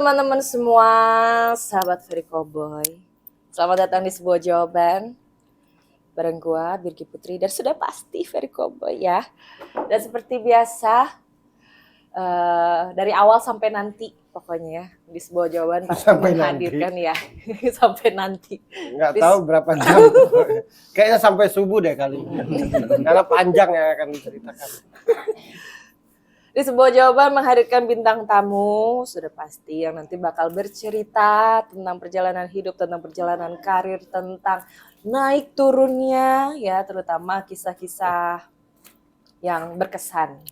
teman-teman semua, sahabat Very Cowboy. Selamat datang di sebuah jawaban. Bareng gua, Birgi Putri, dan sudah pasti Very Cowboy ya. Dan seperti biasa, dari awal sampai nanti pokoknya ya, di sebuah jawaban pasti Sampai menghadirkan ya. Sampai nanti. Nggak tahu berapa jam. Kayaknya sampai subuh deh kali ini. Karena panjang yang akan diceritakan. Di sebuah jawaban menghadirkan bintang tamu, sudah pasti yang nanti bakal bercerita tentang perjalanan hidup, tentang perjalanan karir, tentang naik turunnya ya, terutama kisah-kisah yang berkesan.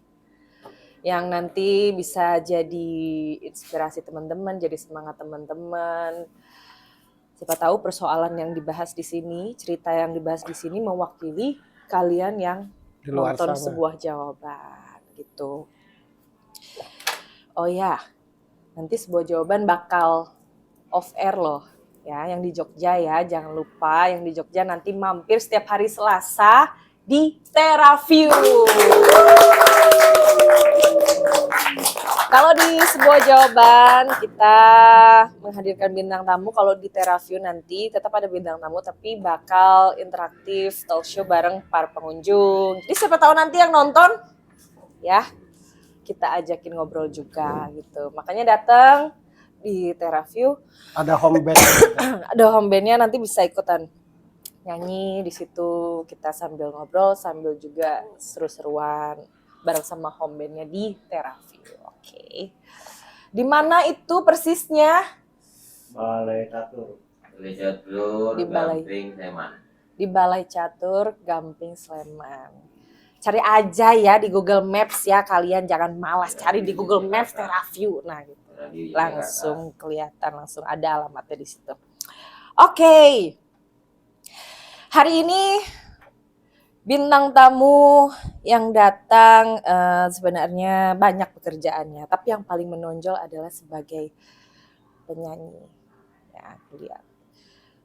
Yang nanti bisa jadi inspirasi teman-teman, jadi semangat teman-teman. Siapa tahu persoalan yang dibahas di sini, cerita yang dibahas di sini mewakili kalian yang Di luar nonton sana. sebuah jawaban gitu. Oh ya, nanti sebuah jawaban bakal off air loh ya, yang di Jogja ya, jangan lupa yang di Jogja nanti mampir setiap hari Selasa di TeraView. Kalau di sebuah jawaban kita menghadirkan bintang tamu, kalau di TeraView nanti tetap ada bintang tamu tapi bakal interaktif talk show bareng para pengunjung. Jadi siapa tahu nanti yang nonton ya kita ajakin ngobrol juga gitu. Makanya datang di TeraView. Ada home band. Ada home bandnya, nanti bisa ikutan nyanyi di situ. Kita sambil ngobrol, sambil juga seru-seruan bareng sama home bandnya di TeraView. Oke. Di mana itu persisnya? Balai Catur. Di Balai Gamping Sleman. Di Balai Catur, Gamping Sleman. Cari aja ya di Google Maps ya, kalian jangan malas cari di Google Maps TeraView. Nah gitu. Langsung kelihatan, langsung ada alamatnya di situ. Oke. Hari ini bintang tamu yang datang sebenarnya banyak pekerjaannya, tapi yang paling menonjol adalah sebagai penyanyi. Ya, lihat.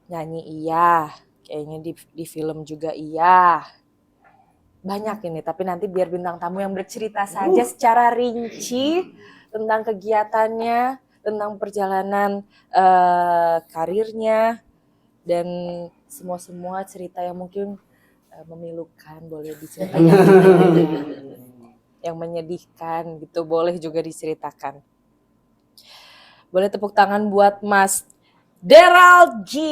Nyanyi iya, kayaknya di film juga iya. Banyak ini, tapi nanti biar bintang tamu yang bercerita saja secara rinci tentang kegiatannya, tentang perjalanan karirnya, dan semua cerita yang mungkin memilukan boleh diceritakan, yang menyedihkan gitu boleh juga diceritakan. Boleh tepuk tangan buat Mas Derald G.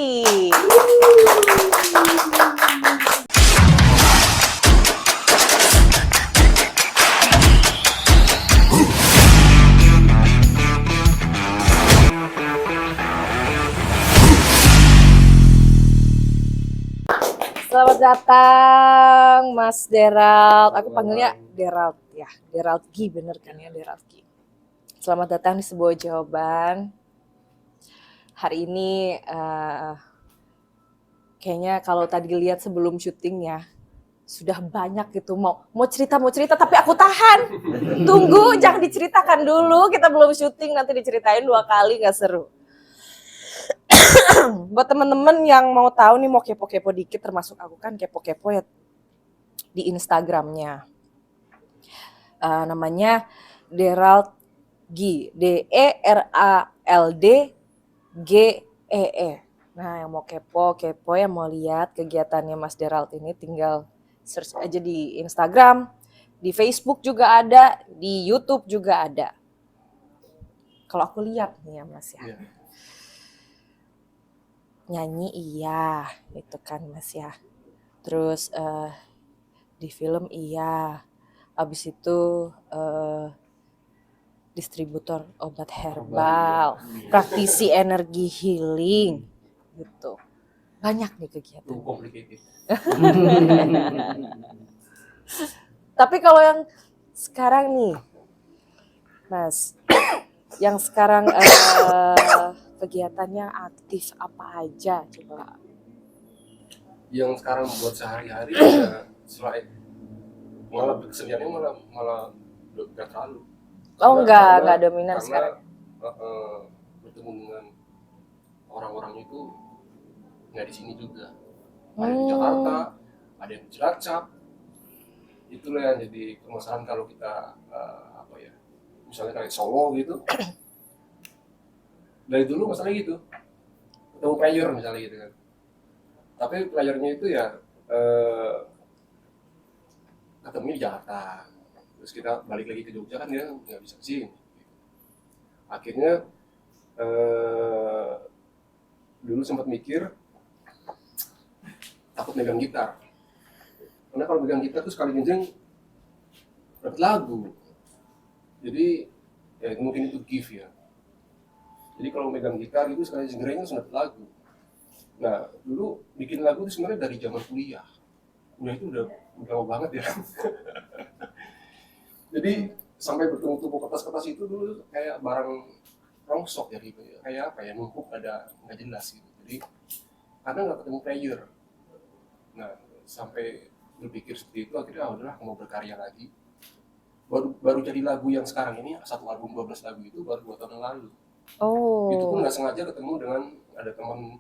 Selamat datang Mas Derald. Aku panggilnya Derald ya. Derald G bener kan ya, Derald G. Selamat datang di sebuah jawaban. Hari ini kayaknya kalau tadi lihat sebelum syuting ya, sudah banyak gitu mau cerita tapi aku tahan. Tunggu, jangan diceritakan dulu, kita belum syuting, nanti diceritain 2 kali gak seru. Buat temen-temen yang mau tahu nih, mau kepo-kepo dikit, termasuk aku kan kepo-kepo ya di Instagramnya. Namanya Derald G, DERALD GEE. Nah, yang mau kepo yang mau lihat kegiatannya Mas Derald ini tinggal search aja di Instagram, di Facebook juga ada, di YouTube juga ada. Kalau aku lihat nih ya Mas ya. Yeah. Nyanyi iya, itu kan Mas ya. Terus di film iya. Abis itu distributor obat herbal, praktisi energi healing gitu. Banyak nih kegiatan. Tapi kalau yang sekarang nih Mas, yang sekarang kegiatannya aktif apa aja coba? Yang sekarang buat sehari-hari ya, selain malah keseniannya malah gak terlalu. Oh enggak dominan sekarang. Bertemu dengan orang-orang itu nggak di sini juga. Ada di Jakarta, ada yang di Cilacap. Itulah yang jadi permasalahan kalau kita misalnya kayak Solo gitu. dari dulu masalahnya gitu, ketemu player misalnya gitu kan, tapi playernya itu ya ketemu di Jakarta, terus kita balik lagi ke Jogja kan dia nggak bisa kesini. Akhirnya dulu sempat mikir takut megang gitar, karena kalau megang gitar tuh sekali genjreng dapat lagu, jadi ya mungkin itu gift ya. Jadi kalau megang gitar itu sekali genjreng langsung dapat lagu. Nah dulu bikin lagu itu sebenarnya dari zaman kuliah itu udah lama banget ya. Jadi sampai bertumpuk kertas-kertas itu dulu kayak barang rongsok ya gitu ya, kayak apa ya, numpuk ada nggak jelas gitu. Jadi karena nggak ketemu player, nah sampai berpikir seperti itu akhirnya udahlah mau berkarya lagi. Baru jadi lagu yang sekarang ini, satu album 12 lagu itu baru 2 tahun yang lalu. Itu pun Oh. nggak sengaja ketemu dengan ada teman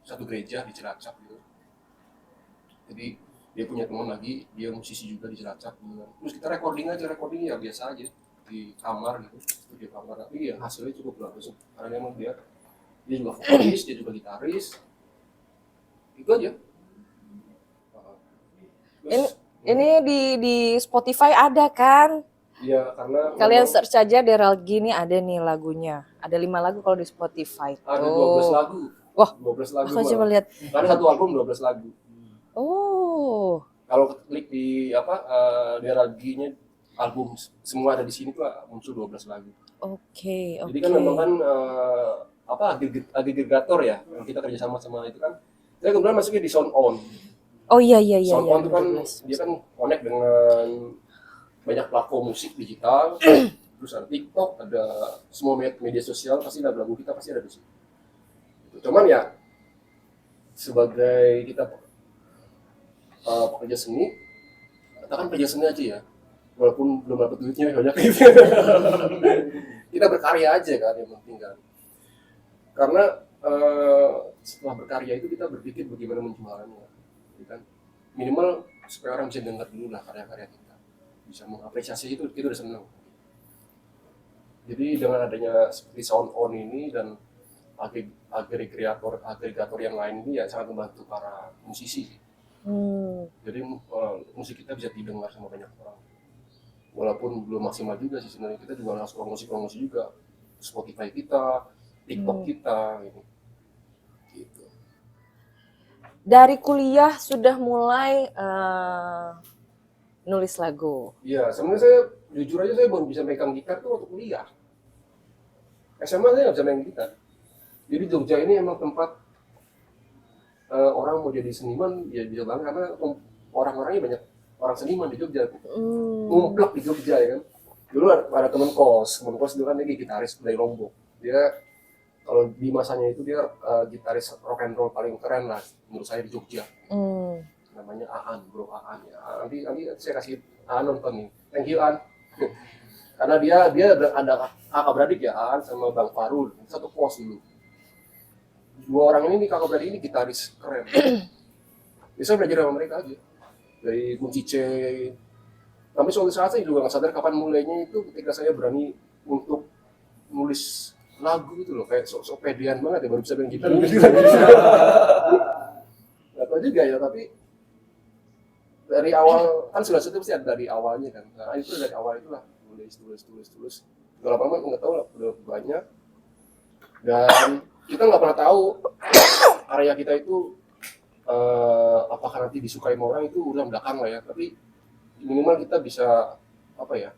satu gereja di Cilacap gitu. Jadi dia punya teman lagi, dia musisi juga di Cilacap gitu. Terus kita recording ya biasa aja di kamar gitu, studio kamar, tapi ya hasilnya cukup bagus karena memang dia juga vokalis, dia juga gitaris, itu aja. Terus, Ini di Spotify ada kan? ya karena Kalian memang search aja Deralgi, nih ada nih lagunya. Ada 5 lagu kalau di Spotify. ada 12 lagu. Wah, 12 lagu. aku coba lihat. Karena satu album 12 lagu. Oh. Kalau klik di apa Deralgi-nya album semua ada di sini tuh muncul 12 lagu. Oke. Jadi kan memang kan agregator ya, yang kita kerjasama sama itu kan. Saya kebetulan masuknya di Sound On. Oh iya. Sound On itu kan 12. dia kan connect dengan banyak platform musik digital, terus ada TikTok, ada semua media sosial, pasti lagu kita pasti ada di situ. Cuman ya sebagai kita pekerja seni, katakan pekerja seni aja ya, walaupun belum dapat duitnya banyak gitu. Kita berkarya aja kan yang penting kan. Karena setelah berkarya itu kita berpikir bagaimana menjualnya, gitu kan. Minimal supaya orang bisa dengar dulu lah karya-karya kita, bisa mengapresiasi itu kita udah senang. Jadi dengan adanya seperti Sound On ini dan agregator yang lain ini ya sangat membantu para musisi. Jadi musik kita bisa didengar sama banyak orang. Walaupun belum maksimal juga sih sebenarnya, kita juga harus promosi juga Spotify kita, TikTok kita gitu. Dari kuliah sudah mulai nulis lagu. Iya, sebenarnya saya jujur aja saya baru bisa megang gitar tuh waktu kuliah. SMA saya nggak bisa main gitar. Jadi Jogja ini emang tempat orang mau jadi seniman ya bisa banget karena orang-orangnya banyak orang seniman di Jogja. Ngumpulak di Jogja ya kan. Dulu ada teman kos dulu kan dia gitaris dari Lombok. Dia kalau di masanya itu dia gitaris rock and roll paling keren lah menurut saya di Jogja. Namanya Aan, Bro Aan ya. Nanti saya kasih Aan nonton nih. Thank you Aan. Karena dia ada kakak beradik ya, Aan sama Bang Farul, satu kos dulu. Dua orang ini kakak beradik ini gitaris keren. Bisa belajar sama mereka aja. Dari kunci C. Sampai suatu saat saya juga nggak sadar kapan mulainya itu ketika saya berani untuk nulis lagu gitu loh, kayak sok pedean banget ya baru bisa main gitar. Gak tau juga ya, tapi dari awal kan sudah itu pasti ada dari awalnya kan. Nah itu dari awal itulah tulis. Gak lama nggak tahu lah udah banyak. Dan kita nggak pernah tahu karya kita itu apakah nanti disukai sama orang itu udah belakang lah ya. Tapi minimal kita bisa apa ya,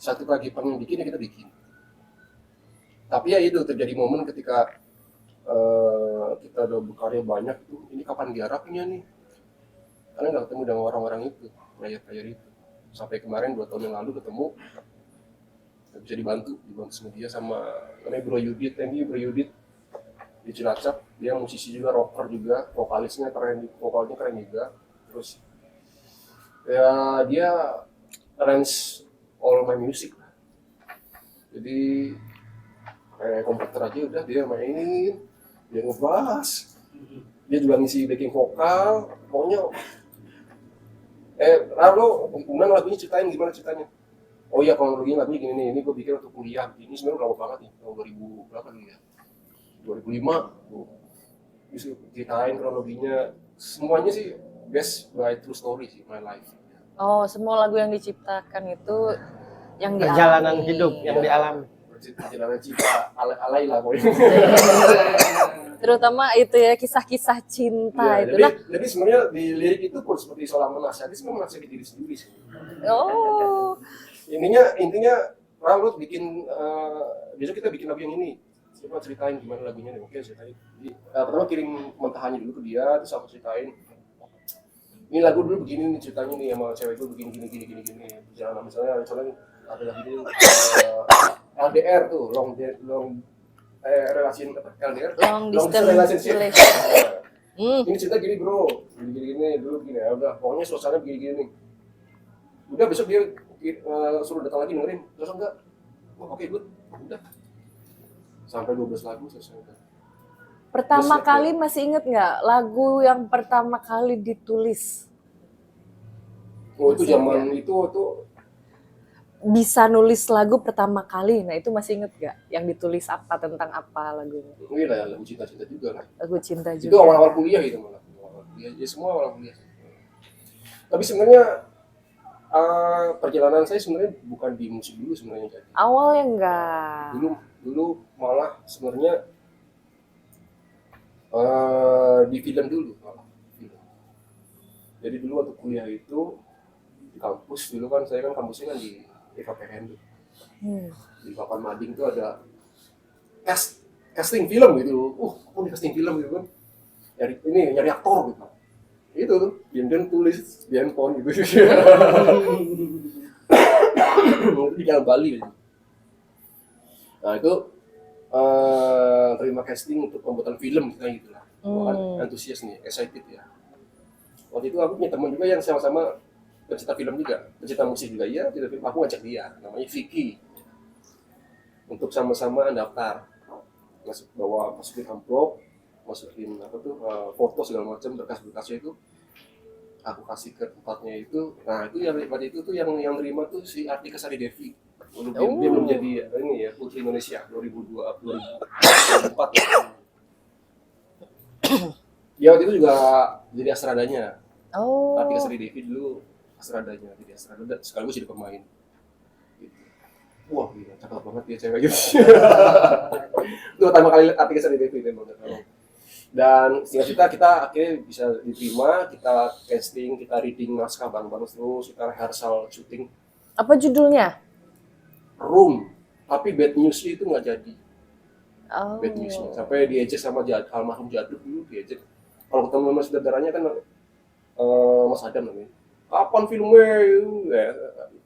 satu lagi pengen bikin ya kita bikin. Tapi ya itu terjadi momen ketika kita udah berkarya banyak tuh, ini kapan diharapnya nih? Karena nggak ketemu dengan orang-orang itu, player itu. Sampai kemarin 2 tahun yang lalu ketemu, bisa dibantu sama dia sama namanya Bro Yudit. Thank you Bro Yudit di Cilacap. Dia musisi juga, rocker juga, vokalisnya keren, vokalnya keren juga. Terus ya dia arrange all my music. Jadi kayak komputer aja udah dia mainin, dia ngebas, dia juga ngisi backing vokal, pokoknya lalu kemudian lagunya ceritain gimana ceritanya. Oh iya kronologinya lagunya gini nih, ini gue bikin untuk kuliah, ini sebenarnya udah lama banget nih, tahun 2000 berapa dulu ya, 2005 bisa ceritain kronologinya, semuanya sih based by true story sih, my life. Oh, semua lagu yang diciptakan itu yang dialami. Perjalanan hidup yang dialami. Perjalanan cinta alay lah pokoknya. Terutama itu ya kisah-kisah cinta Ya, itu. jadi, Nah, jadi sebenarnya di lirik itu pun seperti seolah menasihati, sebenarnya menasihati diri sendiri sih. oh, Intinya lu bikin besok kita bikin lagu yang ini, coba ceritain gimana lagunya nih, mungkin ceritain. Pertama kirim mentahannya dulu ke dia, terus aku ceritain ini lagu dulu begini nih ceritanya nih sama cewek itu begini. Jangan misalnya ada lagu ini LDR tuh, relasi apa? LDR long distance relationship. relationship. Ini cerita gini bro, gini dulu gini ya udah, pokoknya suasana gini. Udah besok dia suruh datang lagi dengerin, terus enggak, oke good, udah sampai 12 lagu selesai. Pertama Terus, kali masih inget nggak lagu yang pertama kali ditulis? Oh itu Masih zaman itu Bisa nulis lagu pertama kali, nah itu masih inget nggak? Yang ditulis apa, tentang apa lagunya? ini lah lagu cinta juga lah. Lagu cinta Itu juga. awal-awal kuliah itu malah, awal kuliah, ya semua awal kuliah. Tapi sebenarnya perjalanan saya sebenarnya bukan di musik dulu sebenarnya jadi. Awalnya enggak. Dulu malah sebenarnya di film dulu malah. Film. Jadi dulu waktu kuliah itu di kampus dulu kan saya kan kampusnya kan di FKPN tuh. Di Papan Mading tuh ada casting film gitu. Aku di casting film gitu kan. Nyari aktor gitu. Itu tuh, diam-diam tulis di handphone gitu. Di Jalan Bali gitu. Nah itu terima casting untuk pembuatan film gitu lah. Kan antusias nih, excited ya. Waktu itu aku punya teman juga yang sama-sama pencinta film juga, pencinta musik juga ya, pencinta film. Aku ngajak dia, namanya Vicky, untuk sama-sama daftar, masukin amplop, masukin apa tuh foto segala macam, berkas-berkasnya itu aku kasih ke tempatnya itu. Nah itu yang waktu itu tuh yang terima tuh si Artika Sari Devi. Dia belum jadi ini ya Putri Indonesia 2004. Dia waktu itu juga jadi astradanya. Oh. Artika Sari Devi dulu astradanya, jadi astrada sekaligus jadi pemain. Gitu. Wah gila, cakep banget dia cewek gitu. Itu pertama kali lihat Artika Sari Devi memang. Dan singkat kita akhirnya bisa diterima, kita casting, kita reading naskah bareng-bareng terus, kita rehearsal syuting. Apa judulnya? Room, tapi Bad News itu nggak jadi. Oh. Bad News-nya. Sampai diejek sama almarhum Jaduk dulu, diejek. Kalau ketemu sama saudaranya kan Mas Adam namanya. Kapan filmnya?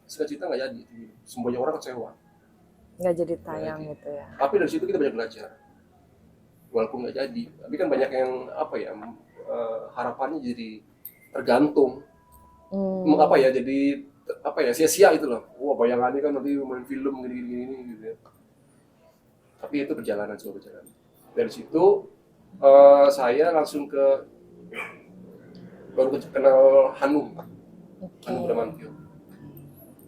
Singkat cerita nggak jadi. Semuanya orang kecewa. Nggak jadi tayang gitu ya. Tapi dari situ kita banyak belajar. Walaupun nggak jadi, tapi kan banyak yang apa ya harapannya jadi tergantung. Apa ya jadi apa ya sia-sia itu loh. Wah bayangannya kan nanti main film gini gitu ya. Tapi itu perjalanan. Dari situ saya langsung baru kenal Hanum Bramantyo.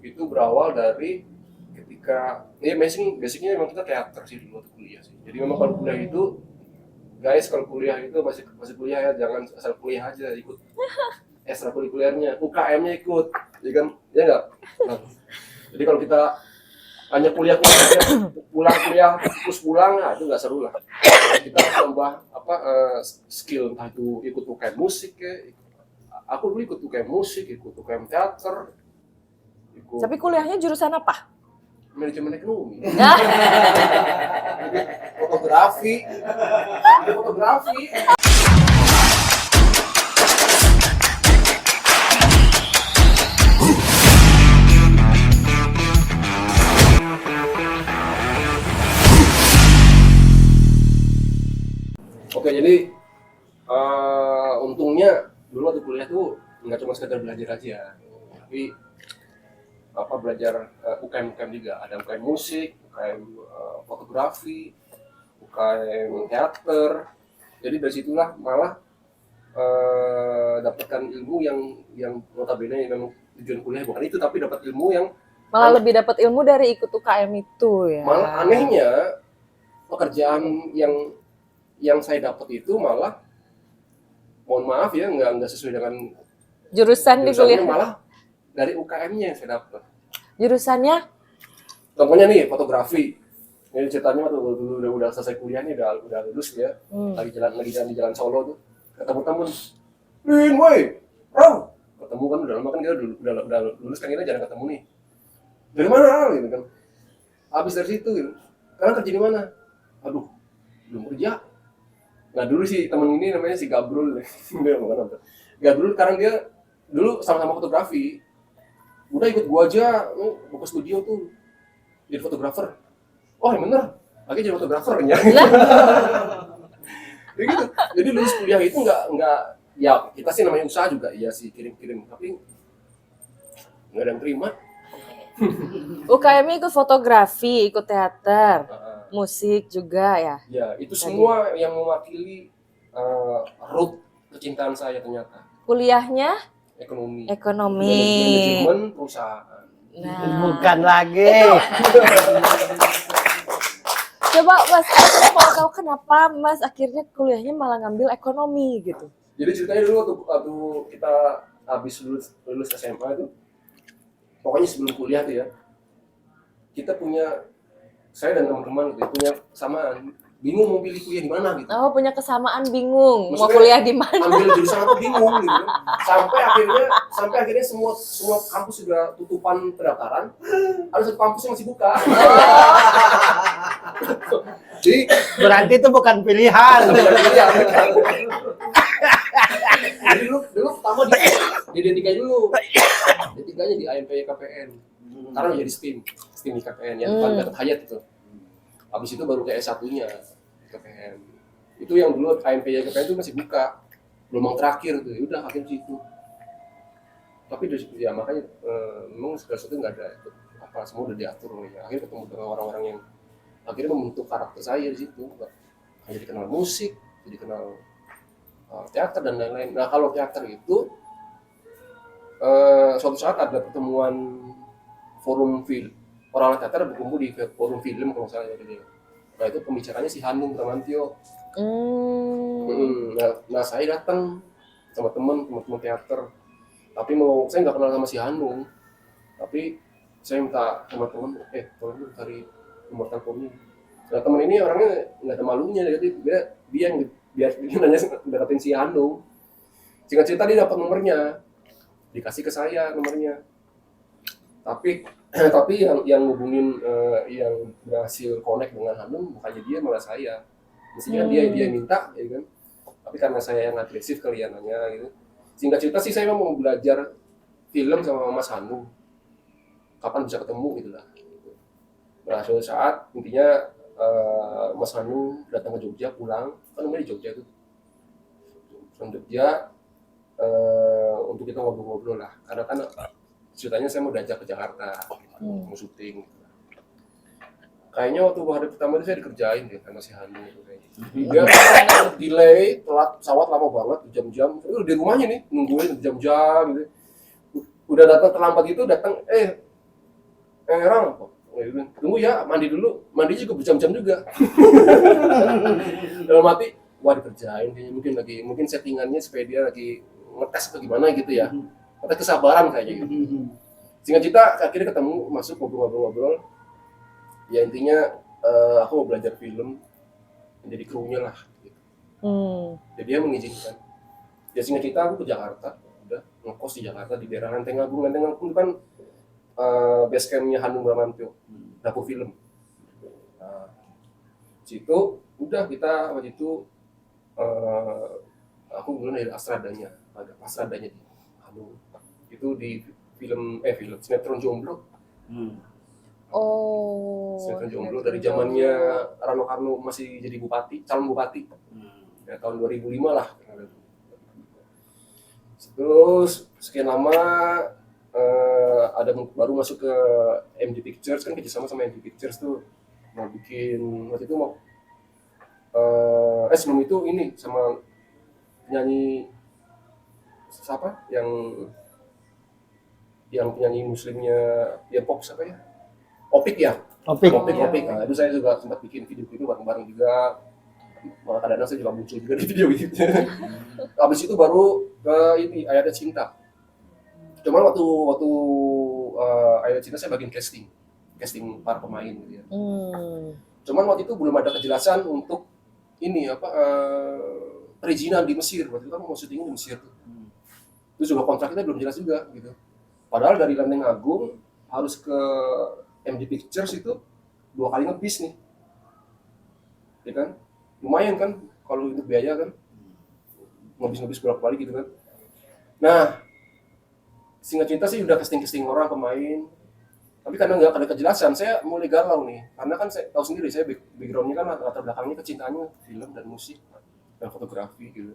Itu berawal dari ketika basicnya memang kita teater sih dulu waktu kuliah sih. Jadi memang kalau kuliah itu guys, kalau kuliah itu masih kuliah ya, jangan asal kuliah aja, ikut ekstrakurikulernya, UKM-nya ikut, ya kan? Ya enggak? Nah, jadi kalau kita hanya kuliah pulang kuliah terus pulang, nah itu nggak seru lah. Kita harus tambah skill, entah itu ikut UKM musik ya. Aku dulu ikut UKM musik, ikut UKM teater. Tapi kuliahnya jurusan apa? Manajemen ekonomi. Fotografi. Oke, jadi untungnya dulu waktu kuliah tuh nggak cuma sekedar belajar aja, tapi belajar UKM juga. Ada UKM musik, UKM fotografi, UKM teater. Jadi dari situlah malah dapatkan ilmu yang notabene memang tujuan kuliah bukan itu, tapi dapat ilmu yang malah lebih dapat ilmu dari ikut UKM itu ya. Malah anehnya pekerjaan yang yang saya dapat itu malah, mohon maaf ya, nggak sesuai dengan Jurusan di jurusannya, kuliah. malah dari UKM-nya yang saya dapat. Jurusannya? Contohnya nih fotografi. Ini ceritanya waktu dulu udah selesai kuliah nih, udah lulus ya. Lagi jalan di jalan Solo tuh. Ketemu temen. Lin, woi, Ram. Ketemu kan udah lama kan, kita udah lulus kan, kita jarang ketemu nih. Dari mana Al? Gitu kan. Habis dari situ gitu. Sekarang kerja di mana? Aduh, belum kerja. Nah dulu sih temen ini namanya si Gabrul. Dia bukan apa. Gabrul sekarang dia dulu sama-sama fotografi. Udah ikut gua aja, buka studio tuh. Jadi fotografer. Oh yang bener, lagi jadi fotografer ya. Jadi gitu. Jadi lulus kuliah itu nggak ya, kita sih namanya usaha juga iya sih, kirim-kirim, tapi nggak ada yang terima. UKM ikut fotografi, ikut teater, Nah, musik juga ya. ya itu semua yang mewakili root kecintaan saya ternyata. Kuliahnya Ekonomi. ekonomi. Manajemen perusahaan. Nah, Bukan lagi. coba Mas, aku mau tahu kenapa Mas akhirnya kuliahnya malah ngambil ekonomi gitu. Jadi ceritanya dulu waktu kita habis lulus SMA itu, pokoknya sebelum kuliah tuh ya, kita saya dan teman-teman gitu, punya kesamaan, bingung mau pilih kuliah di mana gitu. Oh, punya kesamaan bingung mau Maksudnya, kuliah di mana. Ambil jurusan apa bingung gitu. Sampai akhirnya semua kampus sudah tutupan pendaftaran, ada satu kampus yang masih buka. Jadi Berarti itu bukan pilihan. jadi dulu pertama di D3 dulu. D3-nya di AMP KPN. Sekarang jadi STIM di KPN ya, Gatot Hayat itu. Habis itu baru ke S1-nya KPN. Itu yang dulu AMP KPN itu masih buka. Gelombang terakhir tuh. Ya udah akhirnya situ. Tapi ya makanya memang segala sesuatu nggak ada apa, semua udah diatur ya. Akhirnya ketemu dengan orang-orang yang akhirnya membentuk karakter saya di situ. Jadi kenal musik, jadi kenal teater dan lain-lain. Nah kalau teater itu suatu saat ada pertemuan forum film, orang teater berkumpul di forum film kalau saya gitu. Nah itu pembicaranya si Hanung Bramantyo. Nah saya datang sama teman-teman teater, tapi saya nggak kenal sama si Hanung, tapi saya minta sama teman, tolong cari nomor teleponnya. Nah teman ini orangnya nggak ada malunya, jadi dia yang biar nanya dapetin si Hanung. Singkat cerita dia dapat nomornya, dikasih ke saya nomornya. Tapi yang hubungin, yang berhasil connect dengan Hanung bukannya dia, malah saya. Mestinya dia minta, ya kan. Tapi karena saya yang agresif kali ya nanya gitu. Singkat cerita sih saya mau belajar film sama Mas Hanung. Kapan bisa ketemu gitu lah. Nah suatu saat intinya Mas Hanung datang ke Jogja, pulang, kan rumahnya di Jogja tuh. Ke Jogja untuk kita ngobrol-ngobrol lah. Karena kan ceritanya saya mau diajak ke Jakarta, mau syuting. Kayaknya waktu hari pertama itu saya dikerjain deh sama si Hanung itu kayaknya. Dia delay, telat pesawat lama banget, jam-jam. Itu di rumahnya nih, nungguin jam-jam gitu. Udah datang terlambat gitu, datang, Rang, tunggu ya, mandi dulu. Mandi juga berjam-jam juga. Dalam hati, wah dikerjain kayaknya, mungkin settingannya supaya dia lagi ngetes atau gimana gitu ya. Atau kesabaran kayaknya gitu. Singkat cerita, akhirnya ketemu, masuk ngobrol-ngobrol. Ya intinya aku mau belajar film, menjadi krunya lah. Gitu. Jadi dia mengizinkan. Ya singkat cerita aku ke Jakarta, udah ngekos di Jakarta di daerah Lenteng Agung. Lenteng Agung kan base campnya Hanung Bramantyo, dapur film. Nah, situ udah kita waktu itu aku kemudian dari Astradanya, ada Astradanya di Hanung. Itu di film sinetron Jomblo. Oh. Sinetron Jomblo dari zamannya Rano Karno masih jadi bupati, calon bupati. Ya, tahun 2005 lah. Terus sekian lama ada baru masuk ke MG Pictures, kan kerjasama sama MG Pictures tuh mau bikin waktu itu mau sebelum itu ini sama penyanyi siapa yang penyanyi muslimnya ya pop siapa ya, Opik ya. Opik. Nah, itu saya juga sempat bikin video itu bareng-bareng juga. Malah kadang-kadang saya juga muncul juga di video gitu. Habis itu baru ke ini Ayatnya Cinta. Cuman waktu Ayatnya Cinta saya bagian casting para pemain gitu ya. Cuman waktu itu belum ada kejelasan untuk ini perizinan di Mesir. Waktu itu kan mau syuting di Mesir tuh. Terus juga kontrak kita belum jelas juga gitu. Padahal dari Lenteng Agung harus ke MD Pictures itu 2 kali ngebis nih. Ya kan? Lumayan kan kalau untuk biaya kan. Ngebis berapa kali gitu kan. Nah, singkat cerita sih udah casting orang pemain. Tapi karena nggak ada kejelasan, saya mulai galau nih. Karena kan saya tahu sendiri, saya background-nya kan latar belakangnya kecintaannya film dan musik dan fotografi gitu.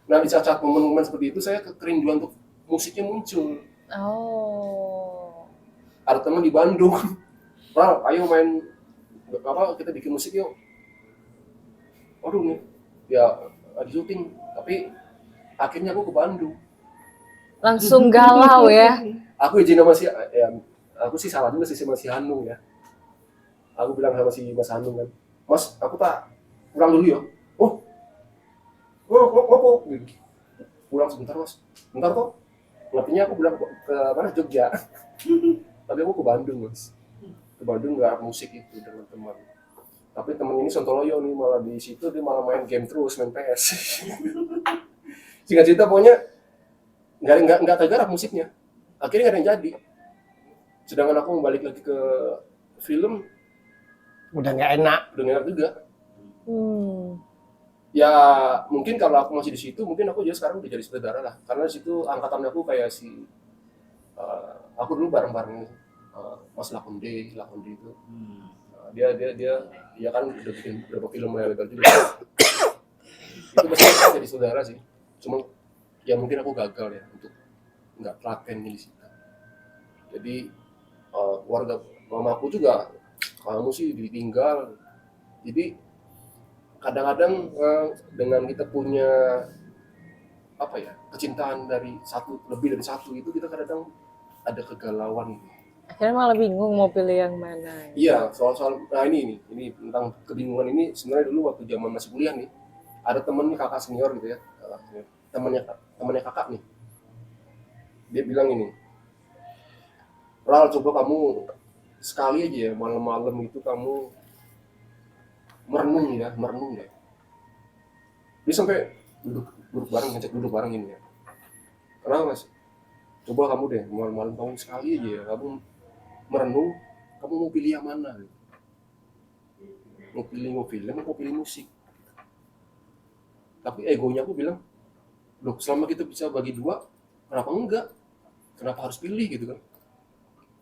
Nah di saat momen-momen seperti itu saya kerinduan untuk musiknya muncul. Ada teman di Bandung, Ral, ayo main kita bikin musik yuk. Aduh nih, ya di syuting, tapi akhirnya aku ke Bandung. Langsung galau ya. Aku izin sama aku sih salah juga sih sama si Hanung ya. Aku bilang sama si Mas Hanung kan, Mas, aku tak pulang dulu ya. Ngopo? Pulang sebentar Mas. Bentar kok. Ngapainnya aku bilang ke mana Jogja. Tapi aku ke Bandung Mas. Ke Bandung nggak musik itu dengan teman. Tapi temen ini sontoloyo nih, malah di situ dia malah main game terus, main PS. Singkat cerita pokoknya nggak tergarap musiknya. Akhirnya nggak ada yang jadi. Sedangkan aku balik lagi ke film, udah nggak enak juga. Ya mungkin kalau aku masih di situ, mungkin aku juga sekarang udah jadi saudara lah. Karena di situ angkatan aku kayak aku dulu bareng-bareng Mas Lakonde itu. Dia kan udah bikin beberapa film yang legal juga. Itu pasti jadi saudara sih. Cuma ya mungkin aku gagal ya untuk nggak telaten di situ. Jadi keluarga mamaku juga, kamu sih ditinggal. Jadi kadang-kadang dengan kita punya kecintaan lebih dari satu itu kita kadang ada kegalauan. Akhirnya malah bingung mau pilih yang mana. Iya, soal ini tentang kebingungan ini sebenarnya dulu waktu zaman masih kuliah nih, ada temen kakak senior gitu ya, temannya kakak nih, dia bilang ini, Ral, coba kamu sekali aja ya malam-malam itu kamu merenung deh. Dia sampai duduk bareng ini ya. Kenapa Mas? Coba kamu deh malam-malam kamu sekali aja ya, kamu merenung, kamu mau pilih yang mana? Mau film, mau pilih musik? Tapi egonya aku bilang, loh selama kita bisa bagi dua, kenapa enggak? Kenapa harus pilih gitu kan?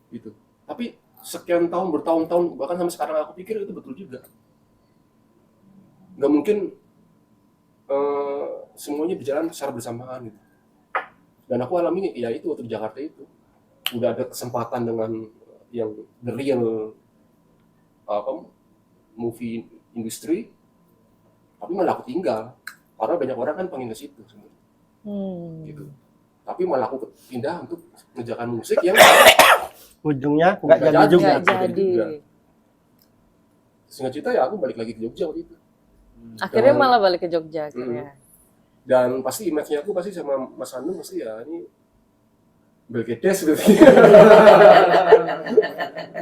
Gitu. Tapi sekian tahun, bertahun-tahun, bahkan sampai sekarang aku pikir itu betul juga. Nggak mungkin semuanya berjalan secara bersamaan gitu. Dan aku alami ya itu waktu di Jakarta itu udah ada kesempatan dengan yang the real movie industry, tapi malah aku tinggal karena banyak orang kan pengen ke situ sebenarnya. Gitu. Tapi malah aku pindah untuk mengerjakan musik yang ujungnya nggak jadi juga. Singkat cerita ya aku balik lagi ke Jogja waktu itu. Akhirnya malah balik ke Jogja akhirnya. Dan pasti image-nya aku pasti sama Mas Hanung pasti ya ini Belgedes gitu.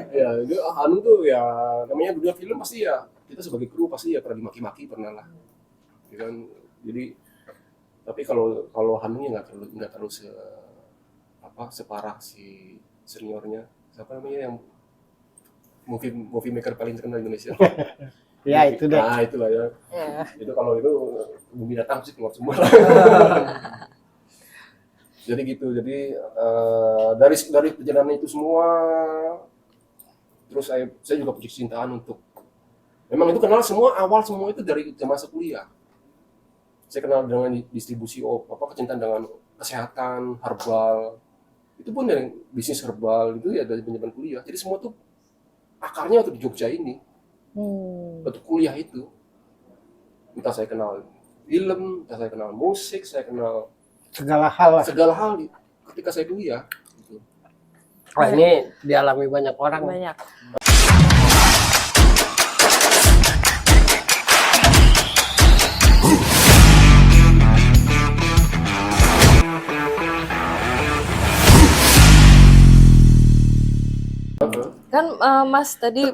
Ya, itu Hanung tuh ya namanya dunia film pasti ya kita sebagai kru pasti ya pernah dimaki-maki pernah lah. Ya kan? Jadi tapi kalau Hanungnya nggak terlalu separah si seniornya. Siapa namanya yang movie maker paling terkenal di Indonesia? Ya itu deh. Nah itulah ya. Itu kalau itu bumi datang sih keluar semua. Jadi gitu. Jadi dari perjalanan itu semua, terus saya juga punya kecintaan untuk. Memang itu kenal awal semua itu dari masa kuliah. Saya kenal dengan distribusi kecintaan dengan kesehatan, herbal. Itu pun dari bisnis herbal itu ya dari zaman kuliah. Jadi semua tuh akarnya waktu di Jogja ini. Waktu kuliah itu. Entah saya kenal film, entah saya kenal musik, saya kenal segala hal ketika saya kuliah. Gitu. Wah, ini dialami banyak orang. Banyak. Kan Mas tadi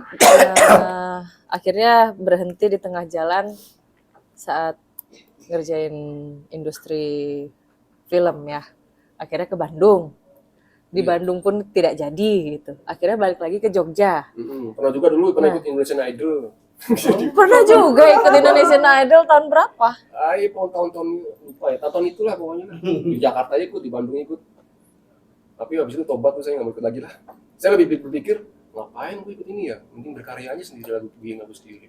akhirnya berhenti di tengah jalan saat ngerjain industri film ya. Akhirnya ke Bandung. Di Iya. Bandung pun tidak jadi gitu. Akhirnya balik lagi ke Jogja. Pernah juga dulu Nah. ikut Indonesian Idol. Pernah juga ikut Indonesian Idol tahun berapa? Iya, tahun-tahun lupa ya. Tahun itulah pokoknya. Di Jakarta ikut, di Bandung ikut. Tapi habis itu tobat tuh saya nggak mau ikut lagi lah. Saya lebih berpikir ngapain gue ikut ini ya? Mending berkarya aja sendiri, lagu bikin lagu sendiri.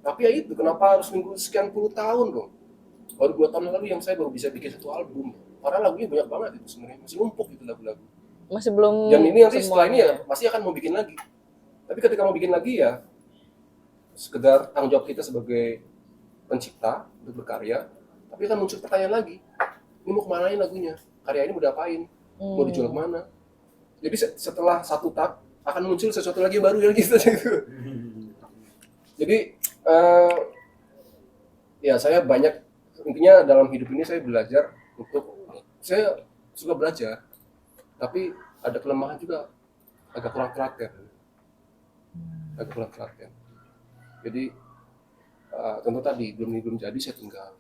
Tapi ya itu, kenapa harus nunggu sekian puluh tahun dong? Baru 2 tahun lalu yang saya baru bisa bikin 1 album. Karena lagunya banyak banget itu sebenarnya, masih numpuk gitu lagu-lagu. Masih belum. Dan ini nanti setelah ini ya semuanya. pasti akan mau bikin lagi. Tapi ketika mau bikin lagi ya sekedar tanggung jawab kita sebagai pencipta untuk berkarya, tapi kan muncul pertanyaan lagi. Ini mau kemanain lagunya? Karya ini mau diapain? Mau dijual kemana? Jadi setelah satu tahap akan muncul sesuatu lagi yang baru yang gitu. Jadi ya saya banyak, intinya dalam hidup ini saya belajar untuk, saya suka belajar, tapi ada kelemahan juga, agak kurang telaten. Jadi contoh tadi belum jadi saya tinggal.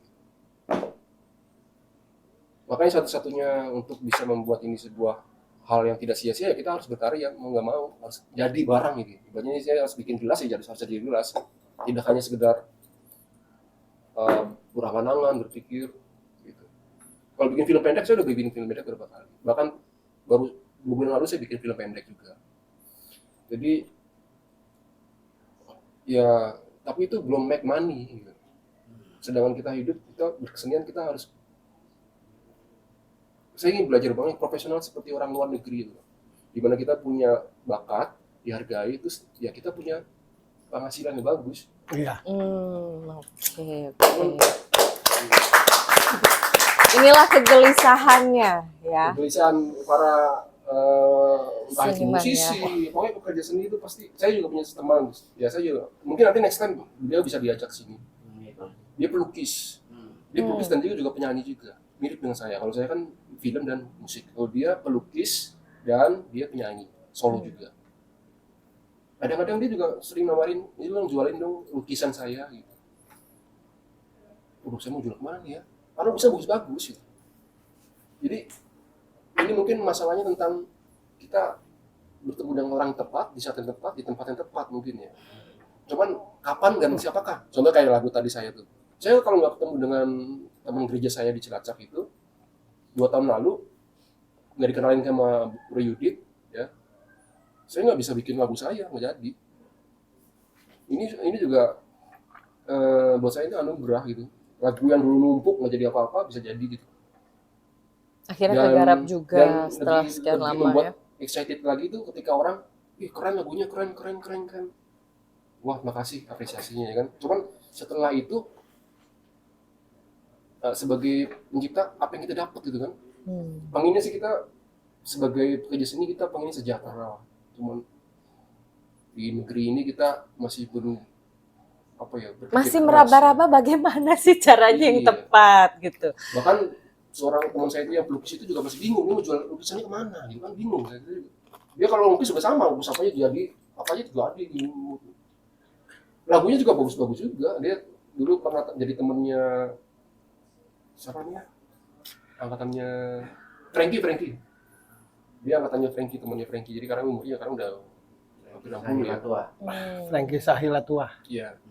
Makanya satu-satunya untuk bisa membuat ini sebuah hal yang tidak sia-sia ya kita harus berkarya, mau nggak mau harus jadi barang ini. Ibaratnya saya harus bikin gelas ya harus jadi gelas, tidak hanya sekedar berangan-angan berpikir gitu. Kalau bikin film pendek saya udah bikin film pendek beberapa kali, bahkan baru 2 bulan lalu saya bikin film pendek juga. Jadi ya tapi itu belum make money gitu. Sedangkan kita hidup, kita berkesenian, kita harus, saya ingin belajar banget profesional seperti orang luar negeri itu, dimana kita punya bakat dihargai, terus ya kita punya penghasilan yang bagus. Iya. Oke. Inilah kegelisahannya ya. Kegelisahan para entah itu Seniman, musisi, pokoknya pekerja seni itu pasti. Saya juga punya teman, ya saya juga mungkin nanti next time dia bisa diajak sini. Dia pelukis, dan dia juga penyanyi juga, mirip dengan saya. Kalau saya kan film dan musik, kalau dia pelukis dan dia penyanyi solo juga. Kadang-kadang dia juga sering nawarin, ini dong jualin dong lukisan saya gitu. Saya mau jual kemana ya? Karena bisa bagus-bagus gitu. Jadi ini mungkin masalahnya tentang kita bertemu dengan orang tepat di saat yang tepat di tempat yang tepat mungkin ya. Cuman kapan dan siapakah? Contoh kayak lagu tadi saya tuh. Saya kalau nggak ketemu dengan teman gereja saya di Cilacap itu 2 tahun lalu, nggak dikenalin sama Bro Yudit, ya, saya nggak bisa bikin lagu saya, nggak jadi. Ini juga buat saya ini anugerah gitu. Lagu yang dulu numpuk nggak jadi apa-apa bisa jadi gitu. Akhirnya kegarap juga setelah sekian lebih lama membuat ya. excited lagi itu ketika orang, keren lagunya, keren. Wah, makasih apresiasinya ya kan. Cuman setelah itu sebagai pencipta apa yang kita dapat gitu kan. Pengennya sih kita sebagai pekerja seni kita pengen sejahtera. Cuman di negeri ini kita masih belum Masih meraba-raba bagaimana sih caranya yang Iya. tepat gitu. Bahkan seorang teman saya itu yang pelukis itu juga masih bingung, dia mau jual lukisannya kemana gitu kan, bingung. Dia kalau lukis juga sama, lukis apa aja jadi, apa aja juga ada gitu. Lagunya juga bagus-bagus juga. Dia dulu pernah jadi temennya siapa namanya? Angkatannya Frankie. Dia angkatannya Frankie, temannya Frankie. Jadi karena umurnya karena udah hampir 60 ya. Frankie Sahila tua. Iya.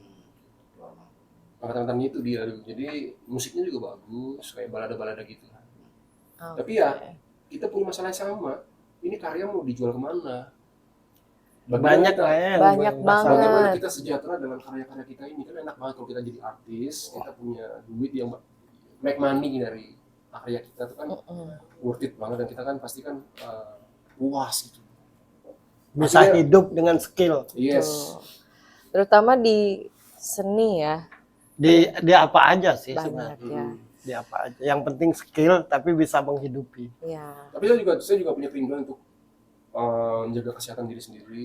Angkatan itu dia. Jadi musiknya juga bagus, kayak balada-balada gitu. Tapi ya kita punya masalah yang sama. Ini karya mau dijual kemana? Banyak lah ya. Banyak masalah. banget. Bagaimana kita sejahtera dengan karya-karya kita ini? Kan enak banget kalau kita jadi artis, kita punya duit yang make money dari karya kita itu kan worth it banget, dan kita kan pasti kan puas gitu. Bisa Artinya, hidup dengan skill. Yes. Tuh. Terutama di seni ya. Di apa aja sih Banyak sebenarnya. ya. Di apa aja. Yang penting skill tapi bisa menghidupi. Ya. Tapi saya juga punya keinginan untuk menjaga kesehatan diri sendiri,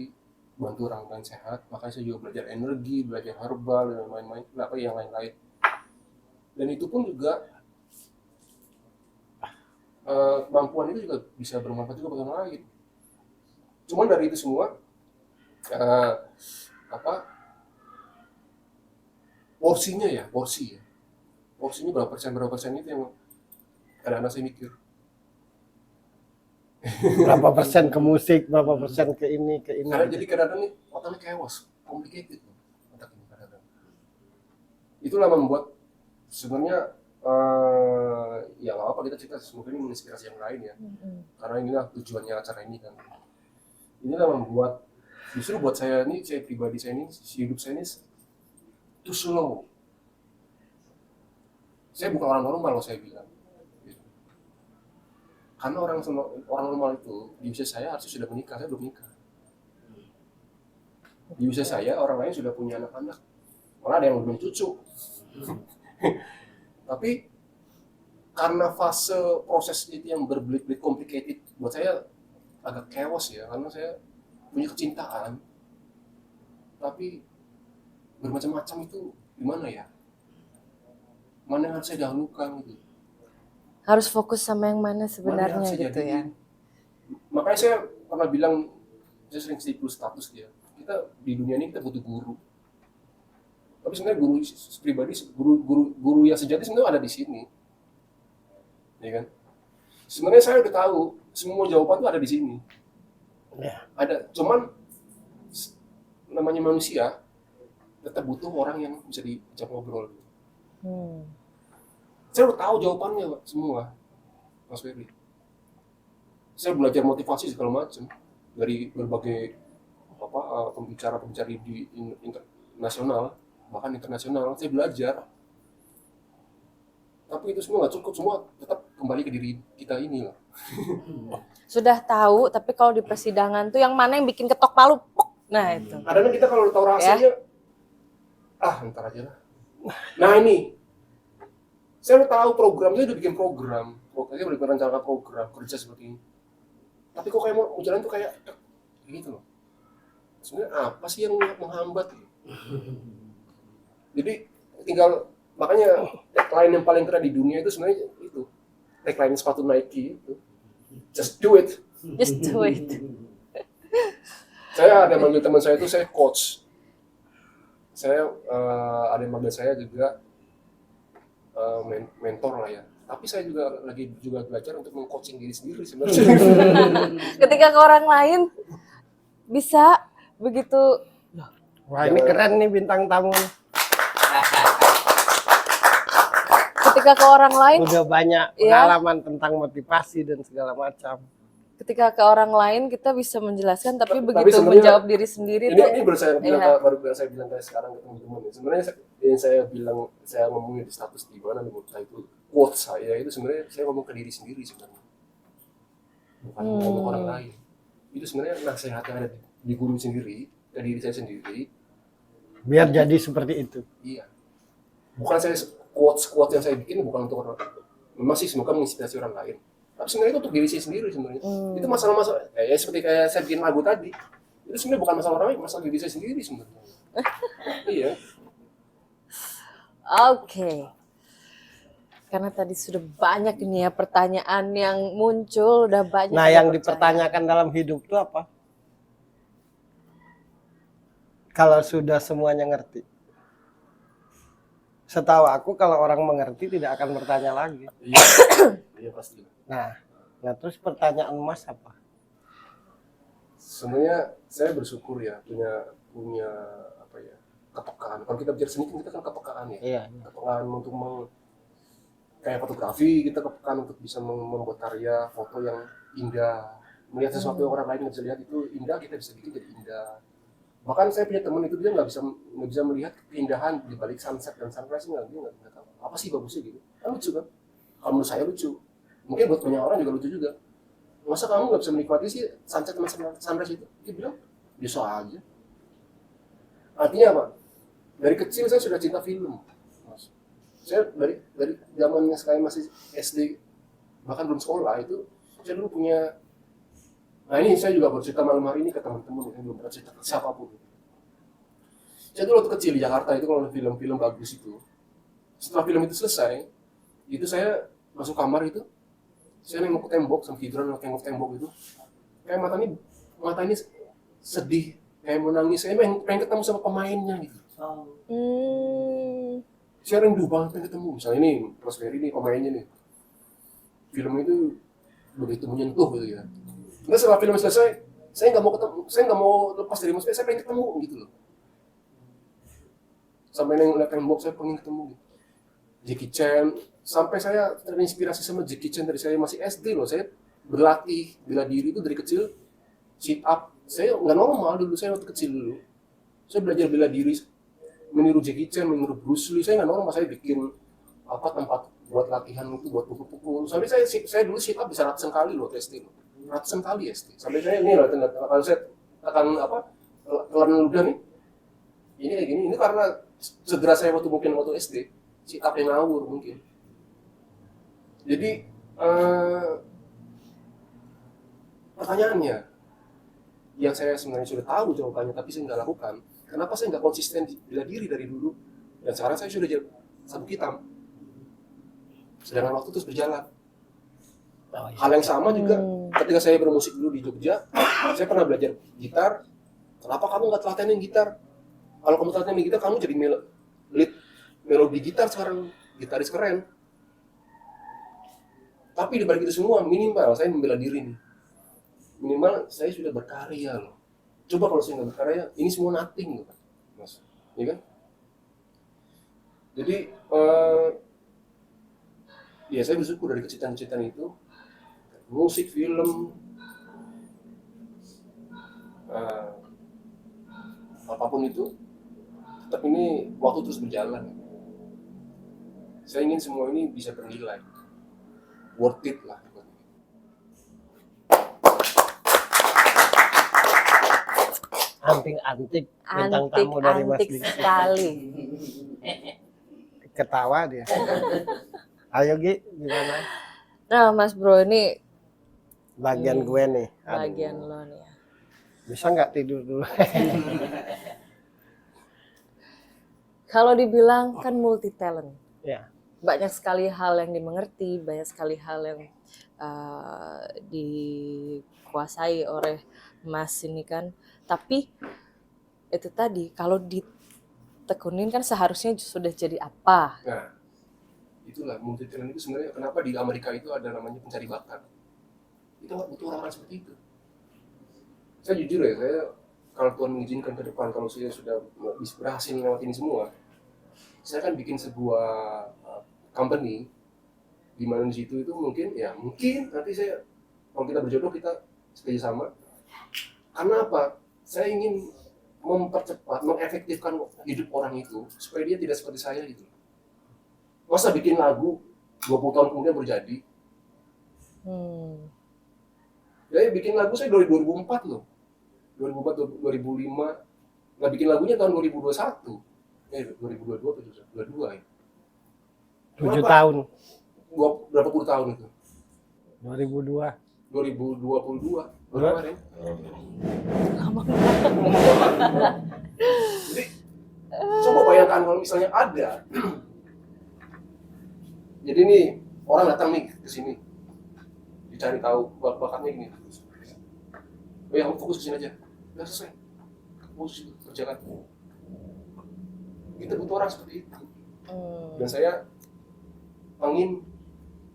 bantu orang lain sehat. Makanya saya juga belajar energi, belajar herbal dan lain-lain. Dan itu pun juga kemampuan itu juga bisa bermanfaat juga bagi orang lain. Cuman dari itu semua porsinya ya, porsinya berapa persen itu yang kadang-kadang saya mikir. Berapa persen ke musik, berapa persen ke ini, ke ini. Karena jadi kadang-kadang nih otaknya chaos, complicated otak ini kadang-kadang. Itulah membuat sebenarnya ya nggak apa kita cerita, semoga ini menginspirasi yang lain ya. Karena inilah tujuannya acara ini kan. Inilah membuat justru buat saya pribadi saya ini, hidup saya ini too slow. Saya bukan orang normal loh saya bilang. Karena orang normal itu di usia saya harusnya sudah menikah, saya belum nikah. Di usia saya orang lain sudah punya anak-anak, malah ada yang belum cucu. Tapi karena fase proses itu yang berbelit-belit complicated, buat saya agak chaos ya, karena saya punya kecintaan, tapi bermacam-macam itu gimana ya? Mana yang harus saya dahulukan gitu? Harus fokus sama yang mana sebenarnya Mana yang gitu ya. Makanya saya pernah bilang, saya sering plus status dia. Kita di dunia ini kita butuh guru. Tapi sebenarnya guru pribadi, guru yang sejati sebenarnya ada di sini, ya kan? Sebenarnya saya udah tahu semua jawaban itu ada di sini. Ya. Ada, cuman namanya manusia tetap butuh orang yang bisa diajak ngobrol. Saya udah tahu jawabannya Pak, semua, Mas Ferry. Saya belajar motivasi segala macam dari berbagai pembicara di internasional, bahkan internasional. Saya belajar, tapi itu semua nggak cukup, semua tetap kembali ke diri kita ini lah. Sudah tahu, tapi kalau di persidangan tuh yang mana yang bikin ketok palu, pok. Nah itu. Kadang-kadang kita kalau tahu rahasianya, ntar aja lah. Nah ini, saya udah tahu programnya, udah bikin program, saya udah merencanakan program kerja seperti ini. Tapi kok kayak mau jalan tuh kayak gitu loh. Sebenarnya apa sih yang menghambat? Jadi tinggal, makanya tagline yang paling keren di dunia itu sebenarnya itu tagline sepatu Nike itu, just do it. Just do it. Saya ada manggil teman saya itu, saya coach. Saya ada yang manggil saya juga mentor lah ya. Tapi saya juga belajar untuk meng-coaching diri sendiri sebenarnya. Ketika ke orang lain bisa begitu. Wah, ini keren nih bintang tamu. Ketika ke orang lain, Udah banyak pengalaman tentang motivasi dan segala macam. ketika ke orang lain kita bisa menjelaskan, tapi Tapi begitu sebenarnya menjawab diri sendiri tuh. ini baru saya bilang kayak sekarang ke teman-teman. Sebenarnya yang saya ngomongin di status di mana menurut saya itu quote saya itu sebenarnya saya ngomong ke diri sendiri sebenarnya, bukan ngomong orang lain. Itu sebenarnya nasihat yang ada di guru sendiri, ke diri saya sendiri. Biar jadi seperti itu. Iya. Bukan saya quote yang saya bikin bukan untuk orang lain. Memang sih semoga menginspirasi orang lain. Tapi sebenarnya itu untuk diri saya sendiri sebenarnya. Itu masalah-masalah ya seperti kayak saya bikin lagu tadi. Itu sebenarnya bukan masalah orang lain, masalah diri saya sendiri sebenarnya. Iya. Oke. Karena tadi sudah banyak ini ya pertanyaan yang muncul, udah banyak. Nah, yang dipertanyakan dalam hidup itu apa? Kalau sudah semuanya ngerti. Setahu aku kalau orang mengerti tidak akan bertanya lagi. Iya. Iya pasti. Nah terus pertanyaan Mas apa? Sebenarnya saya bersyukur ya punya apa ya, kepekaan. Kalau kita bicara seni kita kan kepekaan ya. Iya. Kepekaan untuk kayak fotografi, kita kepekaan untuk bisa membuat karya foto yang indah. Melihat sesuatu yang orang lain nggak bisa lihat itu indah, kita bisa bikin jadi indah. Bahkan saya punya teman itu dia nggak bisa melihat keindahan di balik sunset dan sunrise, dia nggak tahu apa sih bagusnya gitu. Kan lucu kan? Kalau menurut saya lucu. Mungkin buat banyak orang juga lucu juga. Masa kamu nggak bisa menikmati sih sunset sama sunrise itu? Dia bilang biasa aja. Artinya apa? Dari kecil saya sudah cinta film. Saya dari zamannya saya masih SD, bahkan belum sekolah itu, saya dulu punya. Nah ini saya juga bercerita malam hari ini ke teman-teman yang belum pernah cerita ke siapapun. Saya dulu waktu kecil di Jakarta itu kalau film-film bagus itu, setelah film itu selesai, itu saya masuk kamar itu, saya nengok ke tembok sama tiduran nengok tembok itu, kayak mata ini sedih, kayak mau nangis, saya pengen ketemu sama pemainnya gitu. Saya rindu banget pengen ketemu. Misalnya ini Mas Ferry nih pemainnya nih, film itu begitu menyentuh gitu ya. Nggak, setelah film selesai, saya nggak mau ketemu, saya nggak mau lepas dari Mas Ferry, saya pengen ketemu gitu loh. Sampai ngeliat tembok saya pengen ketemu gitu. Jackie Chan, sampai saya terinspirasi sama Jackie Chan dari saya masih SD loh. Saya berlatih bela diri itu dari kecil, sit up. Saya nggak normal dulu, saya waktu kecil dulu. Saya belajar bela diri, meniru Jackie Chan, meniru Bruce Lee. Saya nggak normal, saya bikin tempat buat latihan itu, buat pukul-pukul. Sampai saya dulu sit up bisa ratusan kali loh SD, ratusan kali SD. Sampai saya ini loh, kalau saya akan telan ludah nih, ini kayak gini. Ini karena segera saya waktu SD, sit up yang ngawur mungkin. Jadi pertanyaannya, yang saya sebenarnya sudah tahu jawabannya, tapi saya nggak lakukan. Kenapa saya nggak konsisten bela diri dari dulu? Dan sekarang saya sudah jadi sabuk hitam. Sedangkan waktu terus berjalan. Hal yang sama juga ketika saya bermusik dulu di Jogja, saya pernah belajar gitar. Kenapa kamu nggak telatenin gitar? Kalau kamu telatenin gitar, kamu jadi lead melodi gitar sekarang, gitaris keren. Tapi di balik itu semua, minimal saya membela diri nih. Minimal saya sudah berkarya loh. Coba kalau saya nggak berkarya, ini semua nothing loh, Mas. Iya kan? Jadi, ya saya bersyukur dari kecita-cita itu, musik, film, apapun itu, tetap ini waktu terus berjalan. Saya ingin semua ini bisa bernilai, worth it lah. Antik bintang tamu dari Mas Antik Diki. sekali. Ketawa dia. Ayo Gi, gimana? Nah Mas Bro, ini Bagian gue nih. Aduh. bagian lo nih. Bisa nggak tidur dulu? Kalau dibilang kan multi talent. Ya. Banyak sekali hal yang dimengerti, banyak sekali hal yang dikuasai oleh Mas ini kan. Tapi itu tadi kalau ditekunin kan seharusnya sudah jadi apa? Nah, itulah multi talent itu sebenarnya kenapa di Amerika itu ada namanya pencari bakat. Kita nggak butuh orang-orang seperti itu. Saya jujur ya, saya kalau Tuhan mengizinkan ke depan, kalau saya sudah berhasil melewati ini semua, saya akan bikin sebuah company di mana di situ itu mungkin nanti saya, kalau kita berjodoh kita kerja sama. Karena apa? Saya ingin mempercepat, mengefektifkan hidup orang itu supaya dia tidak seperti saya gitu. Masa bikin lagu 20 tahun kemudian berjadi? Ya bikin lagu saya dari 2004 loh. 2004, 2005. Nggak bikin lagunya tahun 2021. 2022 atau 2022 ya. 7 tahun. Berapa puluh tahun itu? 2002. 2022. Baru kemarin. Jadi, coba bayangkan kalau misalnya ada. Jadi nih, orang datang nih ke sini. Dicari tahu bakatnya gini. Oh ya, kamu fokus ke sini aja. Udah selesai. Fokus itu, kerjakan. Kita butuh orang seperti itu. Dan saya ingin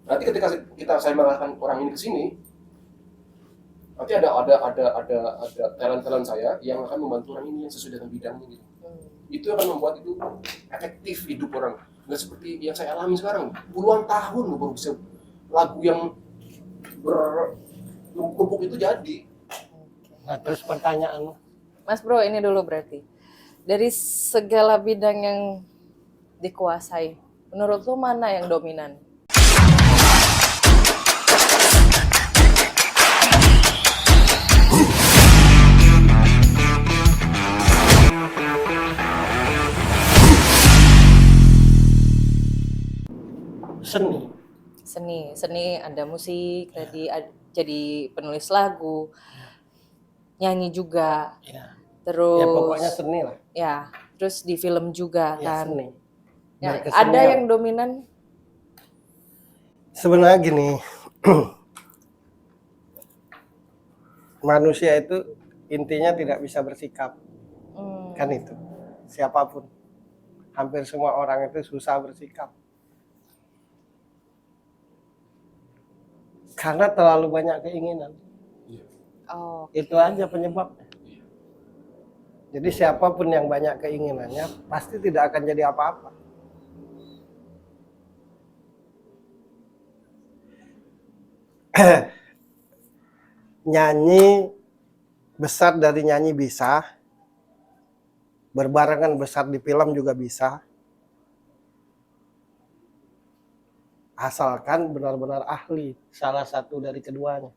nanti ketika saya mengarahkan orang ini ke sini, nanti ada talent saya yang akan membantu orang ini yang sesuai dengan bidangnya gitu. Itu akan membuat itu efektif hidup orang. Nggak seperti yang saya alami sekarang. Puluhan tahun loh baru bisa lagu yang bertumpuk itu jadi. Nah, terus pertanyaan. Mas Bro, ini dulu berarti. Dari segala bidang yang dikuasai, menurut lo mana yang dominan? Seni ada musik, tadi jadi penulis lagu, nyanyi juga, Ya. terus Ya pokoknya seni lah. ya, terus di film juga Ya, kan. seni. Ya, Berkesenian. ada yang dominan. Sebenarnya gini. manusia itu intinya tidak bisa bersikap. Kan itu. Siapapun. Hampir semua orang itu susah bersikap. Karena terlalu banyak keinginan. Oh, Itu aja penyebabnya. Jadi siapapun yang banyak keinginannya pasti tidak akan jadi apa-apa. Nyanyi besar dari nyanyi bisa, berbarengan besar di film juga bisa, asalkan benar-benar ahli salah satu dari keduanya.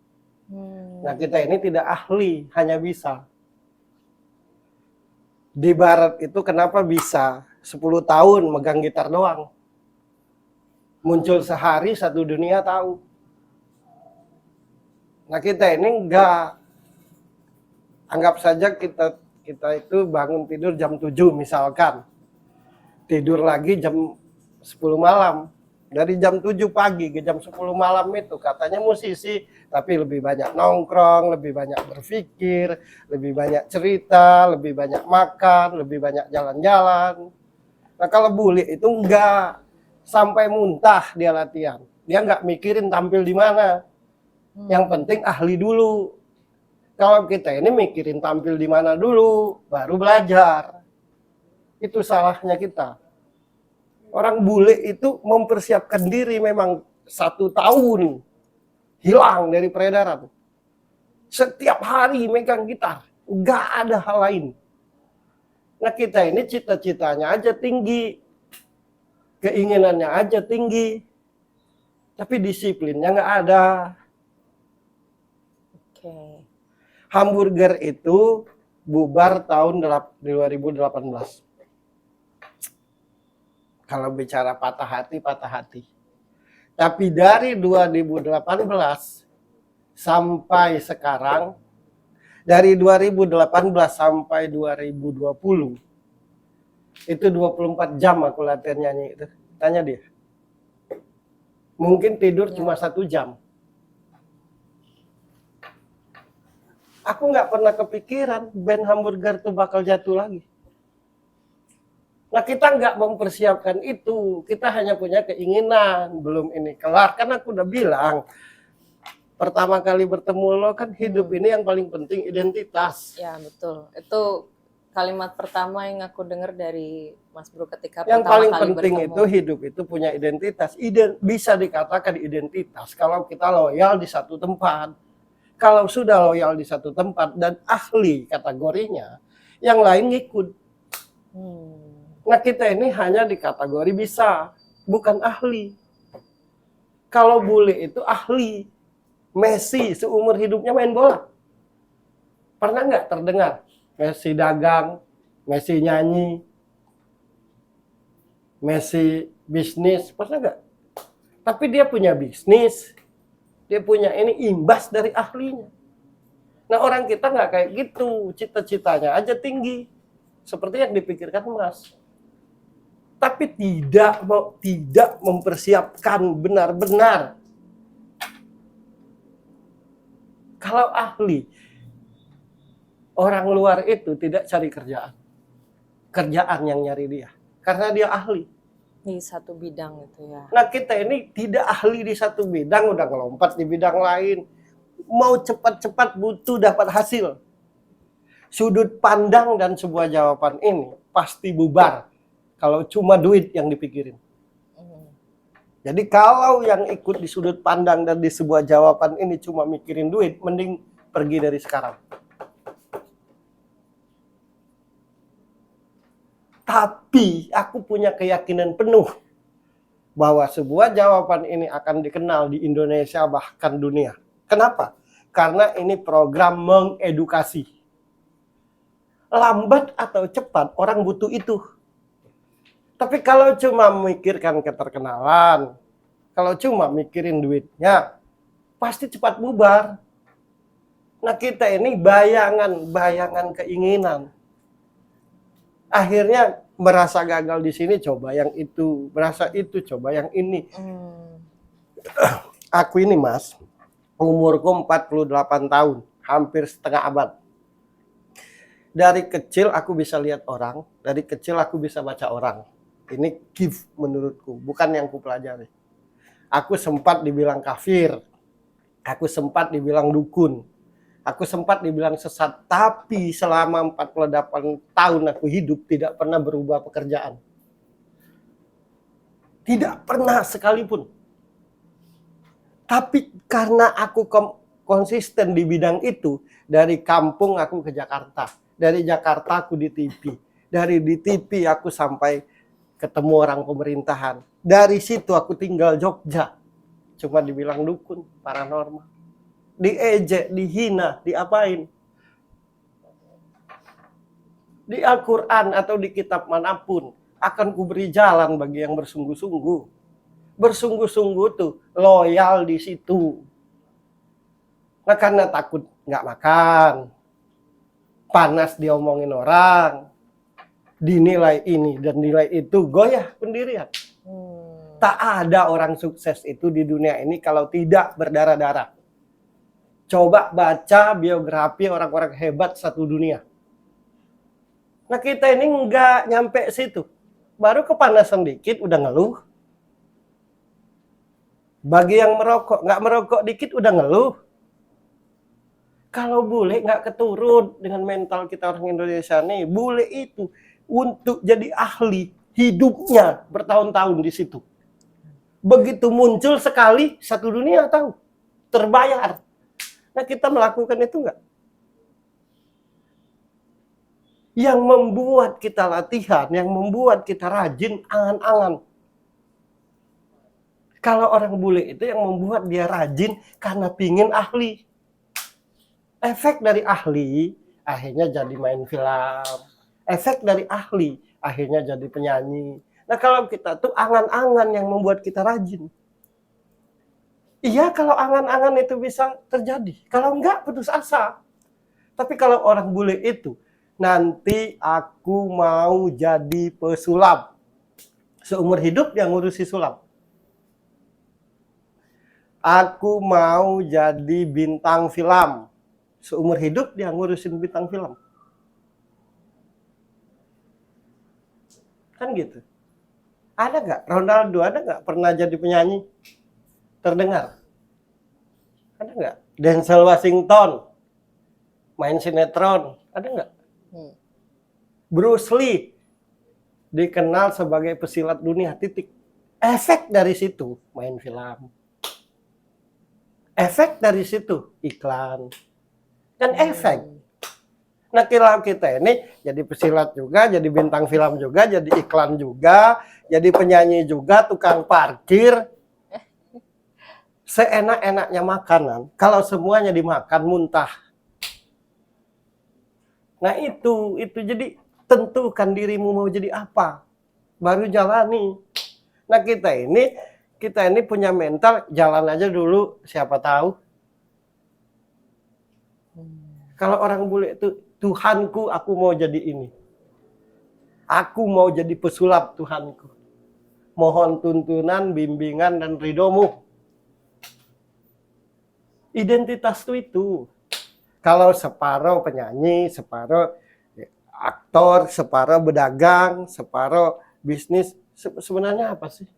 Nah kita ini tidak ahli, hanya bisa. Di barat itu kenapa bisa 10 tahun megang gitar doang? Muncul sehari satu dunia tahu. Nah kita ini enggak. Anggap saja kita itu bangun tidur jam 7 misalkan. Tidur lagi jam 10 malam. Dari jam 7 pagi ke jam 10 malam itu katanya musisi, tapi lebih banyak nongkrong, lebih banyak berpikir, lebih banyak cerita, lebih banyak makan, lebih banyak jalan-jalan. Nah kalau bule itu enggak, sampai muntah dia latihan. Dia enggak mikirin tampil di mana. Yang penting ahli dulu. Kalau kita ini mikirin tampil di mana dulu, baru belajar. Itu salahnya kita. Orang bule itu mempersiapkan diri memang 1 tahun hilang dari peredaran. Setiap hari megang gitar, nggak ada hal lain. Nah kita ini cita-citanya aja tinggi, keinginannya aja tinggi, tapi disiplinnya nggak ada. Oke. Hamburger itu bubar tahun 2018. Kalau bicara patah hati, patah hati. Tapi dari 2018 sampai sekarang, dari 2018 sampai 2020, itu 24 jam aku latihan nyanyi itu. Tanya dia. Mungkin tidur cuma 1 jam. Aku nggak pernah kepikiran band Hamburger itu bakal jatuh lagi. Nah kita nggak mempersiapkan itu, kita hanya punya keinginan, belum ini kelar. Kan aku udah bilang, pertama kali bertemu lo kan hidup ini yang paling penting identitas. Ya betul. Itu kalimat pertama yang aku dengar dari Mas Bro ketika Yang pertama paling kali penting bertemu. itu hidup itu punya identitas. Bisa dikatakan identitas kalau kita loyal di satu tempat. Kalau sudah loyal di satu tempat dan ahli kategorinya, yang lain ngikut. Nah kita ini hanya di kategori bisa, bukan ahli. Kalau bule itu ahli. Messi seumur hidupnya main bola. Pernah nggak terdengar? Messi dagang, Messi nyanyi, Messi bisnis, pernah nggak? Tapi dia punya bisnis, dia punya ini imbas dari ahlinya. Nah orang kita nggak kayak gitu, cita-citanya aja tinggi. Seperti yang dipikirkan Mas. Tapi tidak mempersiapkan benar-benar. Kalau ahli, orang luar itu tidak cari kerjaan. Kerjaan yang nyari dia. Karena dia ahli. Di satu bidang itu ya. Nah kita ini tidak ahli di satu bidang, udah ngelompat di bidang lain. Mau cepat-cepat butuh dapat hasil. Sudut pandang dan sebuah jawaban ini pasti bubar. Kalau cuma duit yang dipikirin. Jadi kalau yang ikut di sudut pandang dan di sebuah jawaban ini cuma mikirin duit, mending pergi dari sekarang. Tapi aku punya keyakinan penuh bahwa sebuah jawaban ini akan dikenal di Indonesia bahkan dunia. Kenapa? Karena ini program mengedukasi. Lambat atau cepat orang butuh itu. Tapi kalau cuma memikirkan keterkenalan, kalau cuma mikirin duitnya, pasti cepat bubar. Nah kita ini bayangan keinginan. Akhirnya merasa gagal di sini, coba yang itu. Merasa itu, coba yang ini. Aku ini Mas, umurku 48 tahun. hampir setengah abad. Dari kecil aku bisa lihat orang, dari kecil aku bisa baca orang. Ini gift menurutku, bukan yang kupelajari. Aku sempat dibilang kafir, aku sempat dibilang dukun, aku sempat dibilang sesat, tapi selama 48 tahun aku hidup tidak pernah berubah pekerjaan. Tidak pernah sekalipun. Tapi karena aku konsisten di bidang itu, dari kampung aku ke Jakarta, dari Jakarta aku di TV, dari di TV aku sampai ketemu orang pemerintahan. Dari situ aku tinggal Jogja, cuma dibilang dukun, paranormal, diejek, dihina, diapain. Di Al-Quran atau di kitab manapun akan kuberi jalan bagi yang bersungguh-sungguh. Bersungguh-sungguh tuh loyal di situ. Nah karena takut nggak makan, panas diomongin orang, dinilai ini dan nilai itu, goyah pendirian. Tak ada orang sukses itu di dunia ini kalau tidak berdarah-darah. Coba baca biografi orang-orang hebat satu dunia. Nah kita ini nggak nyampe situ. Baru kepanasan dikit udah ngeluh. Bagi yang merokok, nggak merokok dikit udah ngeluh. Kalau bule nggak keturun dengan mental kita orang Indonesia nih. Bule itu untuk jadi ahli hidupnya bertahun-tahun di situ. Begitu muncul sekali satu dunia tahu. Terbayar. Nah kita melakukan itu nggak? Yang membuat kita latihan, yang membuat kita rajin, angan-angan. Kalau orang bule itu yang membuat dia rajin karena pingin ahli. Efek dari ahli, akhirnya jadi main film. Efek dari ahli, akhirnya jadi penyanyi. Nah kalau kita tuh angan-angan yang membuat kita rajin. Iya kalau angan-angan itu bisa terjadi. Kalau enggak putus asa. Tapi kalau orang bule itu, nanti aku mau jadi pesulap. Seumur hidup dia ngurusi sulap. Aku mau jadi bintang film. Seumur hidup dia ngurusin bintang film. Kan gitu. Ada nggak? Ronaldo ada nggak pernah jadi penyanyi? Terdengar? Ada nggak? Denzel Washington main sinetron? Ada nggak? Bruce Lee dikenal sebagai pesilat dunia, titik. Efek dari situ main film. Efek dari situ iklan. Kan efek. Nah kalau kita ini jadi pesilat juga, jadi bintang film juga, jadi iklan juga, jadi penyanyi juga, tukang parkir. Seenak-enaknya makanan, kalau semuanya dimakan muntah. Nah itu jadi tentukan dirimu mau jadi apa, baru jalani. Nah kita ini punya mental, jalan aja dulu, siapa tahu. Kalau orang bule itu, Tuhanku, aku mau jadi ini. Aku mau jadi pesulap Tuhanku. Mohon tuntunan, bimbingan, dan ridhomu. Identitas itu. Kalau separuh penyanyi, separuh aktor, separuh pedagang, separuh bisnis, sebenarnya apa sih?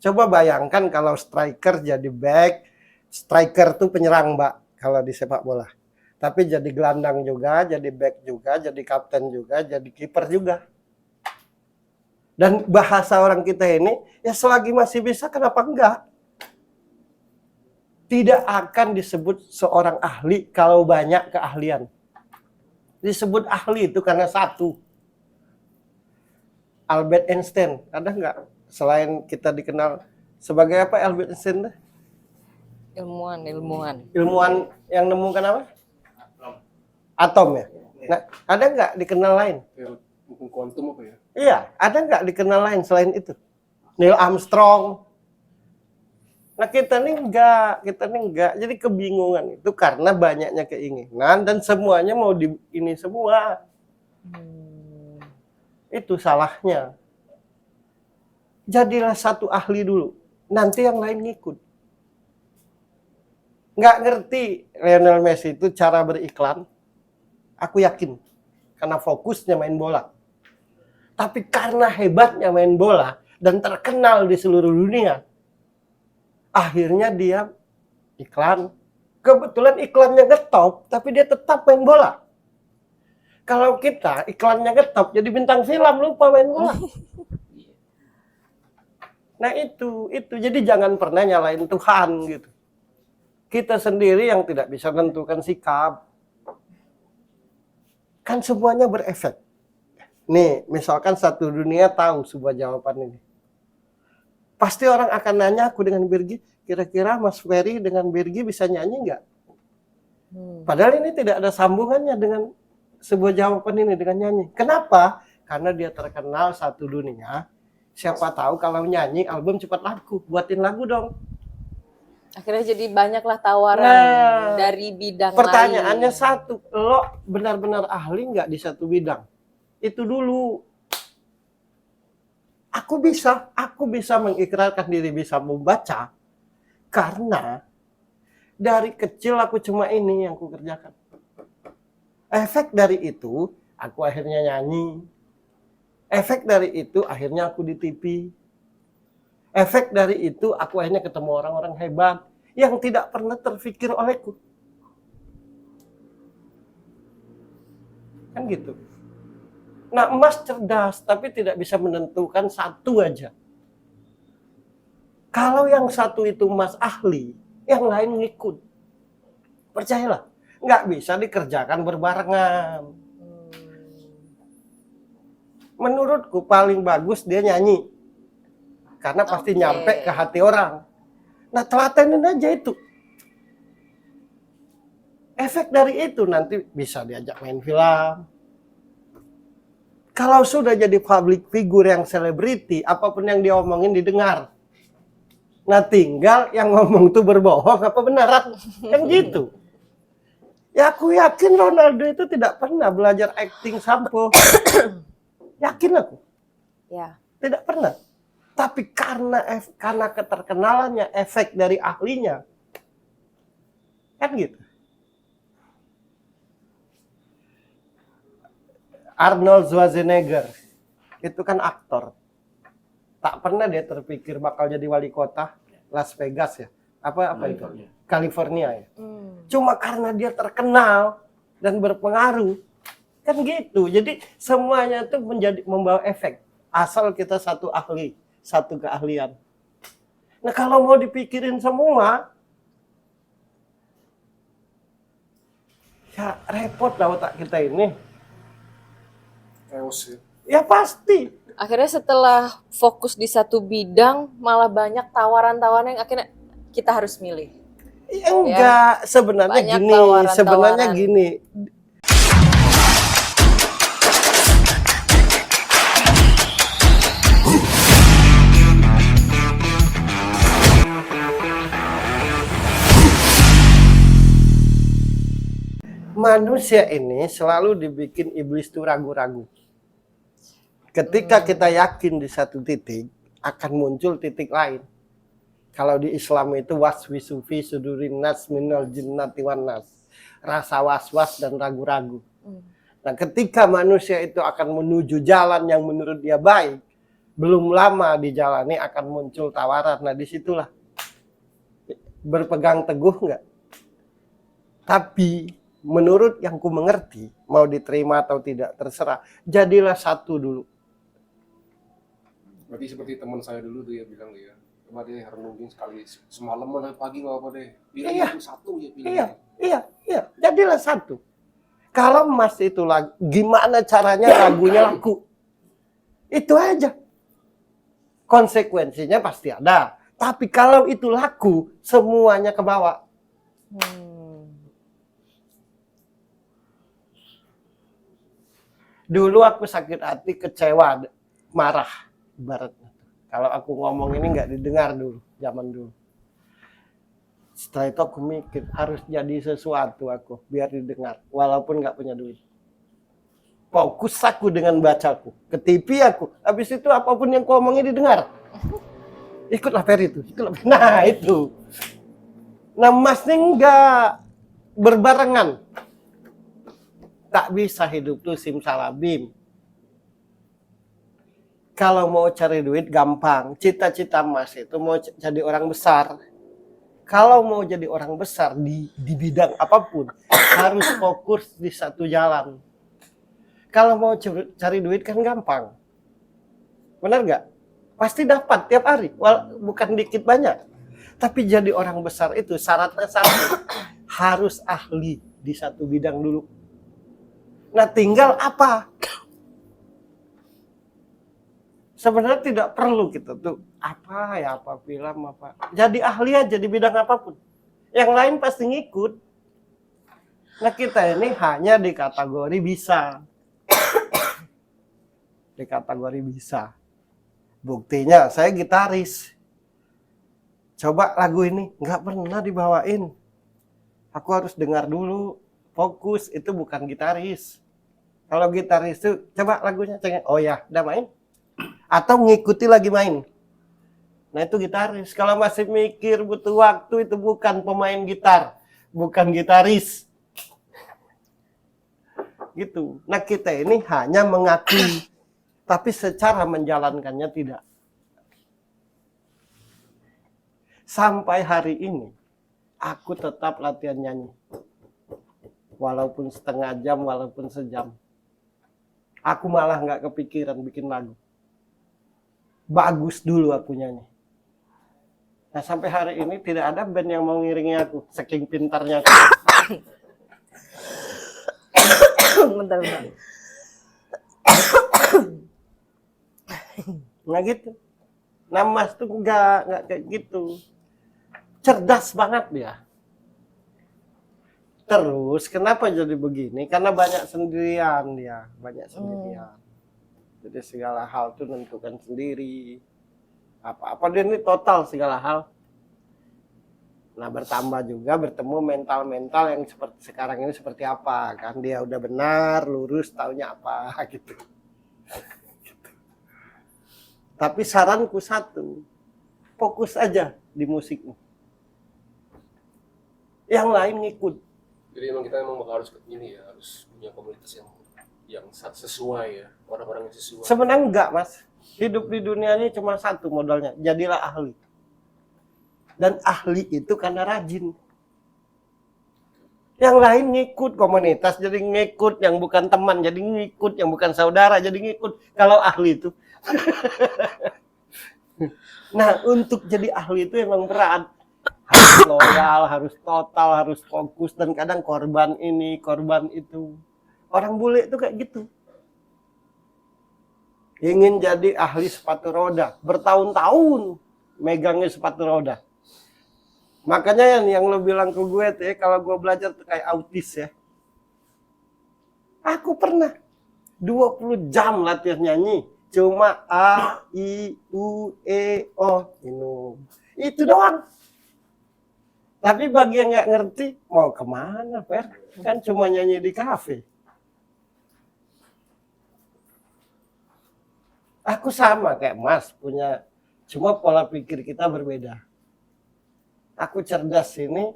Coba bayangkan kalau striker jadi back, striker tuh penyerang, Mbak, kalau di sepak bola. Tapi jadi gelandang juga, jadi back juga, jadi kapten juga, jadi kiper juga. Dan bahasa orang kita ini, ya selagi masih bisa, kenapa enggak? Tidak akan disebut seorang ahli kalau banyak keahlian. Disebut ahli itu karena satu. Albert Einstein, ada nggak? Selain kita dikenal sebagai apa Albert Einstein? Ilmuwan. Ilmuwan yang nemukan apa? Atom ya? Nah, ada nggak dikenal lain? Hukum kuantum apa ya? Iya, ada nggak dikenal lain selain itu? Neil Armstrong. Nah kita nih enggak. Jadi kebingungan itu karena banyaknya keinginan dan semuanya mau di ini semua. Itu salahnya. Jadilah satu ahli dulu, nanti yang lain ngikut. nggak ngerti Lionel Messi itu cara beriklan, aku yakin karena fokusnya main bola. Tapi karena hebatnya main bola dan terkenal di seluruh dunia, akhirnya dia iklan. Kebetulan iklannya ngetop, tapi dia tetap main bola. Kalau kita iklannya ngetop, jadi bintang film lupa main bola. Nah itu. Jadi jangan pernah nyalain Tuhan gitu. Kita sendiri yang tidak bisa menentukan sikap. Kan semuanya berefek. Nih, misalkan satu dunia tahu sebuah jawaban ini. Pasti orang akan nanya aku dengan Birgi, kira-kira Mas Ferry dengan Birgi bisa nyanyi nggak? Padahal ini tidak ada sambungannya dengan sebuah jawaban ini dengan nyanyi. Kenapa? Karena dia terkenal satu dunia. Siapa tahu kalau nyanyi album cepat laku, buatin lagu dong. Akhirnya jadi banyaklah tawaran dari bidang Pertanyaannya lain. satu, lo benar-benar ahli nggak di satu bidang? Itu dulu. Aku bisa mengikrarkan diri bisa membaca karena dari kecil aku cuma ini yang aku kerjakan. Efek dari itu, aku akhirnya nyanyi. Efek dari itu, akhirnya aku di TV. Efek dari itu, aku akhirnya ketemu orang-orang hebat yang tidak pernah terfikir olehku. Kan gitu. Nah, emas cerdas, tapi tidak bisa menentukan satu aja. Kalau yang satu itu emas ahli, yang lain ngikut. Percayalah, nggak bisa dikerjakan berbarengan. Menurutku paling bagus dia nyanyi. Karena pasti nyampe ke hati orang. Nah, telatenin aja itu. Efek dari itu nanti bisa diajak main film. Kalau sudah jadi public figure yang selebriti, apapun yang dia omongin didengar. Nah, tinggal yang ngomong itu berbohong apa beneran. Kan gitu. Ya aku yakin Ronaldo itu tidak pernah belajar acting sampo. Yakin aku. Ya. Tidak pernah. Tapi karena keterkenalannya, efek dari ahlinya. Kan gitu. Arnold Schwarzenegger itu kan aktor. Tak pernah dia terpikir bakal jadi wali kota Las Vegas ya. Apa itu? California ya. Cuma karena dia terkenal dan berpengaruh. Kan gitu. Jadi semuanya itu membawa efek. Asal kita satu ahli, satu keahlian. Nah kalau mau dipikirin semua, ya repot lah otak kita ini. Chaos ya. Ya pasti. Akhirnya setelah fokus di satu bidang, malah banyak tawaran-tawaran yang akhirnya kita harus milih. Ya, enggak, sebenarnya Banyak gini, tawaran-tawaran. sebenarnya gini. Manusia ini selalu dibikin iblis tuh ragu-ragu. Ketika kita yakin di satu titik, akan muncul titik lain. Kalau di Islam itu waswisu fi sudurin nas minal jinnati wan nas. Rasa was-was dan ragu-ragu. Nah, ketika manusia itu akan menuju jalan yang menurut dia baik, belum lama dijalani akan muncul tawaran. Nah, disitulah berpegang teguh enggak? Tapi menurut yang ku mengerti, mau diterima atau tidak terserah, jadilah satu dulu. Berarti seperti teman saya dulu tuh ya bilang ya, coba deh renungin sekali semalaman pagi nggak apa deh, pilih itu satu ya pilih. Iya, jadilah satu. Kalau emas itu gimana caranya lagunya laku? Itu aja. Konsekuensinya pasti ada. Tapi kalau itu laku, semuanya ke bawah. Dulu aku sakit hati, kecewa, marah. Ibaratnya. Kalau aku ngomong ini nggak didengar dulu, zaman dulu. Setelah itu aku mikir, harus jadi sesuatu aku, biar didengar. Walaupun nggak punya duit. Fokus aku dengan bacaku. Ke TV aku. Habis itu apapun yang aku omongin didengar. Ikutlah Ferry itu. Ikutlah. Nah itu. Nah, Mas ini enggak berbarengan. Tak bisa hidup tuh simsalabim. Kalau mau cari duit gampang. Cita-cita Mas itu mau jadi orang besar. Kalau mau jadi orang besar di bidang apapun, harus fokus di satu jalan. Kalau mau cari duit kan gampang. Benar nggak? Pasti dapat tiap hari, bukan dikit banyak. Tapi jadi orang besar itu syaratnya satu, harus ahli di satu bidang dulu. Nah, tinggal apa? Sebenarnya tidak perlu kita tuh apa film apa. Jadi ahli aja di bidang apapun. Yang lain pasti ngikut. Nah, kita ini hanya di kategori bisa. Di kategori bisa. Buktinya saya gitaris. Coba lagu ini nggak pernah dibawain. Aku harus dengar dulu. Fokus, itu bukan gitaris. Kalau gitaris itu coba lagunya cengeng. Oh ya, udah main. Atau ngikuti lagi main. Nah, itu gitaris. Kalau masih mikir butuh waktu, itu bukan pemain gitar. Bukan gitaris. Gitu. Nah, kita ini hanya mengakui. Tapi secara menjalankannya tidak. Sampai hari ini, aku tetap latihan nyanyi. Walaupun setengah jam, walaupun sejam. Aku malah nggak kepikiran bikin lagu. Bagus dulu aku nyanyi. Nah, sampai hari ini tidak ada band yang mau ngiringi aku. Saking pintarnya aku. Bentar. Nggak gitu. Nah, Mas tuh nggak kayak gitu. Cerdas banget dia. Terus kenapa jadi begini? Karena banyak sendirian dia, banyak sendirian. Jadi segala hal tuh menentukan sendiri. Apa-apa dia ini total segala hal. Nah, bertambah juga bertemu mental-mental yang seperti sekarang ini seperti apa kan, dia udah benar, lurus, taunya apa gitu. Tapi saranku satu, fokus aja di musikmu. Yang lain ngikut. Jadi emang kita harus ini ya, harus punya komunitas yang sesuai ya, orang-orang yang sesuai. Sebenarnya enggak, Mas. Hidup di dunia ini cuma satu modalnya, jadilah ahli. Dan ahli itu karena rajin. Yang lain ngikut komunitas, jadi ngikut, yang bukan teman jadi ngikut, yang bukan saudara jadi ngikut. Kalau ahli itu. Nah, untuk jadi ahli itu emang berat. Harus loyal, harus total, harus fokus, dan kadang korban ini, korban itu. Orang bule itu kayak gitu. Ingin jadi ahli sepatu roda, bertahun-tahun megangnya sepatu roda. Makanya yang lo bilang ke gue tuh ya, kalau gue belajar tuh kayak autis ya. Aku pernah 20 jam latihan nyanyi. Cuma A, I, U, E, O. Minum. Itu doang. Tapi bagi yang nggak ngerti, mau kemana, Per? Kan cuma nyanyi di kafe. Aku sama kayak Mas, cuma pola pikir kita berbeda. Aku cerdas ini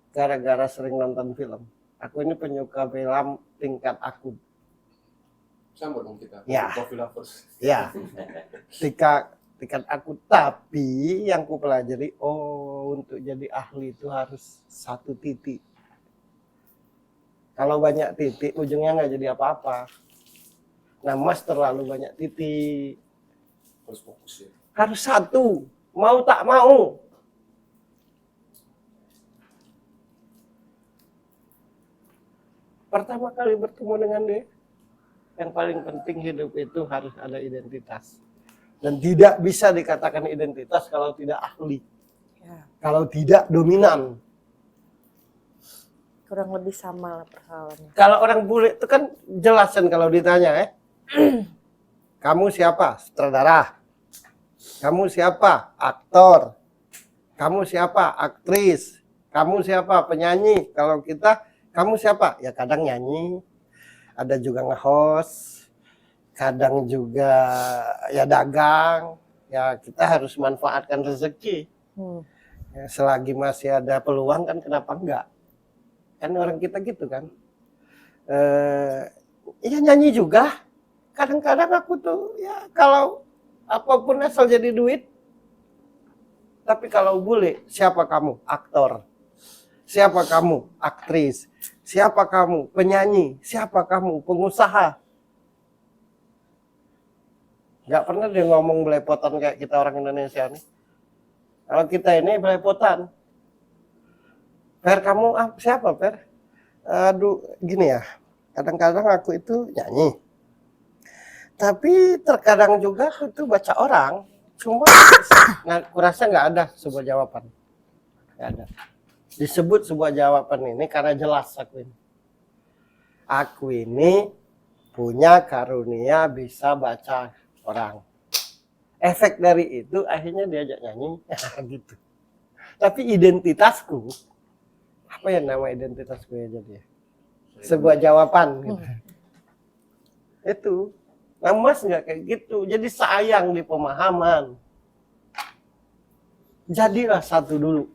gara-gara sering nonton film. Aku ini penyuka film tingkat akut. Sama dong kita, Ya. coffee lovers. Ya, tingkat akut. Tapi yang ku pelajari, untuk jadi ahli itu harus satu titik. Kalau banyak titik, ujungnya nggak jadi apa-apa. Nah, Mas terlalu banyak titik. Harus fokus ya. Harus satu, mau tak mau. Pertama kali bertemu dengan dia, yang paling penting hidup itu harus ada identitas. Dan tidak bisa dikatakan identitas kalau tidak ahli. Ya, Kalau tidak dominan. kurang lebih sama lah persoalannya. Kalau orang bule itu kan jelasan kalau ditanya ya. Kamu siapa? Sutradara. Kamu siapa? Aktor. Kamu siapa? Aktris. Kamu siapa? Penyanyi. Kalau kita, kamu siapa? Ya kadang nyanyi. Ada juga nge-host. Kadang juga ya dagang. Ya kita harus manfaatkan rezeki. Ya, selagi masih ada peluang kan kenapa enggak? Kan orang kita gitu kan. Iya nyanyi juga. Kadang-kadang aku tuh ya kalau apapun asal jadi duit. Tapi kalau bule, siapa kamu? Aktor. Siapa kamu? Aktris. Siapa kamu? Penyanyi. Siapa kamu? Pengusaha. Nggak pernah dia ngomong belepotan kayak kita orang Indonesia nih. Kalau kita ini belepotan. Per kamu siapa Per? Aduh gini ya. Kadang-kadang aku itu nyanyi. Tapi terkadang juga aku itu baca orang. Cuma kurasa nggak ada sebuah jawaban. Nggak ada. Disebut sebuah jawaban ini karena jelas aku ini. Aku ini punya karunia bisa baca orang. Efek dari itu akhirnya diajak nyanyi gitu. Tapi identitasku, apa ya nama identitasku ya jadi? Sebuah jawaban gitu. Itu. Nah, Mas nggak kayak gitu. Jadi sayang di pemahaman. Jadilah satu dulu.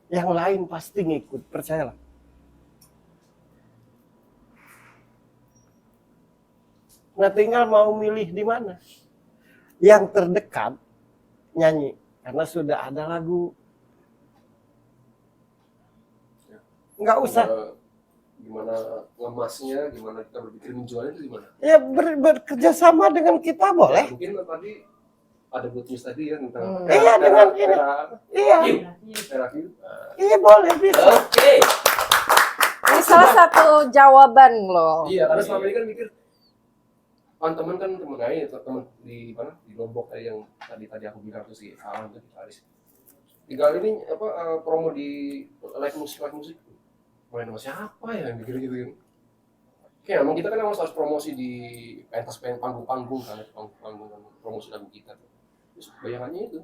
Yang lain pasti ngikut, percayalah. Nah tinggal mau milih di mana. Yang terdekat nyanyi. Karena sudah ada lagu. Nggak usah. Gimana ngemasnya, gimana kita berpikir menjualnya itu gimana? Ya bekerja sama dengan kita boleh. Mungkin tadi ada good news tadi ya tentang Iya dengan ini. Iya. Terakhir. Iya boleh bisa. Oke. Ini salah satu jawaban loh. Iya, karena selama ini kan mikir teman kan temen aja, teman di mana di Lombok kayak yang tadi aku bilang tuh si Alan tuh Aris. Tinggal ini promo di live musik. Main sama siapa ya yang gitu kan. Kayak emang kita kan harus promosi di pentas panggung-panggung kan, panggung promosi lagu kita. Terus bayangannya itu.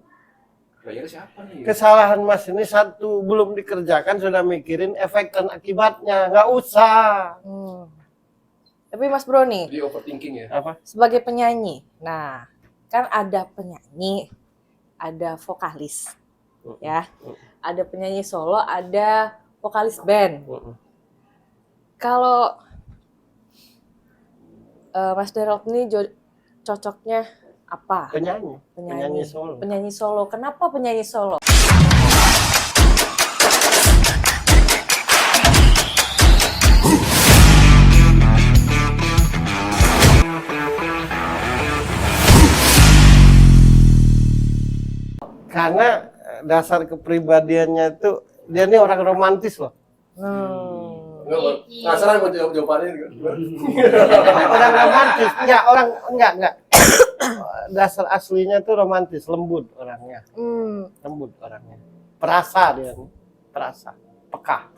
Bayarnya siapa nih? Kesalahan Mas ini satu belum dikerjakan sudah mikirin efek dan akibatnya, nggak usah. Tapi Mas Bro nih, Jadi overthinking ya. Apa? sebagai penyanyi, nah kan ada penyanyi, ada vokalis, ya, ada penyanyi solo, ada vokalis band. Kalau Mas Daryl ini cocoknya apa? Penyanyi solo. Penyanyi solo. Kenapa penyanyi solo? Karena dasar kepribadiannya itu dia ini orang romantis loh. Penasaran mau jawabannya gitu. Orang romantis, enggak. Dasar aslinya tuh romantis, lembut orangnya. Lembut orangnya. Perasa dia nih. Peka.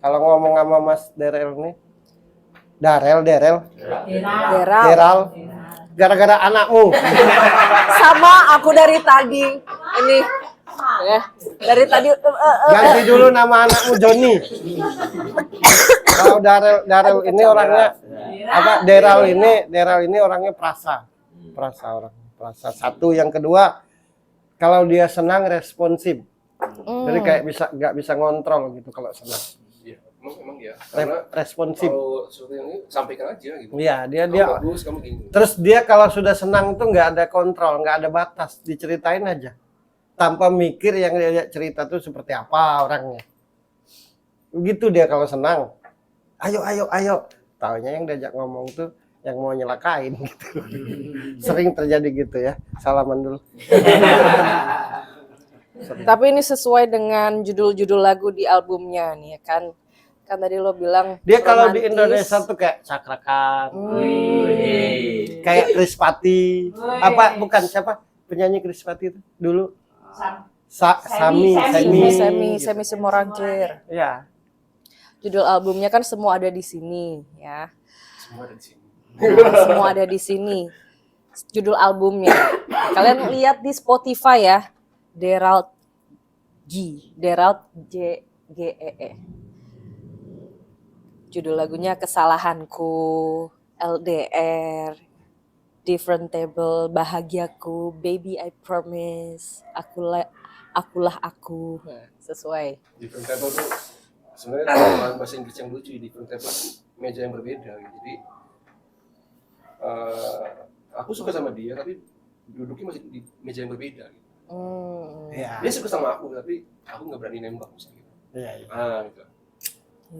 Kalau ngomong sama Mas Daryl nih, Daryl. Gara-gara anakmu. Sama aku dari tadi. Ini ya, dari tadi Ganti dulu nama anakmu Joni. Kalau Daryl ini orangnya apa? Daryl ini orangnya perasa orang. Perasa. Satu, yang kedua, kalau dia senang responsif. Jadi kayak nggak bisa ngontrol gitu kalau senang. Iya, emang ya. Karena Responsif. kalau sesuatu yang ini sampaikan aja gitu. Iya, dia Kamu bagus, kamu gini. terus dia kalau sudah senang tuh nggak ada kontrol, nggak ada batas, diceritain aja tanpa mikir yang dia cerita tuh seperti apa orangnya. Begitu dia kalau senang, ayo, taunya yang diajak ngomong tuh yang mau nyelakain gitu. Sering terjadi gitu ya. Salaman dulu. Tapi ini sesuai dengan judul-judul lagu di albumnya nih ya kan. Kan tadi lo bilang Dia kalau di romantis. Indonesia tuh kayak Cakrakan, kayak Krispati, apa bukan siapa penyanyi Krispati itu dulu? Sami. Semi Simorangkir. Ya. Judul albumnya kan Semua Ada di Sini ya. Semua ada di sini. Semua ada di sini. Judul albumnya. Kalian lihat di Spotify ya. Daryl J-G-E-E. Judul lagunya Kesalahanku, LDR. different table, bahagiaku, baby I promise, akulah aku. Nah, sesuai. Different table tuh sebenarnya terjemahan bahasa Inggris yang lucu. Different table tuh meja yang berbeda gitu. Jadi aku suka sama dia tapi duduknya masih di meja yang berbeda gitu. Ya. Dia suka sama aku tapi aku nggak berani nembak misalnya. Iya, iya. Gitu.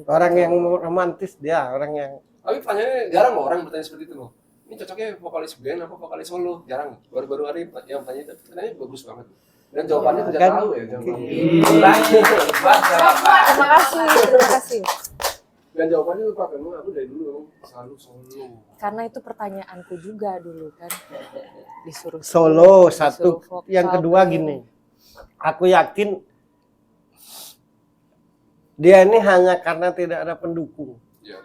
Orang yang romantis dia, orang yang Tapi pertanyaannya jarang loh orang bertanya seperti itu loh. Ini cocoknya vokalis band apa vokalis solo? Jarang. Baru-baru hari yang tanya itu pertanyaannya bagus banget. Dan jawabannya tidak Kan- tahu ya. Jawabannya. Terima kasih. Dan jawabannya lupa memang aku dari dulu memang selalu solo. Karena itu pertanyaanku juga dulu kan. Disuruh solo satu. vokal, Yang kedua gini, aku yakin dia ini hanya karena tidak ada pendukung. Ya.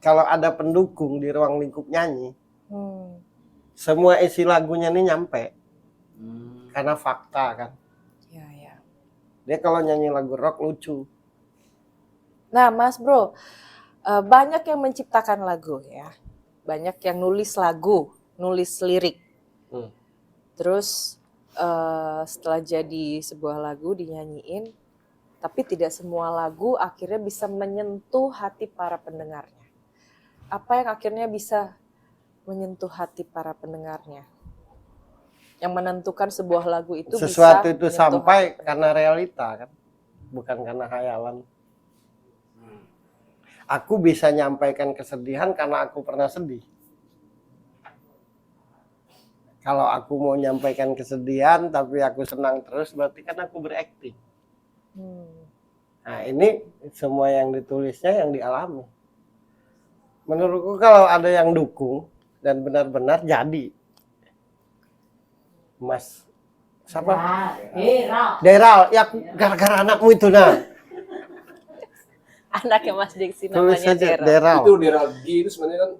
Kalau ada pendukung di ruang lingkup nyanyi, Hmm. semua isi lagunya ini nyampe. Karena fakta kan. Ya. Dia kalau nyanyi lagu rock lucu. Nah, Mas Bro, banyak yang menciptakan lagu ya. Banyak yang nulis lagu, nulis lirik. Terus setelah jadi sebuah lagu dinyanyiin, tapi tidak semua lagu akhirnya bisa menyentuh hati para pendengarnya. Apa yang akhirnya bisa menyentuh hati para pendengarnya? Yang menentukan sebuah lagu itu Sesuatu bisa itu menyentuh sampai hati karena realita kan, bukan karena khayalan. Aku bisa nyampaikan kesedihan karena aku pernah sedih. Kalau aku mau nyampaikan kesedihan tapi aku senang terus, berarti kan aku berakting. Nah ini semua yang ditulisnya yang dialami. Menurutku kalau ada yang dukung dan benar-benar jadi. Mas, siapa? Deral, ya aku gara-gara anakmu itu nah. Anaknya Mas Diksi Tulis namanya saja Dera. Deral. Itu Deral G itu sebenarnya kan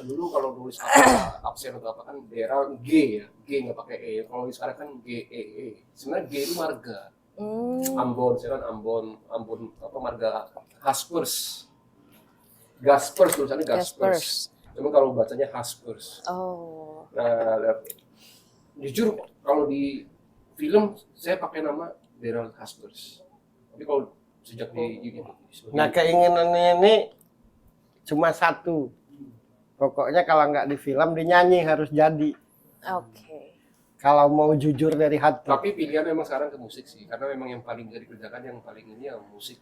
dulu kalau nulis apa absen atau apa kan Deral G ya. G nggak pakai E. Kalau sekarang kan G E E. Sebenarnya G itu marga. Ambon, saya kan Ambon apa marga Haspers. Gaspers tulisannya Gaspers. Cuma kalau bacanya Haspers. Oh. Nah, jujur kalau di film saya pakai nama Daryl Haspers. Tapi kalau sejak di Nah keinginannya ini cuma satu. Pokoknya kalau nggak di film dinyanyi harus jadi. Oke. Kalau mau jujur dari hati. tapi pilihan memang sekarang ke musik sih, karena memang yang paling bisa dikerjakan yang paling ini ya musik.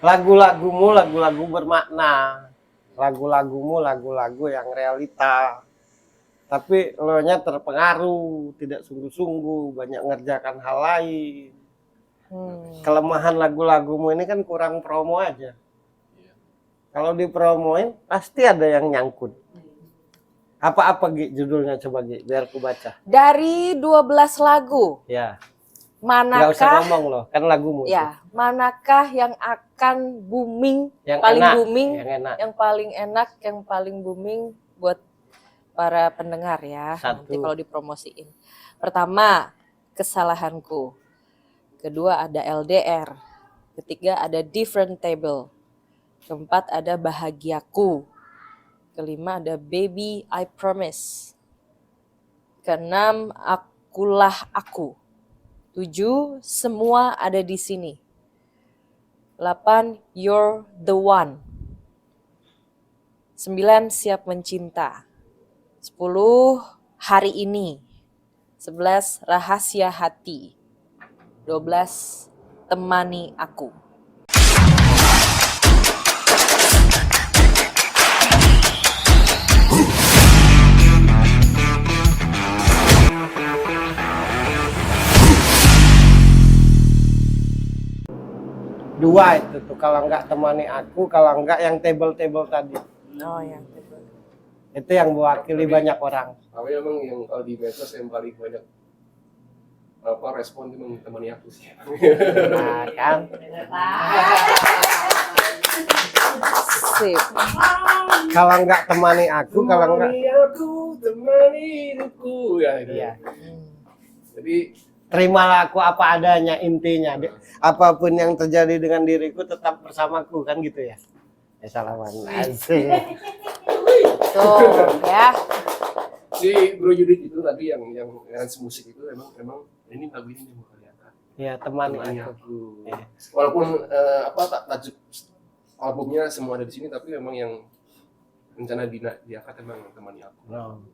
Lagu-lagumu lagu-lagu bermakna. Lagu-lagumu lagu-lagu yang realita. Tapi lo nya terpengaruh, tidak sungguh-sungguh, banyak ngerjakan hal lain. Kelemahan lagu-lagumu ini kan kurang promo aja. Kalau dipromoin pasti ada yang nyangkut. Apa-apa Gi judulnya coba Gi biar aku baca. Dari 12 lagu, Ya. Nggak usah manakah ngomong loh, kan lagumu. ya, manakah yang akan booming, Yang paling enak, booming, yang enak. yang paling enak, yang paling booming buat para pendengar ya. Satu. Nanti kalau dipromosiin. Pertama, kesalahanku. Kedua ada LDR. Ketiga ada different table. Keempat ada bahagiaku. Kelima ada baby I promise. Keenam akulah aku. 7 semua ada di sini. 8 you're the one. 9 siap mencinta. 10 hari ini. 11 rahasia hati. 12 temani aku. Dua itu tuh, kalau nggak temani aku, kalau nggak yang table-table tadi. Oh ya. Itu yang mewakili banyak orang. Tapi memang yang kalau di medsos yang paling banyak apa respon itu temani aku sih. Nah, kan? Sip. Kalau nggak temani aku, kalau nggak temani hidupku ya itu. Iya. Jadi Terimalah aku apa adanya, intinya. Apapun yang terjadi dengan diriku tetap bersamaku, kan gitu ya. Salaman. Asik. Tuh ya. Si Bro Yudit itu tadi yang musik itu emang ini lagu ini yang mau kelihatan. Ya teman Temani aku. aku. Iya. Walaupun tajuk albumnya semua ada di sini, tapi memang yang rencana diangkat emang temani aku. No.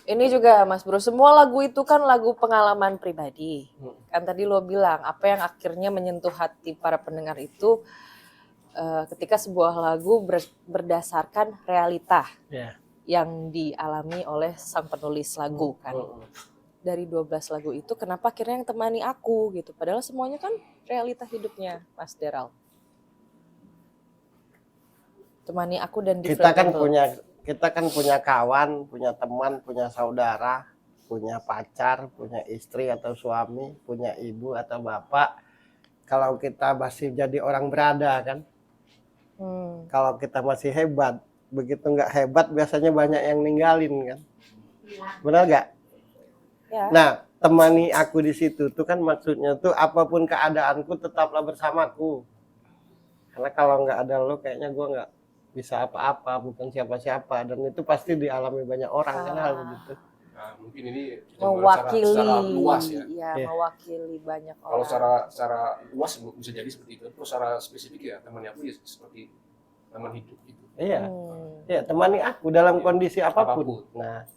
Ini juga Mas Bro, semua lagu itu kan lagu pengalaman pribadi. Kan tadi lo bilang apa yang akhirnya menyentuh hati para pendengar itu ketika sebuah lagu berdasarkan realita Ya. yang dialami oleh sang penulis lagu kan. Dari 12 lagu itu kenapa akhirnya yang temani aku gitu. Padahal semuanya kan realita hidupnya Mas Deral. Temani aku dan Kita kan Different. punya kawan, punya teman, punya saudara, punya pacar, punya istri atau suami, punya ibu atau bapak. Kalau kita masih jadi orang berada kan, kalau kita masih hebat, begitu nggak hebat biasanya banyak yang ninggalin kan, benar nggak? Ya. Nah, temani aku di situ tuh kan maksudnya tuh apapun keadaanku tetaplah bersamaku. Karena kalau nggak ada lo kayaknya gue nggak bisa apa-apa, bukan siapa-siapa, dan itu pasti dialami banyak orang kan hal begitu. Nah, mungkin ini Mewakili secara luas ya. Ya, Iya. mewakili banyak Kalau orang. secara luas bisa jadi seperti itu. Terus secara spesifik ya temani aku ya seperti teman hidup gitu. Iya, ya temani aku dalam kondisi apapun. Apapun. Nah,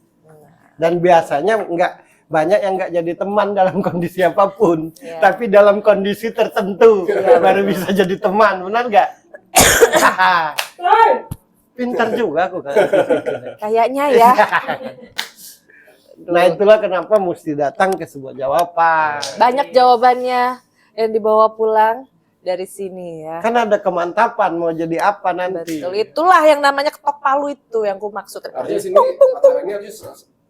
dan biasanya nggak banyak yang nggak jadi teman dalam kondisi apapun, Iya. tapi dalam kondisi tertentu baru bisa jadi teman, benar nggak? Pintar juga aku kan. Kayaknya ya. Nah itulah kenapa mesti datang ke sebuah jawaban. Banyak jawabannya yang dibawa pulang dari sini ya. Kan ada kemantapan mau jadi apa nanti. Betul. Itulah yang namanya ketok palu itu yang ku maksud. Artinya sini acara ini harus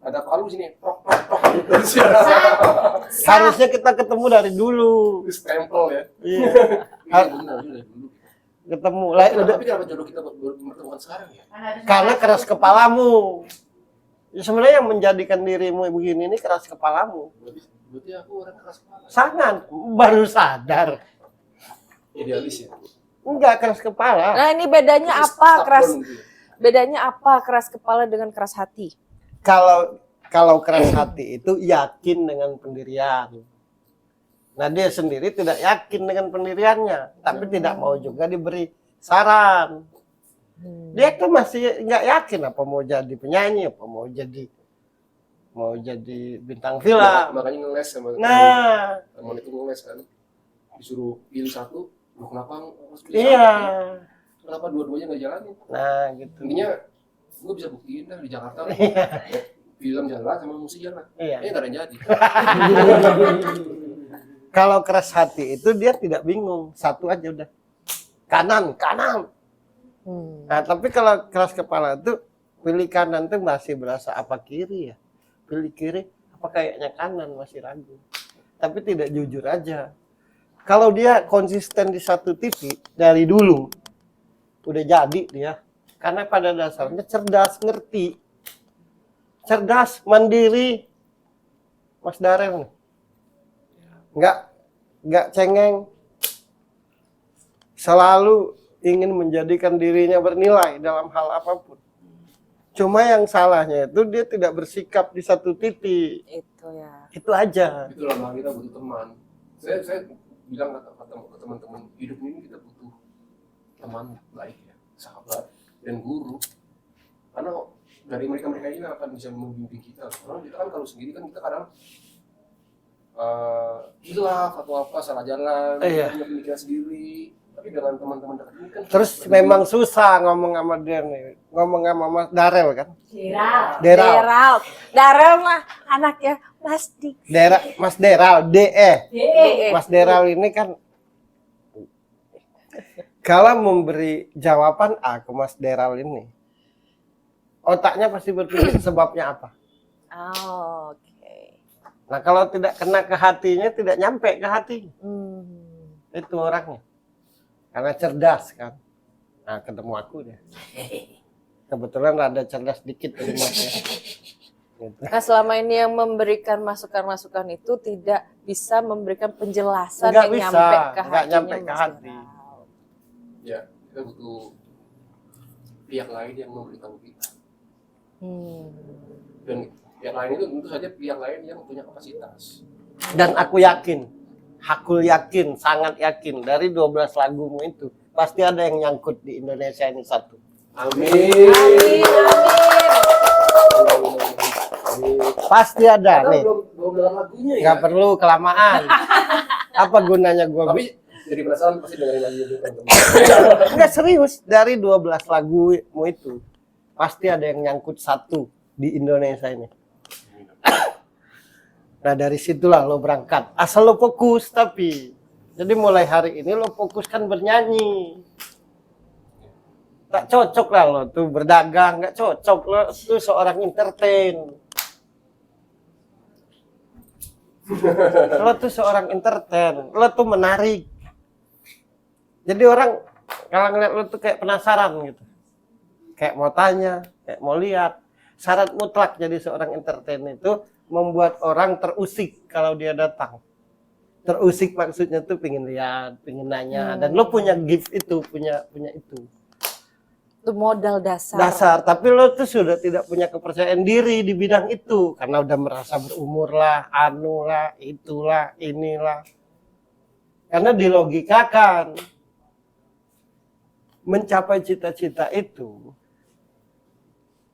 ada palu sini. Tok tok tok gitu. Harusnya kita ketemu dari dulu. Stempel ya. Iya. Iya benar dari dulu. Ketemu. Tapi kenapa jodoh kita bertemuan sekarang ya? Karena keras kepalamu. Ya, sebenarnya yang menjadikan dirimu begini ini keras kepalamu. Berarti aku orang keras kepala. Sangat baru sadar. Idealis ya. Enggak keras kepala. Nah, ini bedanya Terus apa stubborn keras? gitu ya. Bedanya apa keras kepala dengan keras hati? Kalau keras hati itu yakin dengan pendirian. Nah dia sendiri tidak yakin dengan pendiriannya, tapi tidak mau juga diberi saran. Dia tuh masih nggak yakin apa mau jadi penyanyi, apa mau jadi bintang film. Makanya ngeles sama Nah, teman itu ngeles kan. Disuruh pilih satu, lu kenapa harus pilih iya. satu? Kenapa dua-duanya nggak jalanin? Nah gitu. Intinya gue bisa buktiin dah di Jakarta film jalan sama musik jalan. Iya. Nggak ada yang jadi. Kalau keras hati itu dia tidak bingung, satu aja udah. Kanan. Nah, tapi kalau keras kepala itu pilih kanan tuh masih berasa apa kiri ya. Pilih kiri apa kayaknya kanan masih ragu. Tapi tidak jujur aja. Kalau dia konsisten di satu titik dari dulu udah jadi dia. Karena pada dasarnya cerdas, ngerti. Cerdas, mandiri. Mas Darel nih. Enggak cengeng. Selalu ingin menjadikan dirinya bernilai dalam hal apapun. Cuma yang salahnya itu dia tidak bersikap di satu titik. Itu ya. Itu aja. Itulah makanya kita butuh teman. Saya bilang ke teman-teman hidup ini kita butuh teman baik ya, sahabat dan guru. Karena dari mereka ini akan bisa membimbing kita. Karena kita kan kalau sendiri kan kita kadang hilaf atau apa salah jalan, Iya. punya pemikiran sendiri. Tapi dengan teman-teman dekat ini kan Terus memang susah ngomong sama dia nih. Ngomong sama Mas Darel kan? Deral. Darel mah anaknya Mas Dik. Mas Deral, DE. DE. Mas Deral ini kan kalau memberi jawaban A ke Mas Deral ini, otaknya pasti berpikir sebabnya apa. Oh, oke. Nah kalau tidak kena ke hatinya, tidak nyampe ke hati. Itu orangnya. Karena cerdas kan. Nah ketemu aku dia. Kebetulan rada cerdas dikit dari Mas ya. Gitu. Nah selama ini yang memberikan masukan-masukan itu tidak bisa memberikan penjelasan Nggak yang bisa, nyampe ke nggak hatinya nyampe ke Mas hati. Deral. ya kita butuh pihak lain yang memberitahu kita. Hmm. Dan pihak lain itu tentu saja pihak lain yang punya kapasitas. Dan aku yakin, sangat yakin dari 12 lagumu itu pasti ada yang nyangkut di Indonesia ini satu. Amin. Amin, amin. Pasti ada nih. Belum dengar lagunya ya. Nggak perlu kelamaan. Apa gunanya gua? Tapi jadi penasaran pasti dengerin lagi itu teman-teman. Enggak serius, dari 12 lagumu itu pasti ada yang nyangkut satu di Indonesia ini. Nah dari situlah lo berangkat. Asal lo fokus tapi. Jadi mulai hari ini lo fokuskan bernyanyi. Tak cocok lah lo tuh berdagang, nggak cocok lo tuh seorang entertain. Lo tuh seorang entertain, lo tuh menarik. Jadi orang kalau ngeliat lo tuh kayak penasaran gitu. Kayak mau tanya, kayak mau lihat. Syarat mutlak jadi seorang entertain itu membuat orang terusik kalau dia datang. Terusik maksudnya tuh pengen lihat, pengen nanya. Dan lo punya gift itu, punya itu. Itu modal dasar. Tapi lo tuh sudah tidak punya kepercayaan diri di bidang itu. Karena udah merasa berumur lah, anu lah, itulah, inilah. Karena dilogikakan. Mencapai cita-cita itu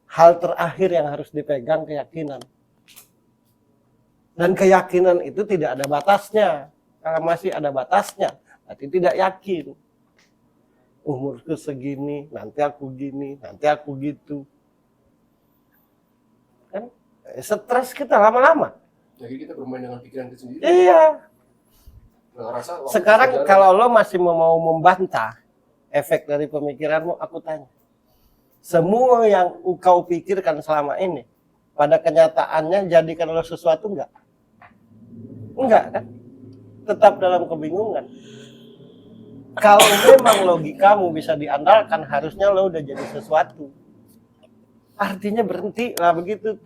hal terakhir yang harus dipegang keyakinan. Dan keyakinan itu tidak ada batasnya. Kalau masih ada batasnya, berarti tidak yakin. Umurku segini, nanti aku gini, nanti aku gitu. Kan stres kita lama-lama. Jadi kita bermain dengan pikiran kita sendiri. Iya. Ngerasa waktu Sekarang berjalan, kalau lo masih mau membantah efek dari pemikiranmu, aku tanya. Semua yang kau pikirkan selama ini, pada kenyataannya jadikan lo sesuatu enggak? Enggak kan? Tetap dalam kebingungan. Kalau memang logikamu bisa diandalkan, harusnya lo udah jadi sesuatu. Artinya berhenti lah begitu.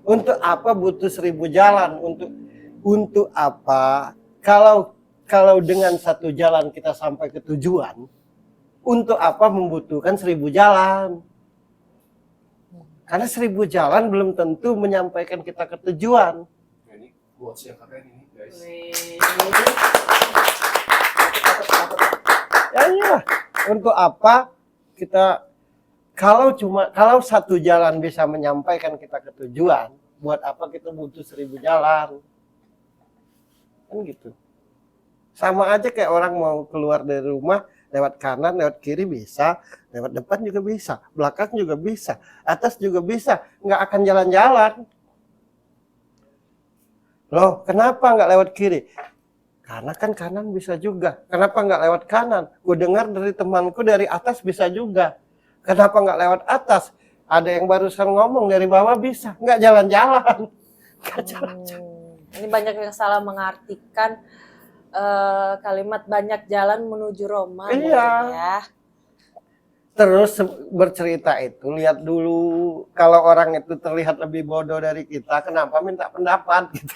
Untuk apa butuh 1000 jalan? Untuk apa? Kalau dengan satu jalan kita sampai ke tujuan, untuk apa membutuhkan 1000 jalan? Karena 1000 jalan belum tentu menyampaikan kita ke tujuan. Nah, ini quotes yang keren ini guys. Ya iya. Untuk apa kita kalau satu jalan bisa menyampaikan kita ke tujuan, buat apa kita butuh 1000 jalan? Kan gitu. Sama aja kayak orang mau keluar dari rumah, lewat kanan, lewat kiri bisa, lewat depan juga bisa, belakang juga bisa, atas juga bisa, nggak akan jalan-jalan. Loh, kenapa nggak lewat kiri? Karena kan kanan bisa juga. Kenapa nggak lewat kanan? Gue dengar dari temanku dari atas bisa juga. Kenapa nggak lewat atas? Ada yang barusan ngomong dari bawah bisa, nggak jalan-jalan. Nggak jalan-jalan. Ini banyak yang salah mengartikan kalimat banyak jalan menuju Roma. Iya. Ya. Terus bercerita itu, lihat dulu kalau orang itu terlihat lebih bodoh dari kita, kenapa minta pendapat gitu.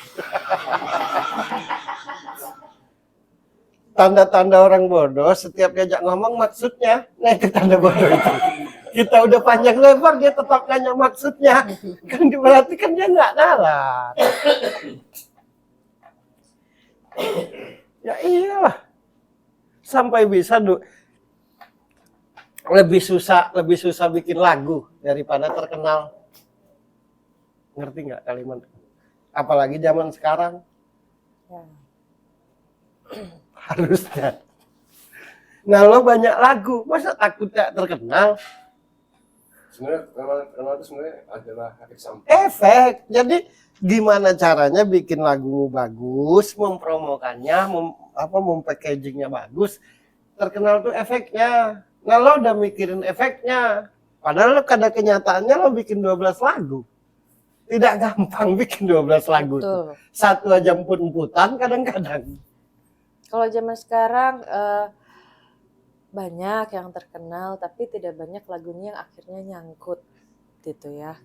Tanda-tanda orang bodoh, setiap diajak ngomong maksudnya, nah itu tanda bodoh itu. Kita udah panjang lebar, dia tetap nanya maksudnya. Kan berarti kan dia nggak nalar. Ya iyalah. Sampai bisa lebih susah bikin lagu daripada terkenal. Ngerti nggak kalimat? Apalagi zaman sekarang. Ya. Harusnya. Nah lo banyak lagu, masa takut tak terkenal? Sebenarnya terkenal itu sebenarnya adalah efek samping. Efek. Jadi gimana caranya bikin lagu bagus, mempromokannya, mempackagingnya bagus. Terkenal tuh efeknya. Nah lo udah mikirin efeknya. Padahal lo pada kenyataannya lo bikin 12 lagu. Tidak gampang bikin 12 lagu. Tuh. 1 aja emput-emputan kadang-kadang. Kalau zaman sekarang banyak yang terkenal tapi tidak banyak lagunya yang akhirnya nyangkut gitu ya.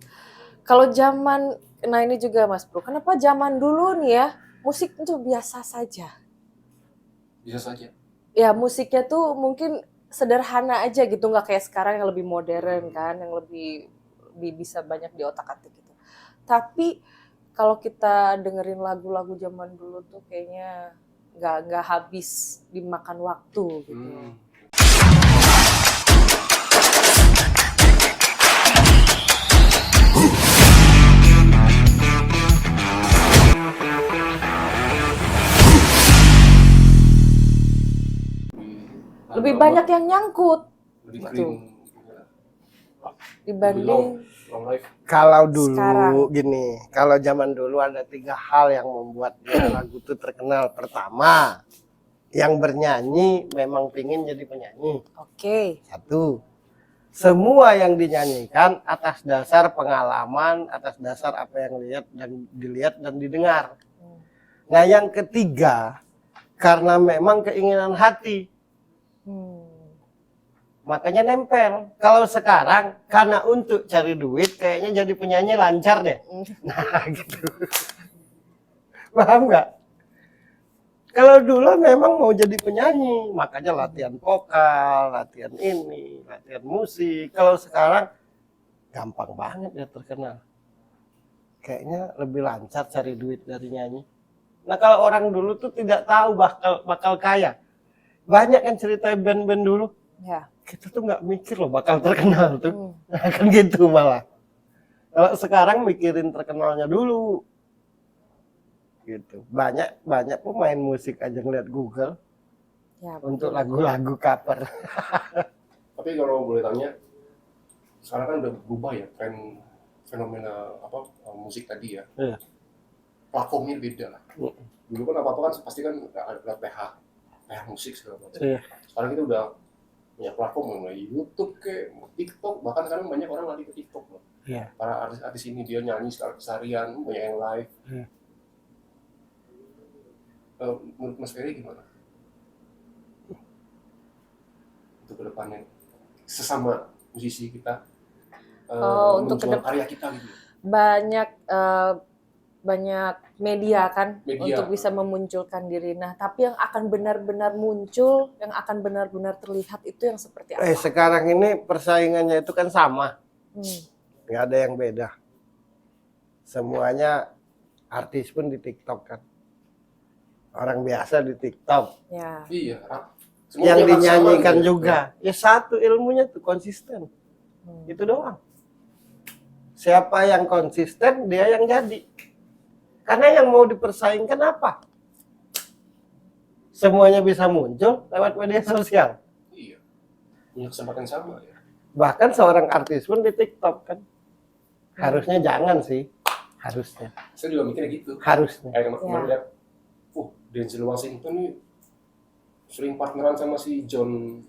Kalau zaman, nah ini juga Mas Bro, kenapa zaman dulu nih ya musik itu biasa saja? Bisa saja. Ya musiknya tuh mungkin sederhana aja gitu, nggak kayak sekarang yang lebih modern kan, yang lebih bisa banyak diotak-atik gitu. Tapi kalau kita dengerin lagu-lagu zaman dulu tuh kayaknya nggak habis dimakan waktu gitu. Lebih banyak yang nyangkut lebih gitu. clean dibanding long life. Kalau dulu Sekarang. gini, kalau zaman dulu ada 3 hal yang membuat lagu itu terkenal. Pertama, yang bernyanyi memang pingin jadi penyanyi. Oke. Satu, semua yang dinyanyikan atas dasar pengalaman, atas dasar apa yang dilihat dan didengar. Nah, yang ketiga, karena memang keinginan hati, makanya nempel. Kalau sekarang karena untuk cari duit, kayaknya jadi penyanyi lancar deh. Nah, gitu. Paham nggak? Kalau dulu memang mau jadi penyanyi, makanya latihan vokal, latihan ini, latihan musik. Kalau sekarang gampang banget ya terkenal. Kayaknya lebih lancar cari duit dari nyanyi. Nah, kalau orang dulu tuh tidak tahu bakal kaya. Banyak kan cerita band-band dulu. Ya. Kita tuh nggak mikir loh bakal terkenal tuh. Nah, kan gitu malah. Kalau sekarang mikirin terkenalnya dulu. Gitu. Banyak pemain musik aja ngeliat Google Ya, untuk lagu-lagu cover. Tapi kalau boleh tanya, sekarang kan udah berubah ya tren fenomena musik tadi ya. Iya. Platformnya beda lah. Dulu kan apa kan pasti kan ada PH musik segala macam. Iya. Sekarang kita udah punya platform mulai YouTube ke TikTok, bahkan sekarang banyak orang lari ke TikTok loh. Iya. Para artis ini dia nyanyi seharian, banyak yang live. Iya. Menurut Mas Ferry gimana? Untuk kedepannya sesama musisi kita untuk menjual karya kita gitu. Banyak media kan untuk bisa memunculkan diri. Nah, tapi yang akan benar-benar muncul, yang akan benar-benar terlihat itu yang seperti apa? Sekarang ini persaingannya itu kan sama. Nggak ada yang beda. Semuanya artis pun di TikTok kan. Orang biasa di TikTok. Ya. Iya. Yang dinyanyikan juga. Ya satu, ilmunya tuh konsisten. Itu doang. Siapa yang konsisten, dia yang jadi. Karena yang mau dipersaingkan apa? Semuanya bisa muncul lewat media sosial. Iya. Punya kesempatan sama ya. Bahkan seorang artis pun di TikTok kan. Harusnya jangan sih. Harusnya. Saya juga mikirnya gitu. Harusnya. Kayak kemarin lihat, Denzel Washington nih sering partneran sama si John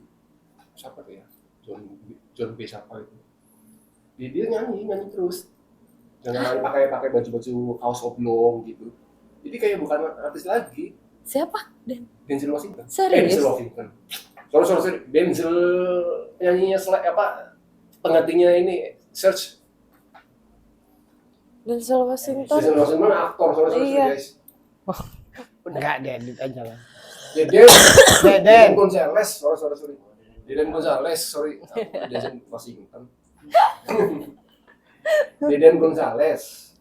siapa tuh ya? John B siapa itu. Dia nyanyi terus. Jangan pakai baju kaos oblong gitu. Jadi kayak bukan artis lagi. Siapa? Denzel Washington. Serius? Denzel Washington. Sorry. Denzel nyanyinya penggantinya ini search. Denzel Washington. Denzel Washington aktor, sorry guys. Enggak, diedit aja lah. Deden Gonzales, sorry. Deden Gonzales, sorry. Denzel Washington. Deden Gonzales.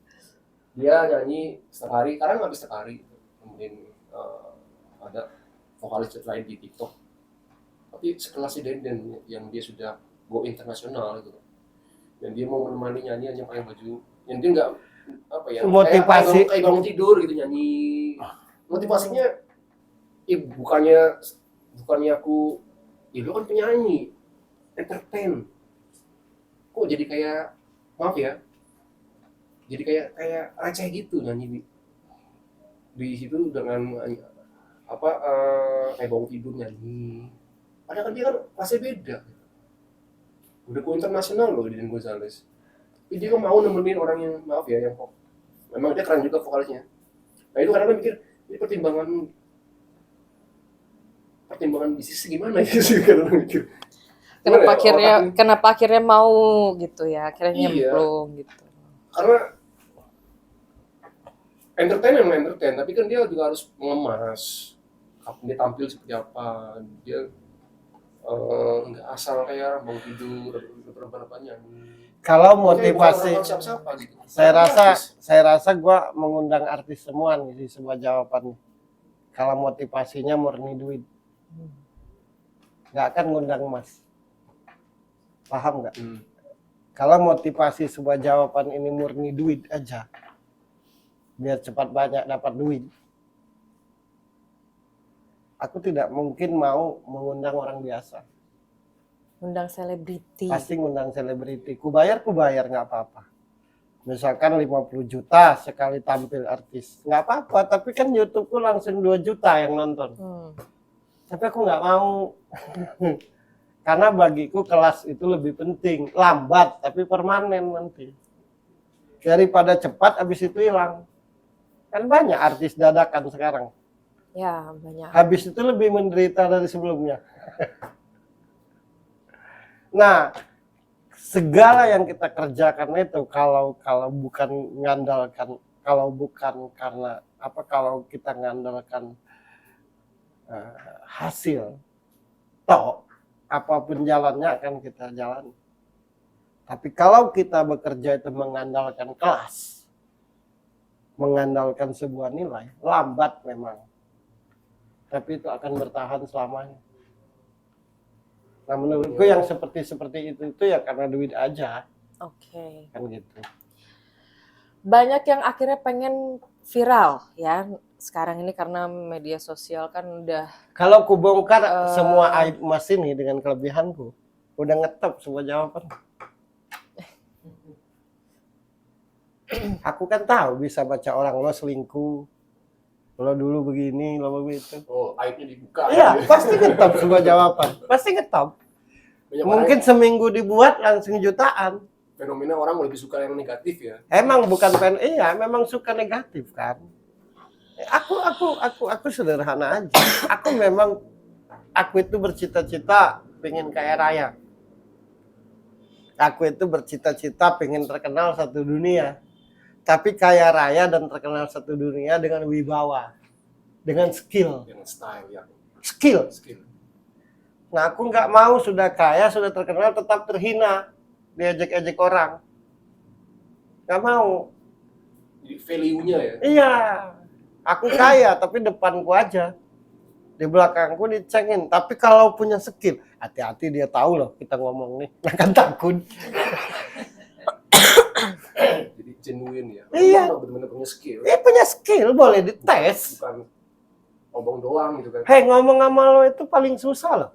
Dia nyanyi setiap hari, kadang habis setiap hari. Kemudian ada vokalis lain di TikTok. Tapi sekelas si Deden yang dia sudah go internasional gitu. Dan dia mau menemani nyanyi hanya pakai baju yang dia enggak motivasi kayak bangun tidur gitu nyanyi. Motivasinya bukannya aku lu kan penyanyi entertain kok jadi kayak maaf ya jadi kayak receh gitu nyanyi di situ dengan kayak bangun tidur nyanyi padahal kan dia kan pasti beda udah go internasional loh Deden Gonzales tapi dia kan mau nemenin orang yang maaf ya yang memang dia keren juga vokalisnya nah itu kadang-kadang mikir ini pertimbangan bisnis gimana ya sih kalau mikir. Kenapa akhirnya mau gitu ya, akhirnya nyemplung gitu. Karena entertain, tapi kan dia juga harus mengemas. Dia tampil seperti apa, dia nggak asal kayak bangun tidur berapa-berapanya. Kalau motivasi, siapa gitu. saya rasa gua mengundang artis semua nih di sebuah jawabannya. Kalau motivasinya murni duit, nggak akan ngundang Mas. Paham nggak? Kalau motivasi sebuah jawaban ini murni duit aja, biar cepat banyak dapat duit, aku tidak mungkin mau mengundang orang biasa. Undang selebriti. Pasti ngundang selebriti. Ku bayar nggak apa-apa. Misalkan 50 juta sekali tampil artis. Nggak apa-apa, tapi kan YouTube-ku langsung 2 juta yang nonton. Tapi aku nggak mau. Karena bagiku kelas itu lebih penting. Lambat, tapi permanen nanti. Daripada cepat, habis itu hilang. Kan banyak artis dadakan sekarang. Ya, banyak. Habis itu lebih menderita dari sebelumnya. Nah, segala yang kita kerjakan itu kalau bukan mengandalkan, kalau kita mengandalkan hasil, toh apapun jalannya akan kita jalani. Tapi kalau kita bekerja itu mengandalkan kelas, mengandalkan sebuah nilai, lambat memang, tapi itu akan bertahan selamanya. Nah, menurutku yang seperti itu ya karena duit aja. Oke. Kan gitu. Banyak yang akhirnya pengen viral ya sekarang ini karena media sosial kan udah. Kalau ku bongkar semua aib Mas ini dengan kelebihanku, udah ngetop semua jawaban. Aku kan tahu bisa baca orang, lo selingkuh, lo dulu begini, lo begitu. Oh, aibnya dibuka. Iya, pasti ngetop semua jawaban. Pasti ngetop. Mungkin seminggu dibuat langsung jutaan. Fenomena orang lebih suka yang negatif ya. Emang bukan memang suka negatif kan. Aku sederhana aja. Aku itu bercita-cita pengen kaya raya. Aku itu bercita-cita pengen terkenal satu dunia. Tapi kaya raya dan terkenal satu dunia dengan wibawa. Dengan skill. Dengan style ya. Skill. Nah, aku nggak mau sudah kaya, sudah terkenal, tetap terhina. Diejek-ejek orang. Nggak mau. Jadi value-nya ya? Iya. Aku kaya, tapi depanku aja. Di belakangku dicengin. Tapi kalau punya skill, hati-hati dia tahu loh kita ngomong nih. Akan takut. Jadi genuine ya? Iya. Benar-benar punya skill. Punya skill, boleh dites. Bukan ngomong doang gitu kan? Hei, ngomong sama lo itu paling susah loh.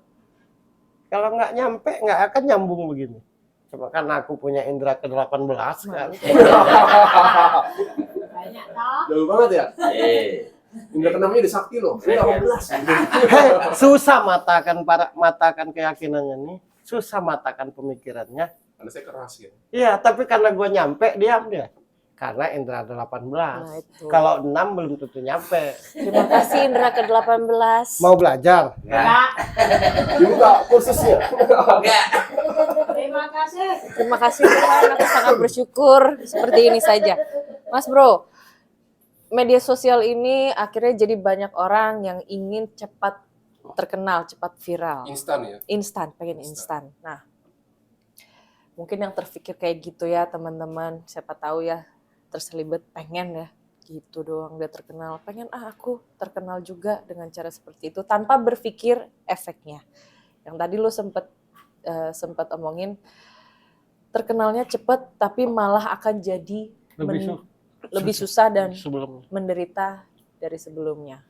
Kalau nggak nyampe, nggak akan nyambung begini. Cuma kan aku punya indera ke-18 kan. Banyak toh. Jauh banget ya? Indra keenamnya udah sakti loh. 18. Susah matakan keyakinannya nih. Susah matakan pemikirannya. Karena saya keras ya. Iya, tapi karena gue nyampe, diam dia. Karena indra 18. Nah, itu. Kalau 6 belum tentu nyampe. Terima kasih Indra ke-18. Mau belajar? Enggak. Dibuka kursusnya. Terima kasih. Terima kasih Tuhan, aku sangat bersyukur seperti ini saja. Mas Bro, media sosial ini akhirnya jadi banyak orang yang ingin cepat terkenal, cepat viral. Instan ya? Instan, pengen instan. Nah, mungkin yang terpikir kayak gitu ya teman-teman, siapa tahu ya terselibet pengen ya gitu doang dia terkenal. Pengen aku terkenal juga dengan cara seperti itu tanpa berpikir efeknya. Yang tadi lo sempat omongin terkenalnya cepat tapi malah akan jadi lebih susah dan menderita dari sebelumnya.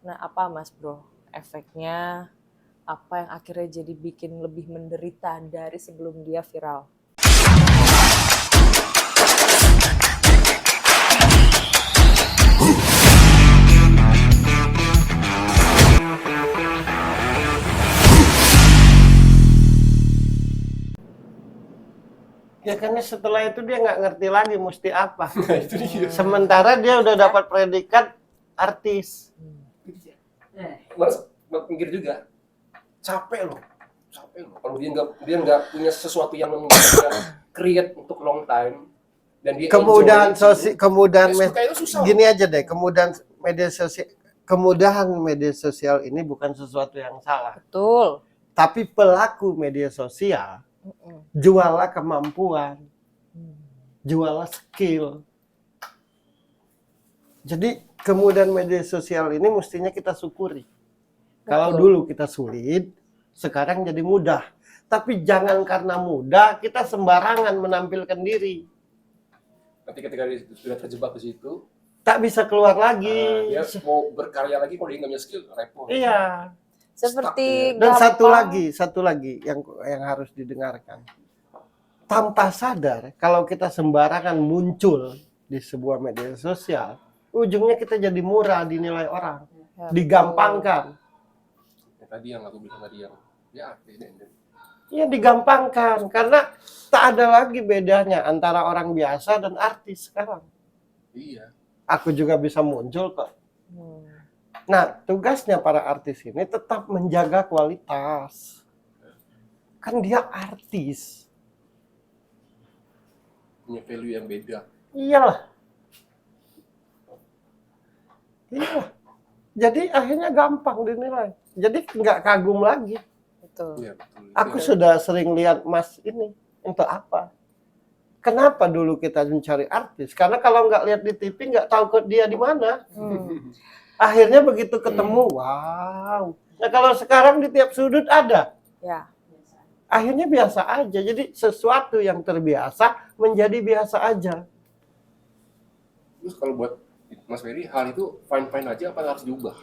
Nah, apa Mas Bro efeknya, apa yang akhirnya jadi bikin lebih menderita dari sebelum dia viral? Ya karena setelah itu dia nggak ngerti lagi mesti apa. Itu dia. Sementara dia udah dapat predikat artis. Mas mikir juga, capek loh. Kalau dia nggak punya sesuatu yang create untuk long time dan dia Kemudahan susah. gini aja deh, kemudahan media sosial ini bukan sesuatu yang salah. Betul. Tapi pelaku media sosial jualah kemampuan, jualah skill. Jadi kemudian media sosial ini mestinya kita syukuri. Kalau dulu kita sulit, sekarang jadi mudah. Tapi jangan karena mudah kita sembarangan menampilkan diri. Nanti ketika dia sudah terjebak di situ, Tak bisa keluar lagi. dia mau berkarya lagi kalau dia nggak punya skill, repot. Iya. Seperti Dan gampang. satu lagi yang harus didengarkan. Tanpa sadar, kalau kita sembarangan muncul di sebuah media sosial, ujungnya kita jadi murah dinilai orang, Ya, digampangkan. Ya, tadi yang aku bilang tadi yang ya artis deh. Iya, digampangkan karena tak ada lagi bedanya antara orang biasa dan artis sekarang. Iya. Aku juga bisa muncul kok. Hmm. Nah, tugasnya para artis ini tetap menjaga kualitas. Kan dia artis. Punya value yang beda. Iyalah. Iya. Jadi akhirnya gampang dinilai. Jadi nggak kagum lagi. Betul. Iya, betul. Aku Iya. sudah sering lihat Mas ini. Untuk apa? Kenapa dulu kita mencari artis? Karena kalau nggak lihat di TV nggak tahu kok dia di mana. Akhirnya begitu ketemu, wow. Nah kalau sekarang di tiap sudut ada. Ya. Akhirnya biasa aja. Jadi sesuatu yang terbiasa menjadi biasa aja. Terus kalau buat Mas Ferry, hal itu fine-fine aja apa harus diubah?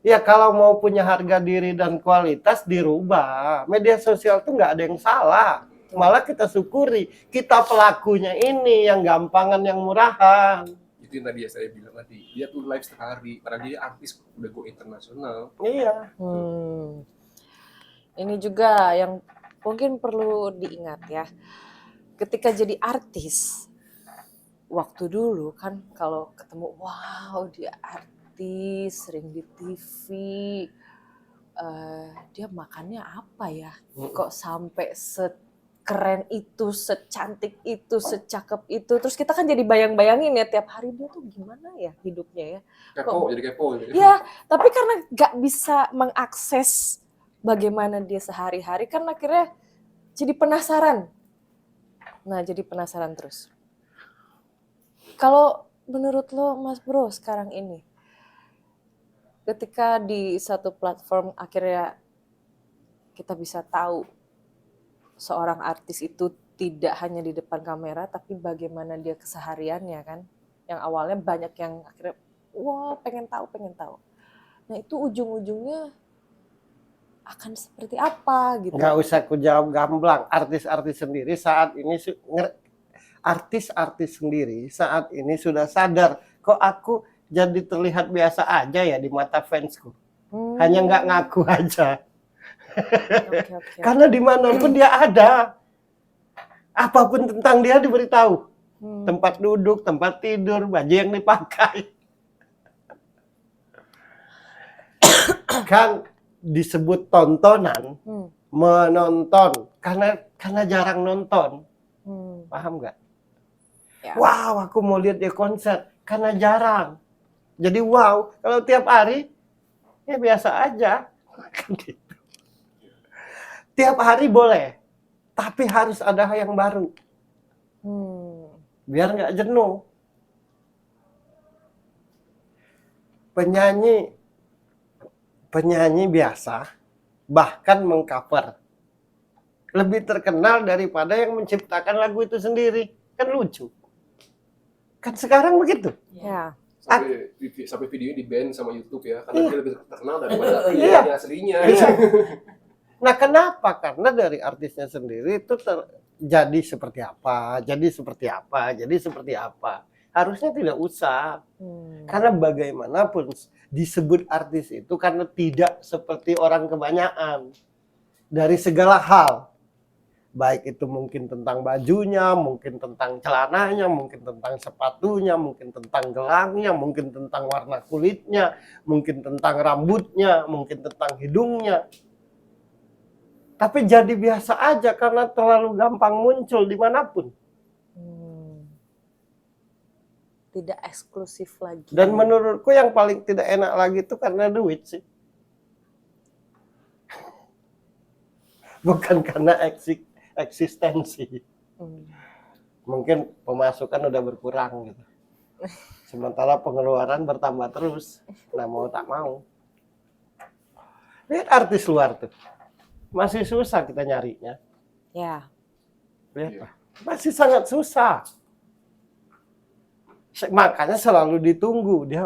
Ya kalau mau punya harga diri dan kualitas dirubah. Media sosial tuh nggak ada yang salah. Malah kita syukuri. Kita pelakunya ini yang gampangan, yang murahan. Itu yang tadi ya saya bilang tadi. Dia tuh live sehari. Padahal dia artis udah go internasional. Iya. Ini juga yang mungkin perlu diingat ya. Ketika jadi artis, waktu dulu kan kalau ketemu, wow dia artis, sering di TV, dia makannya apa ya? Kok sampai sekeren itu, secantik itu, secakep itu. Terus kita kan jadi bayang-bayangin ya tiap hari dia tuh gimana ya hidupnya ya. Kepo, jadi kepo. Gitu. Ya, tapi karena gak bisa mengakses bagaimana dia sehari-hari kan akhirnya jadi penasaran. Nah, jadi penasaran terus. Kalau menurut lo Mas Bro sekarang ini, ketika di satu platform akhirnya kita bisa tahu seorang artis itu tidak hanya di depan kamera, tapi bagaimana dia kesehariannya kan. Yang awalnya banyak yang akhirnya, wah pengen tahu. Nah itu ujung-ujungnya akan seperti apa gitu. Nggak usah aku jawab gamblang. Artis-artis sendiri saat ini saat ini sudah sadar kok aku jadi terlihat biasa aja ya di mata fansku. Hanya nggak ngaku aja. Okay. Karena dimanapun dia ada. Apapun tentang dia diberitahu. Tempat duduk, tempat tidur, baju yang dipakai. Kan disebut tontonan, menonton. Karena jarang nonton. Paham nggak? Ya. Wow, aku mau lihat dia konser. Karena jarang. Jadi wow, kalau tiap hari, ya biasa aja. Tiap hari boleh. Tapi harus ada yang baru. Biar nggak jenuh. Penyanyi biasa, bahkan mengcover. Lebih terkenal daripada yang menciptakan lagu itu sendiri. Kan lucu. Kan sekarang begitu. Ya. Sampai videonya di-ban sama YouTube ya. Karena dia lebih terkenal daripada yang aslinya. Iya. Nah kenapa? Karena dari artisnya sendiri itu jadi seperti apa. Harusnya tidak usah. Karena bagaimanapun disebut artis itu karena tidak seperti orang kebanyakan. Dari segala hal. Baik itu mungkin tentang bajunya, mungkin tentang celananya, mungkin tentang sepatunya, mungkin tentang gelangnya, mungkin tentang warna kulitnya, mungkin tentang rambutnya, mungkin tentang hidungnya. Tapi jadi biasa aja karena terlalu gampang muncul dimanapun. Tidak eksklusif lagi. Dan menurutku yang paling tidak enak lagi itu karena duit sih. bukan karena eksistensi. Hmm. Mungkin pemasukan udah berkurang gitu. Sementara pengeluaran bertambah terus. Nah mau tak mau. Lihat artis luar tuh. Masih susah kita nyarinya. Ya. Lihat Iya. Pak. Masih sangat susah. Makanya selalu ditunggu dia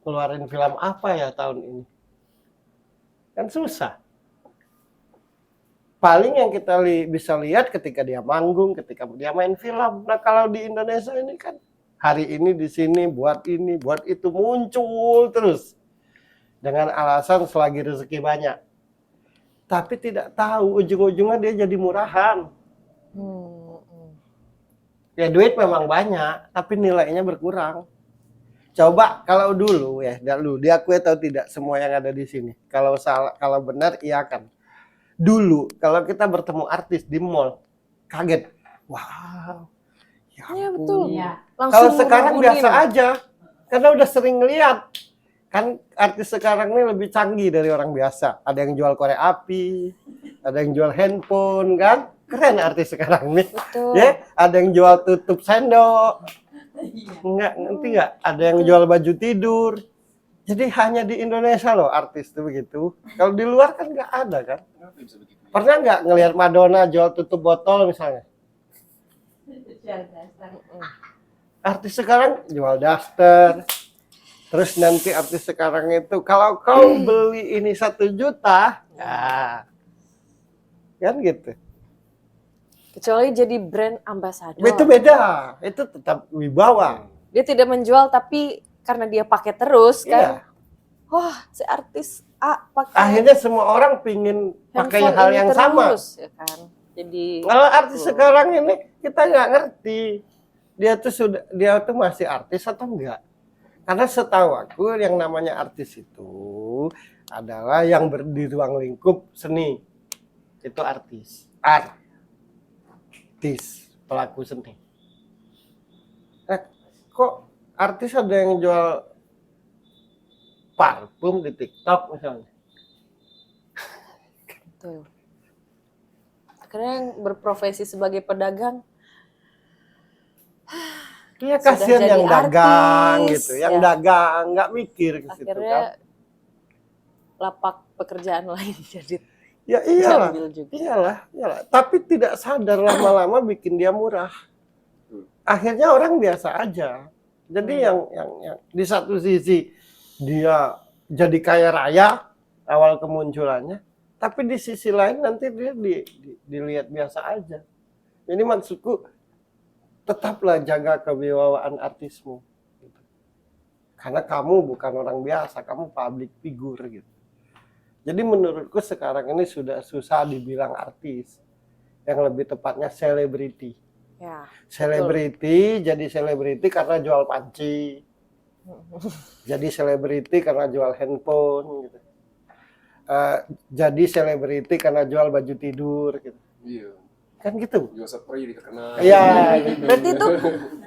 keluarin film apa ya tahun ini. Kan susah. Paling yang kita bisa lihat ketika dia manggung, ketika dia main film. Nah kalau di Indonesia ini kan hari ini di sini buat ini, buat itu muncul terus dengan alasan selagi rezeki banyak. Tapi tidak tahu ujung-ujungnya dia jadi murahan. Ya duit memang banyak, tapi nilainya berkurang. Coba kalau dulu ya, dulu diakui atau tidak semua yang ada di sini. Kalau salah, kalau benar iya kan. Dulu kalau kita bertemu artis di mall, kaget. Wow. Ya Iya ampun. betul. Iya. Langsung Kalau sekarang ngerubunin. biasa aja. Karena udah sering lihat. Kan artis sekarang ini lebih canggih dari orang biasa. Ada yang jual korek api, ada yang jual handphone kan. Keren artis sekarang nih. Betul. Ya, ada yang jual tutup sendok. Enggak, ngerti nggak? Ada yang jual baju tidur. Jadi hanya di Indonesia loh artis itu begitu. Kalau di luar kan nggak ada kan. Kenapa bisa begitu? Pernah nggak ngelihat Madonna jual tutup botol misalnya? Artis sekarang jual daster. Terus nanti artis sekarang itu kalau kau beli ini 1 juta, ya kan gitu. Kecuali jadi brand ambassador. Itu beda, itu tetap wibawa. Dia tidak menjual tapi karena dia pakai terus kan. Iya. Wah, si artis A pakai Akhirnya semua orang pingin pakai handphone hal ini yang sama. terus, ya kan. Jadi Kalau artis sekarang ini kita nggak ngerti dia tuh masih artis atau enggak. Karena setahu aku yang namanya artis itu adalah yang di ruang lingkup seni. Itu artis. Artis, pelaku seni. Kok artis ada yang jual parfum di TikTok misalnya? betul. Akhirnya yang berprofesi sebagai pedagang Iya Sudah kasihan jadi yang dagang artis, gitu, yang ya. dagang nggak mikir ke situ kan. akhirnya lapak pekerjaan lain jadi Ya iyalah, diambil juga. iyalah. Tapi tidak sadar lama-lama bikin dia murah. Akhirnya orang biasa aja. Jadi yang di satu sisi dia jadi kaya raya awal kemunculannya, tapi di sisi lain nanti dia dilihat biasa aja. Jadi maksudku tetaplah jaga kewibawaan artismu. Gitu. Karena kamu bukan orang biasa, kamu public figure gitu. Jadi menurutku sekarang ini sudah susah dibilang artis. Yang lebih tepatnya selebriti. Ya, Selebriti jadi selebriti karena jual panci. Jadi selebriti karena jual handphone gitu. Jadi selebriti karena jual baju tidur gitu. Iya. Kan gitu. Jual spray dikenal. Iya. berarti itu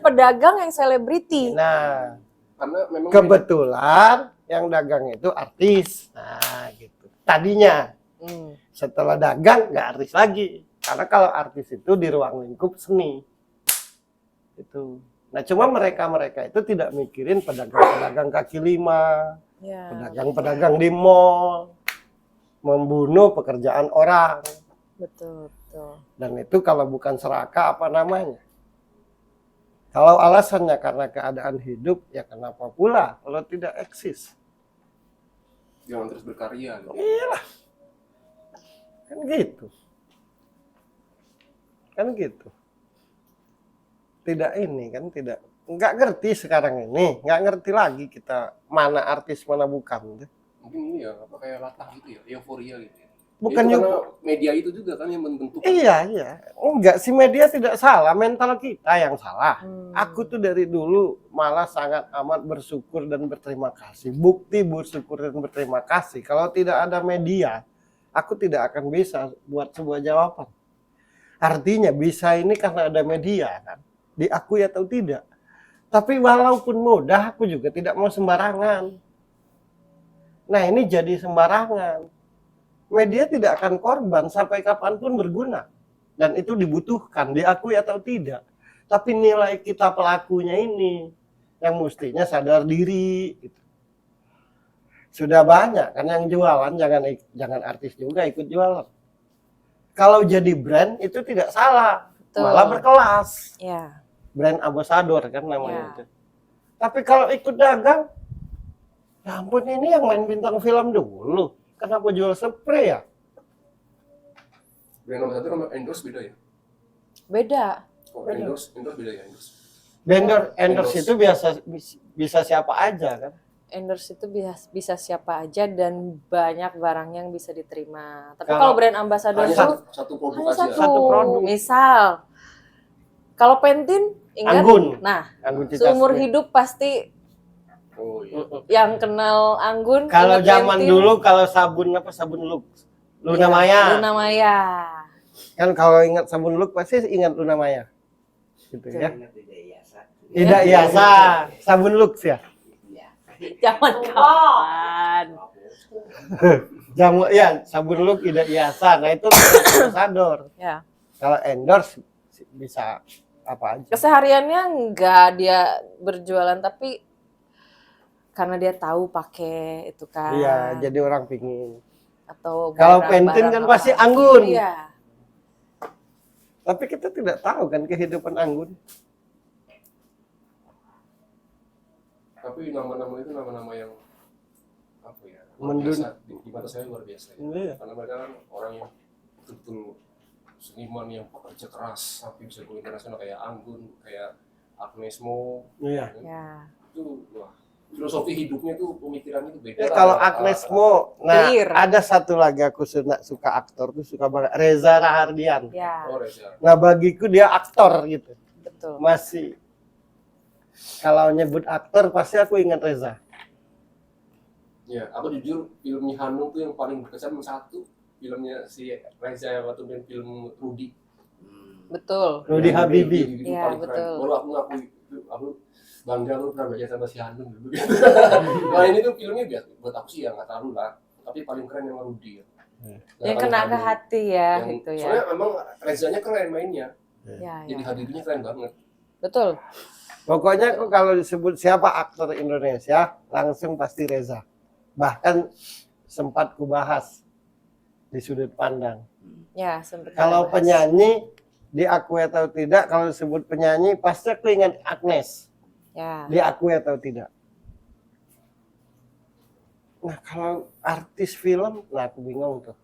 pedagang yang selebriti. Nah, Karena memang kebetulan yang dagang itu artis. Nah, gitu. Tadinya Hmm. setelah dagang nggak artis lagi. Karena kalau artis itu di ruang lingkup seni. Itu. Nah, cuma mereka itu tidak mikirin pedagang-pedagang kaki lima, Ya, pedagang-pedagang di mall, membunuh pekerjaan orang. betul, betul. Dan itu kalau bukan serakah apa namanya? Kalau alasannya karena keadaan hidup, ya kenapa pula kalau tidak eksis? jangan terus berkarya. Gitu. Iyalah. Kan gitu. Kan gitu. Tidak ini kan tidak. Nggak ngerti sekarang ini. Nggak ngerti lagi kita mana artis mana bukan. Mungkin ini ya apa kayak latah gitu ya, euforia gitu. Ya. Bukan itu juga. karena media itu juga kan yang membentuk. Iya. Enggak, si media tidak salah. Mental kita yang salah. Aku tuh dari dulu malah sangat amat bersyukur dan berterima kasih. Bukti bersyukur dan berterima kasih. Kalau tidak ada media, aku tidak akan bisa buat sebuah jawaban. Artinya bisa ini karena ada media kan. Diakui atau tidak. Tapi walaupun mudah, aku juga tidak mau sembarangan. Nah ini jadi sembarangan. media tidak akan korban sampai kapanpun berguna. Dan itu dibutuhkan, diakui atau tidak. Tapi nilai kita pelakunya ini yang mestinya sadar diri. Gitu. Sudah banyak kan yang jualan, jangan artis juga ikut jualan. Kalau jadi brand itu tidak salah, Betul. malah berkelas. Ya. Brand ambassador kan namanya Ya. itu. Tapi kalau ikut dagang, ya ampun ini yang main bintang film dulu. Kenapa jual spray ya? Brand ambassador sama endorse beda ya? Beda. Oh, endorse beda ya, endorse. Endorse itu bisa siapa aja kan? Endorse itu bisa siapa aja dan banyak barang yang bisa diterima. Tapi Kalau kalau brand ambassador Hanya itu satu produk hanya aja. Satu produk. Misal, kalau Pantene, ingat? Anggun. Nah, Anggun Cita seumur Spray. hidup pasti Oh iya. yang kenal Anggun. Kalau ingat zaman Pantene, dulu kalau sabun Lux, Luna ya, Maya. Luna Maya. Kan kalau ingat sabun Lux pasti ingat Luna Maya. Gitu ya. Ingat tidak hiasan. Tidak Iasa, sabun Lux ya. Zaman kapan? Ya, sabun Lux tidak Iasa. Nah itu ambassador. Ya. Kalau endorse bisa apa aja. Kesehariannya enggak dia berjualan, tapi karena dia tahu pakai itu kan. Iya, jadi orang pingin. Atau Kalau barang-barang Pantene kan apa. pasti Anggun. Iya. Tapi kita tidak tahu kan kehidupan Anggun. Tapi nama-nama itu nama-nama yang apa ya? Mendun. Biasa, di mata saya luar biasa. Ya. Iya. Karena mereka kan orang yang betul-betul seniman yang pekerja keras sampai bisa go internasional kayak Anggun, kayak Agnes Mo. Iya. Ya. Itu wah, filosofi hidupnya tuh pemikirannya itu beda. Ya, lah. kalau Agnes Mo, nah Clear. ada satu lagi aku suka aktor tuh suka banget Reza Rahardian. Ya, Oh, Reza. Nah bagiku dia aktor gitu. betul. Masih kalau nyebut aktor pasti aku ingat Reza. Ya, aku jujur filmnya Hanung tuh yang paling berkesan satu filmnya si Reza yang waktu main film Rudy. Betul. Rudy Habibi. Itu Iya, paling keren. betul. Baru aku ngakui itu, aku bangga lu pernah belajar sama si Hanung dulu. Nah ini tuh filmnya biasa buat aku sih ya nggak terlalu lah, tapi paling keren yang Rudy. Ya. Yang kena ke hati ya, Yang- gitu ya. Soalnya emang Rezanya keren mainnya, Ya, jadi ya. Habibie keren banget. Betul. Pokoknya aku kalau disebut siapa aktor Indonesia langsung pasti Reza. Bahkan sempat kubahas di sudut pandang. Ya, sempat Kalau kita bahas. penyanyi diakui atau tidak, kalau disebut penyanyi pasti aku ingat Agnes. Ya. Diakui atau tidak. Nah kalau artis film, nah aku bingung tuh.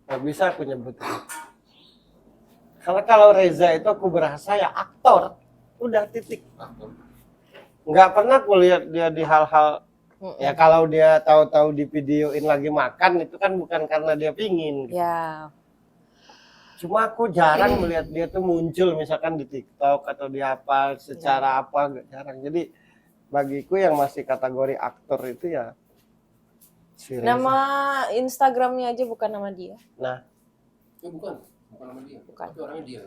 Nggak bisa aku nyebut. Karena kalau Reza itu aku berasa ya aktor. Udah titik. Aktor. Nggak pernah aku lihat dia di hal-hal. Mm-mm. Ya kalau dia tahu-tahu di videoin lagi makan itu kan bukan karena dia pingin. Ya. Cuma aku jarang melihat dia tuh muncul misalkan di TikTok atau di apa secara apa nggak jarang. Jadi bagiku yang masih kategori aktor itu ya si Reza. Nama Instagramnya aja bukan nama dia. Nah, Ya bukan nama dia. Bukan. Tapi orangnya dia.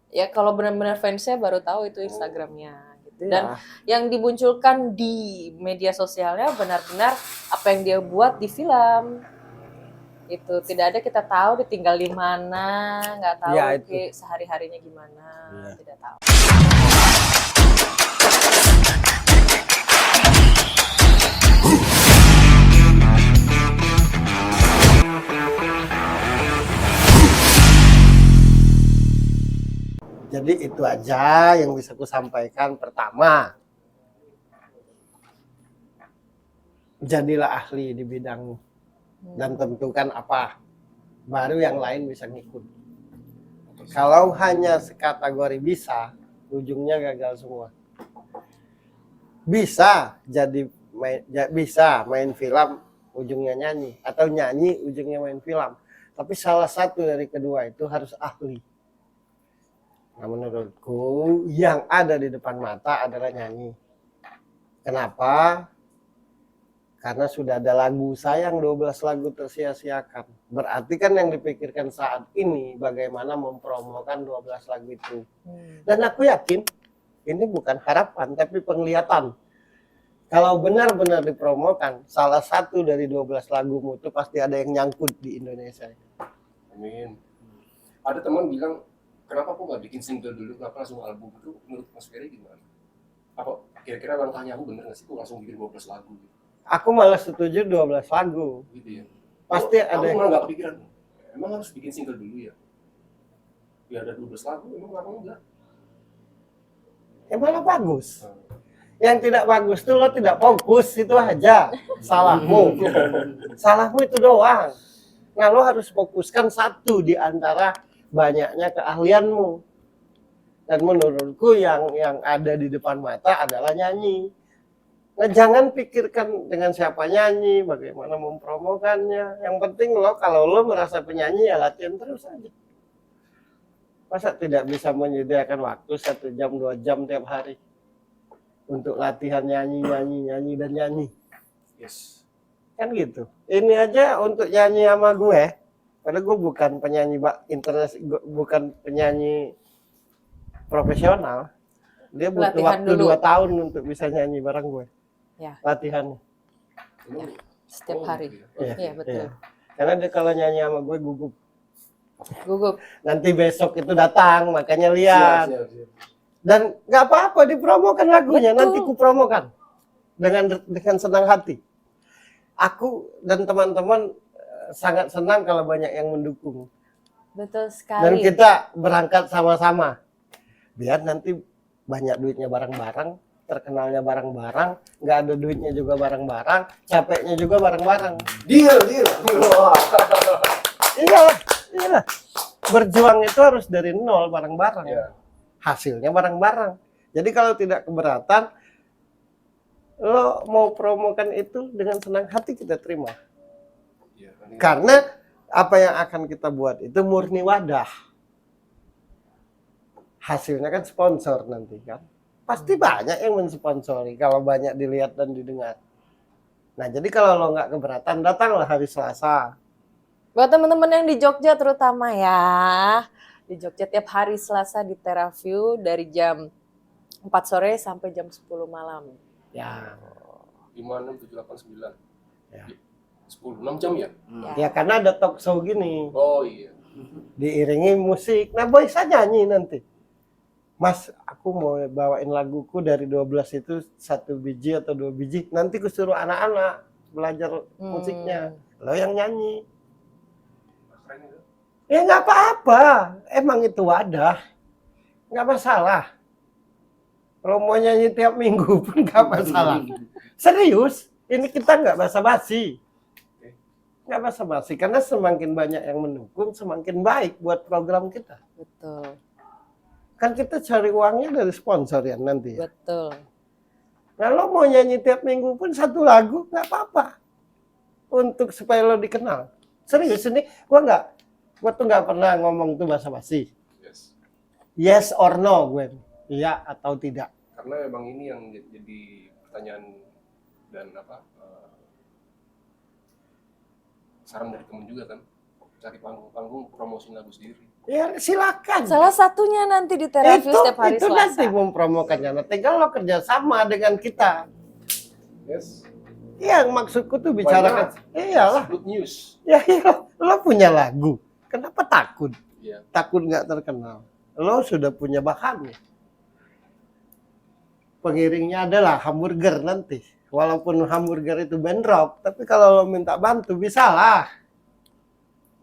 Ya kalau benar-benar fansnya baru tahu itu Instagramnya. Gitu. Dan ya, yang dimunculkan di media sosialnya benar-benar apa yang dia buat di film. Itu tidak ada kita tahu dia tinggal di mana, nggak tahu Ya, itu. sehari-harinya gimana, Ya. tidak tahu. jadi itu aja yang bisa aku sampaikan. Pertama, jadilah ahli di bidangmu dan tentukan apa, baru yang lain bisa ngikut. Kalau hanya sekategori bisa, ujungnya gagal semua. Bisa jadi bisa main film, ujungnya nyanyi, atau nyanyi ujungnya main film. Tapi salah satu dari kedua itu harus ahli. Nah, menurutku yang ada di depan mata adalah nyanyi. Kenapa? Karena sudah ada lagu sayang 12 lagu tersia-siakan. Berarti kan yang dipikirkan saat ini bagaimana mempromokan 12 lagu itu. Dan aku yakin ini bukan harapan tapi penglihatan. Kalau benar-benar dipromokan, salah satu dari 12 lagumu itu pasti ada yang nyangkut di Indonesia. Amin. Ada teman bilang, kenapa kok nggak bikin single dulu, kenapa langsung album? Itu menurut Mas Ferry gimana? Apa kira-kira langkahnya aku bener nggak sih kok langsung bikin 12 lagu gitu? Aku malah setuju 12 lagu. Gitu ya. Pasti Aku ada yang malah nggak kepikiran, emang harus bikin single dulu ya? Ya ada 12 lagu, emang kenapa enggak? malah bagus. Yang tidak bagus tuh lo tidak fokus, itu aja salahmu. Salahmu itu doang. Nah, lo harus fokuskan satu di antara banyaknya keahlianmu. Dan menurutku yang ada di depan mata adalah nyanyi. Nah, jangan pikirkan dengan siapa nyanyi, bagaimana mempromokannya. Yang penting lo kalau lo merasa penyanyi ya latihan terus aja. Masa tidak bisa menyediakan waktu 1 jam 2 jam tiap hari untuk latihan nyanyi dan nyanyi. Yes. Kan gitu. Ini aja untuk nyanyi sama gue. Padahal gue bukan penyanyi bukan penyanyi profesional. Dia butuh Latihan waktu dulu. 2 tahun untuk bisa nyanyi bareng gue. Ya. Latihannya. Emang, Setiap hari. gitu ya. Iya, betul. Karena dia kalau nyanyi sama gue gugup. Gugup. Nanti besok itu datang, makanya lihat. Siap. Dan nggak apa-apa dipromokan lagunya, Betul. nanti kupromokan dengan senang hati. Aku dan teman-teman sangat senang kalau banyak yang mendukung. Betul Dan sekali. kita berangkat sama-sama. Biar nanti banyak duitnya bareng-bareng, terkenalnya bareng-bareng, nggak ada duitnya juga bareng-bareng, capeknya juga bareng-bareng. Deal. Wah. Iyalah. Berjuang itu harus dari nol bareng-bareng. Ya. Hasilnya bareng-bareng. Jadi kalau tidak keberatan, lo mau promokan itu dengan senang hati kita terima. Ya, Karena apa yang akan kita buat itu murni wadah. Hasilnya kan sponsor nanti kan. Pasti banyak yang mensponsori kalau banyak dilihat dan didengar. Nah, jadi kalau lo nggak keberatan, datanglah hari Selasa. Buat teman-teman yang di Jogja terutama ya. Di Jogja tiap hari Selasa di TerraView dari jam 4 sore sampai jam 10 malam. Ya. 5, 6, 7, 8, 9. Ya. 10, 6 jam ya? Ya karena ada talk show gini. Oh iya. Diiringi musik. Nah, boy saya nyanyi nanti. Mas, aku mau bawain laguku dari 12 itu 1 biji atau 2 biji. Nanti ku suruh anak-anak belajar musiknya. Lo yang nyanyi. Keren itu. Ya nggak apa-apa. Emang itu wadah. Nggak masalah. Kalau mau nyanyi tiap minggu pun nggak masalah. Serius. Ini kita nggak basa-basi. Nggak basa-basi. Karena semakin banyak yang mendukung, semakin baik buat program kita. Betul. Kan kita cari uangnya dari sponsor ya nanti ya. Betul. Nah, lo mau nyanyi tiap minggu pun 1 lagu, nggak apa-apa. Untuk supaya lo dikenal. Serius ini, gua tuh nggak pernah ngomong tuh basa-basi. Yes. Yes or no, gue. Iya atau tidak. Karena emang ini yang jadi pertanyaan dan saran dari temen juga kan. Cari panggung promosiin lagu sendiri. Ya silakan. Salah satunya nanti di TerraView setiap hari itu nanti Selasa. mempromokannya. Nah, tinggal lo kerja sama dengan kita. Yes. Iya, maksudku tuh bicarakan. Iyalah. Good news. Ya, lo punya lagu. Kenapa takut? Iya. Takut nggak terkenal. Lo sudah punya bahannya. Pengiringnya adalah hamburger nanti. Walaupun hamburger itu band rock, tapi kalau lo minta bantu bisa lah.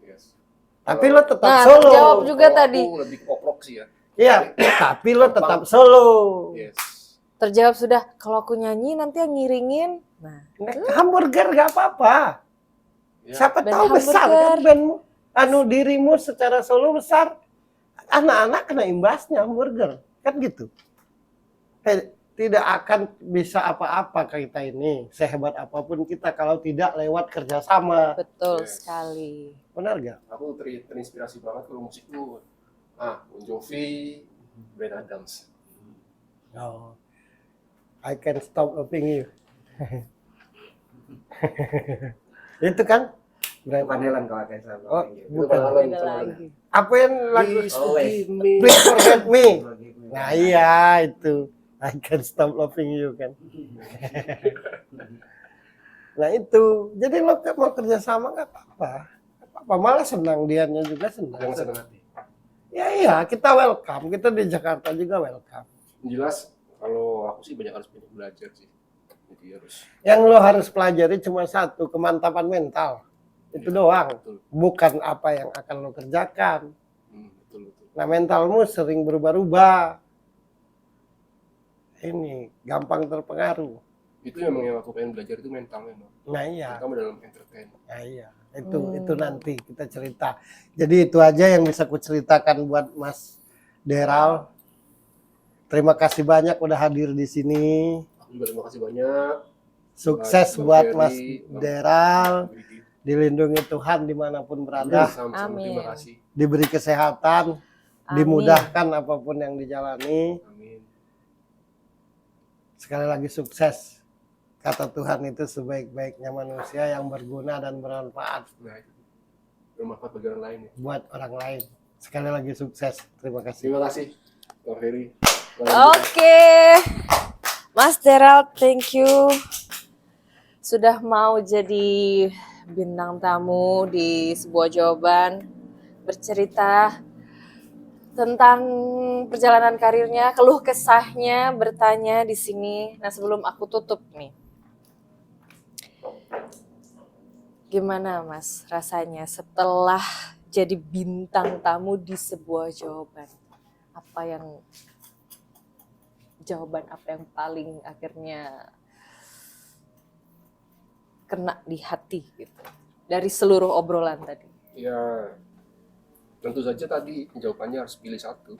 Yes. Tapi lo tetap Nah, solo. terjawab juga Kalau tadi. aku lebih pop rock sih ya. Iya, tapi lo tetap solo. Yes. Terjawab sudah. Kalau aku nyanyi nanti yang ngiringin. Nah, Hamburger nggak apa-apa. Ya. Siapa Band tahu besar hamburger. kan bandmu. Dirimu secara solo besar. Anak-anak kena imbasnya hamburger. Kan gitu. Tidak akan bisa apa-apa kita ini. Sehebat apapun kita kalau tidak lewat kerjasama. betul Yes. sekali. Benar gak? Aku terinspirasi banget kalau musik tuh. Bon Jovi, Bryan Adams. Oh. I can stop loving you. Itu kan? Bukan Helen kalau kayak sama. Oh, Gitu. bukan. Beda lagi. Apa yang lagu Always. Please Forget Me? Nah iya itu. I can't stop loving you kan. Nah itu, jadi lo mau kerja sama nggak apa-apa. Malah senang, dianya juga senang. Jangan senang hati. Ya iya, kita welcome, kita di Jakarta juga welcome. Jelas kalau aku sih harus banyak belajar sih. Jadi harus. Yang lo harus pelajari cuma satu, kemantapan mental. Itu doang, Betul. bukan apa yang akan lo kerjakan. Betul. Nah mentalmu sering berubah-ubah. Ini gampang terpengaruh. Itu memang yang aku pengen belajar itu mental memang. Nah iya. Terutama dalam entertain. Nah iya. Itu nanti kita cerita. Jadi itu aja yang bisa ku ceritakan buat Mas Deral. Terima kasih banyak udah hadir di sini. Aku juga terima kasih banyak. Sukses Bang buat Ferry, Mas Bang Deral. Brigit. dilindungi Tuhan dimanapun berada, Sama-sama, Amin. terima kasih. diberi kesehatan, Amin. dimudahkan apapun yang dijalani. Amin. Sekali lagi sukses. Kata Tuhan itu sebaik-baiknya manusia yang berguna dan bermanfaat Nah, itu bermanfaat bagi orang lain ya. buat orang lain. Sekali lagi sukses. Terima kasih. Terima kasih, Bang Ferry. Oke, Mas Deral, thank you sudah mau jadi bintang tamu di sebuah jawaban, bercerita tentang perjalanan karirnya, keluh kesahnya, bertanya di sini. Nah, sebelum aku tutup nih, gimana Mas rasanya setelah jadi bintang tamu di sebuah jawaban? Jawaban apa yang paling akhirnya kena di hati gitu dari seluruh obrolan tadi? Ya, tentu saja tadi jawabannya harus pilih satu.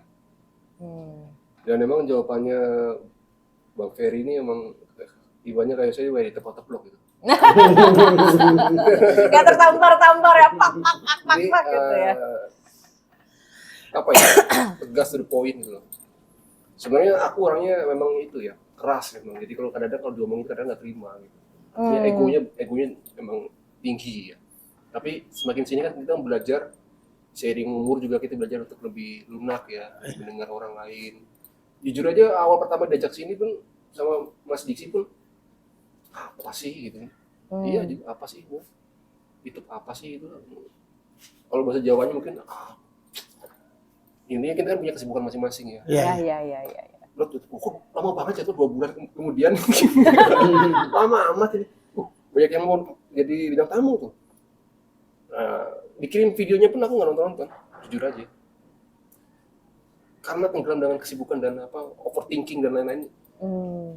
Dan memang jawabannya Bang Ferry ini emang tibanya kayak saya di teplok-teplok gitu. Gak tertampar-tampar ya, pak Jadi, gitu ya. Apa ya, tegas to the point gitu loh. Sebenarnya aku orangnya memang itu ya, keras memang. Jadi kalau kadang-kadang kalau diomongin kadang nggak terima gitu. Ya, egonya memang tinggi ya. Tapi semakin sini kan kita belajar, sharing umur juga kita belajar untuk lebih lunak ya, mendengar orang lain. Jujur aja awal pertama diajak sini pun sama Mas Diksi pun apa sih gitu. Iya juga apa sih Bu? Itu apa sih itu? Kalau bahasa Jawanya mungkin ini kita kan punya kesibukan masing-masing ya. Ya. Lo tuh kok lama banget ya tuh 2 bulan kemudian. Lama amat ini. Banyak yang mau jadi bintang tamu tuh. Dikirim videonya pun aku nggak nonton, jujur aja. Karena tenggelam dengan kesibukan dan overthinking dan lain-lain.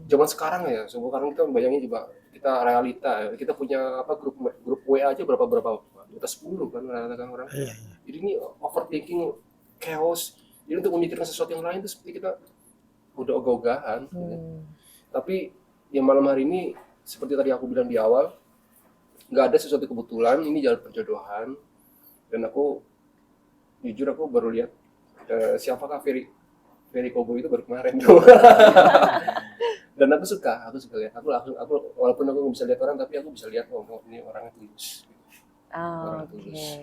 Zaman sekarang ya, sekarang kita bayangin juga kita realita ya. Kita punya grup WA aja berapa kita 10 kan rata-rata orang. Jadi ini overthinking, chaos. Jadi untuk memikirkan sesuatu yang lain itu seperti kita udah ogah-ogahan. Tapi yang malam hari ini seperti tadi aku bilang di awal, nggak ada sesuatu kebetulan, ini jalan perjodohan. Dan aku jujur aku baru lihat siapakah Ferry Kobo itu baru kemarin. Dan aku suka lihat. Aku walaupun aku nggak bisa lihat orang, tapi aku bisa lihat ini orangnya tulus. Orang tulus.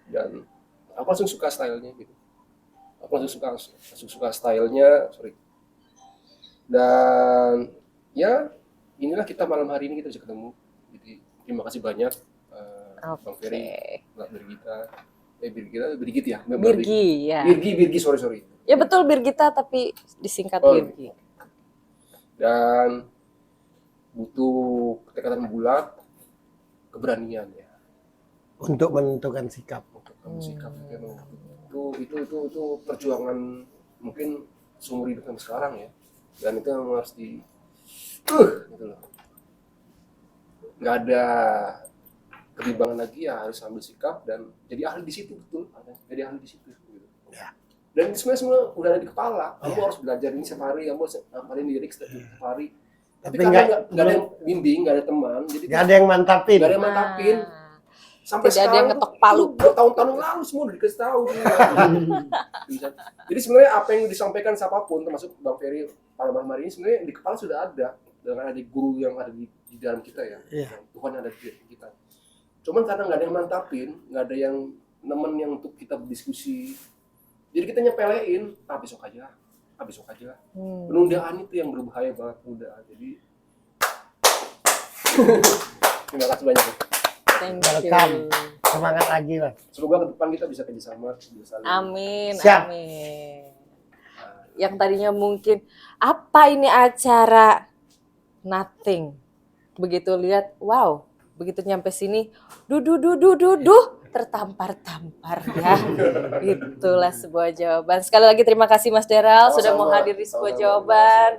Dan aku langsung suka stylenya gitu. Aku langsung suka stylenya, Dan ya inilah kita malam hari ini kita bisa ketemu. Jadi terima kasih banyak Bang Ferry, Mbak Birgit ya. Birgi, sorry. Ya betul Birgita tapi disingkat Birgi. Dan butuh ketekatan bulat, keberanian ya. Untuk menentukan sikap. Sikap itu perjuangan mungkin seumur hidup sampai sekarang ya. Dan itu yang harus gitu loh. Nggak ada kebimbangan lagi ya, harus ambil sikap dan jadi ahli di situ, betul. Jadi ahli di situ gitu. Ya. Dan sebenarnya semua udah ada di kepala. Kamu harus belajar ini setiap hari, kamu harus ngapalin lirik setiap hari. Tapi karena nggak ada yang bimbing, nggak ada teman, jadi nggak ada yang mantapin. Nggak ada yang mantapin. Sampai Tidak ada yang ngetok palu. Tahun-tahun lalu semua udah dikasih tahu. Jadi sebenarnya apa yang disampaikan siapapun, termasuk Bang Ferry malam hari ini sebenarnya di kepala sudah ada. Dengan ada guru yang ada di dalam kita ya. Tuhan ada di kita. Cuman karena nggak ada yang mantapin, nggak ada yang nemen yang untuk kita berdiskusi. Jadi kita nyepelein, besok aja. besok aja. Hmm. Penundaan itu yang berbahaya banget, penundaan. Jadi terima kasih banyak. Thank Welcome. you. Semangat lagi lah. Semoga ke depan kita bisa kerjasama, bisa saling. Amin, Siap. amin. Yang tadinya mungkin apa ini acara, nothing. Begitu lihat, wow, begitu nyampe sini, tertampar-tampar ya. Itulah sebuah jawaban. Sekali lagi terima kasih Mas Deral sudah mau Sama-sama. hadir di sebuah Sama-sama. jawaban.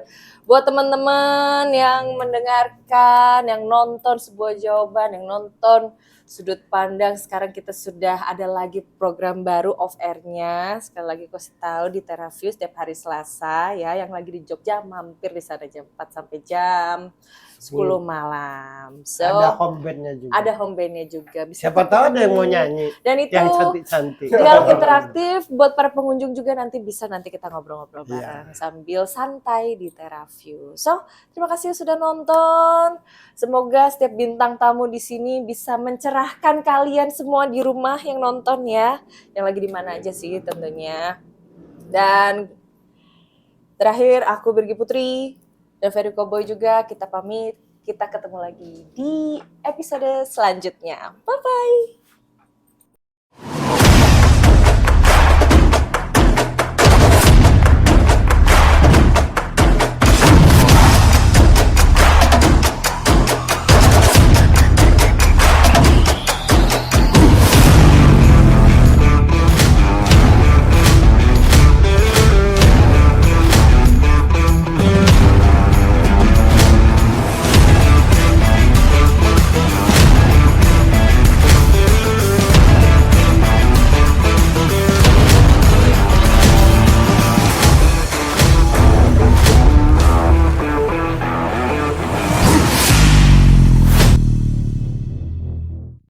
Buat teman-teman yang mendengarkan, yang nonton sebuah jawaban, yang nonton sudut pandang, sekarang kita sudah ada lagi program baru off air-nya. Sekali lagi kasih tahu di TeraView setiap hari Selasa ya, yang lagi di Jogja mampir di sana jam 4 sampai jam 10 malam. So, Ada home band-nya juga. ada home band-nya juga. Bisa Siapa tahu ada yang mau ketemu. nyanyi. Dan itu Yang cantik-cantik. dialog interaktif buat para pengunjung juga, nanti bisa kita ngobrol-ngobrol bareng Iya. sambil santai di TeraView. So, terima kasih sudah nonton. Semoga setiap bintang tamu di sini bisa mencerahkan kalian semua di rumah yang nonton ya. Yang lagi di mana aja sih tentunya. Dan terakhir aku Birgi Putri dan Ferry Cowboy juga kita pamit. Kita ketemu lagi di episode selanjutnya. Bye-bye.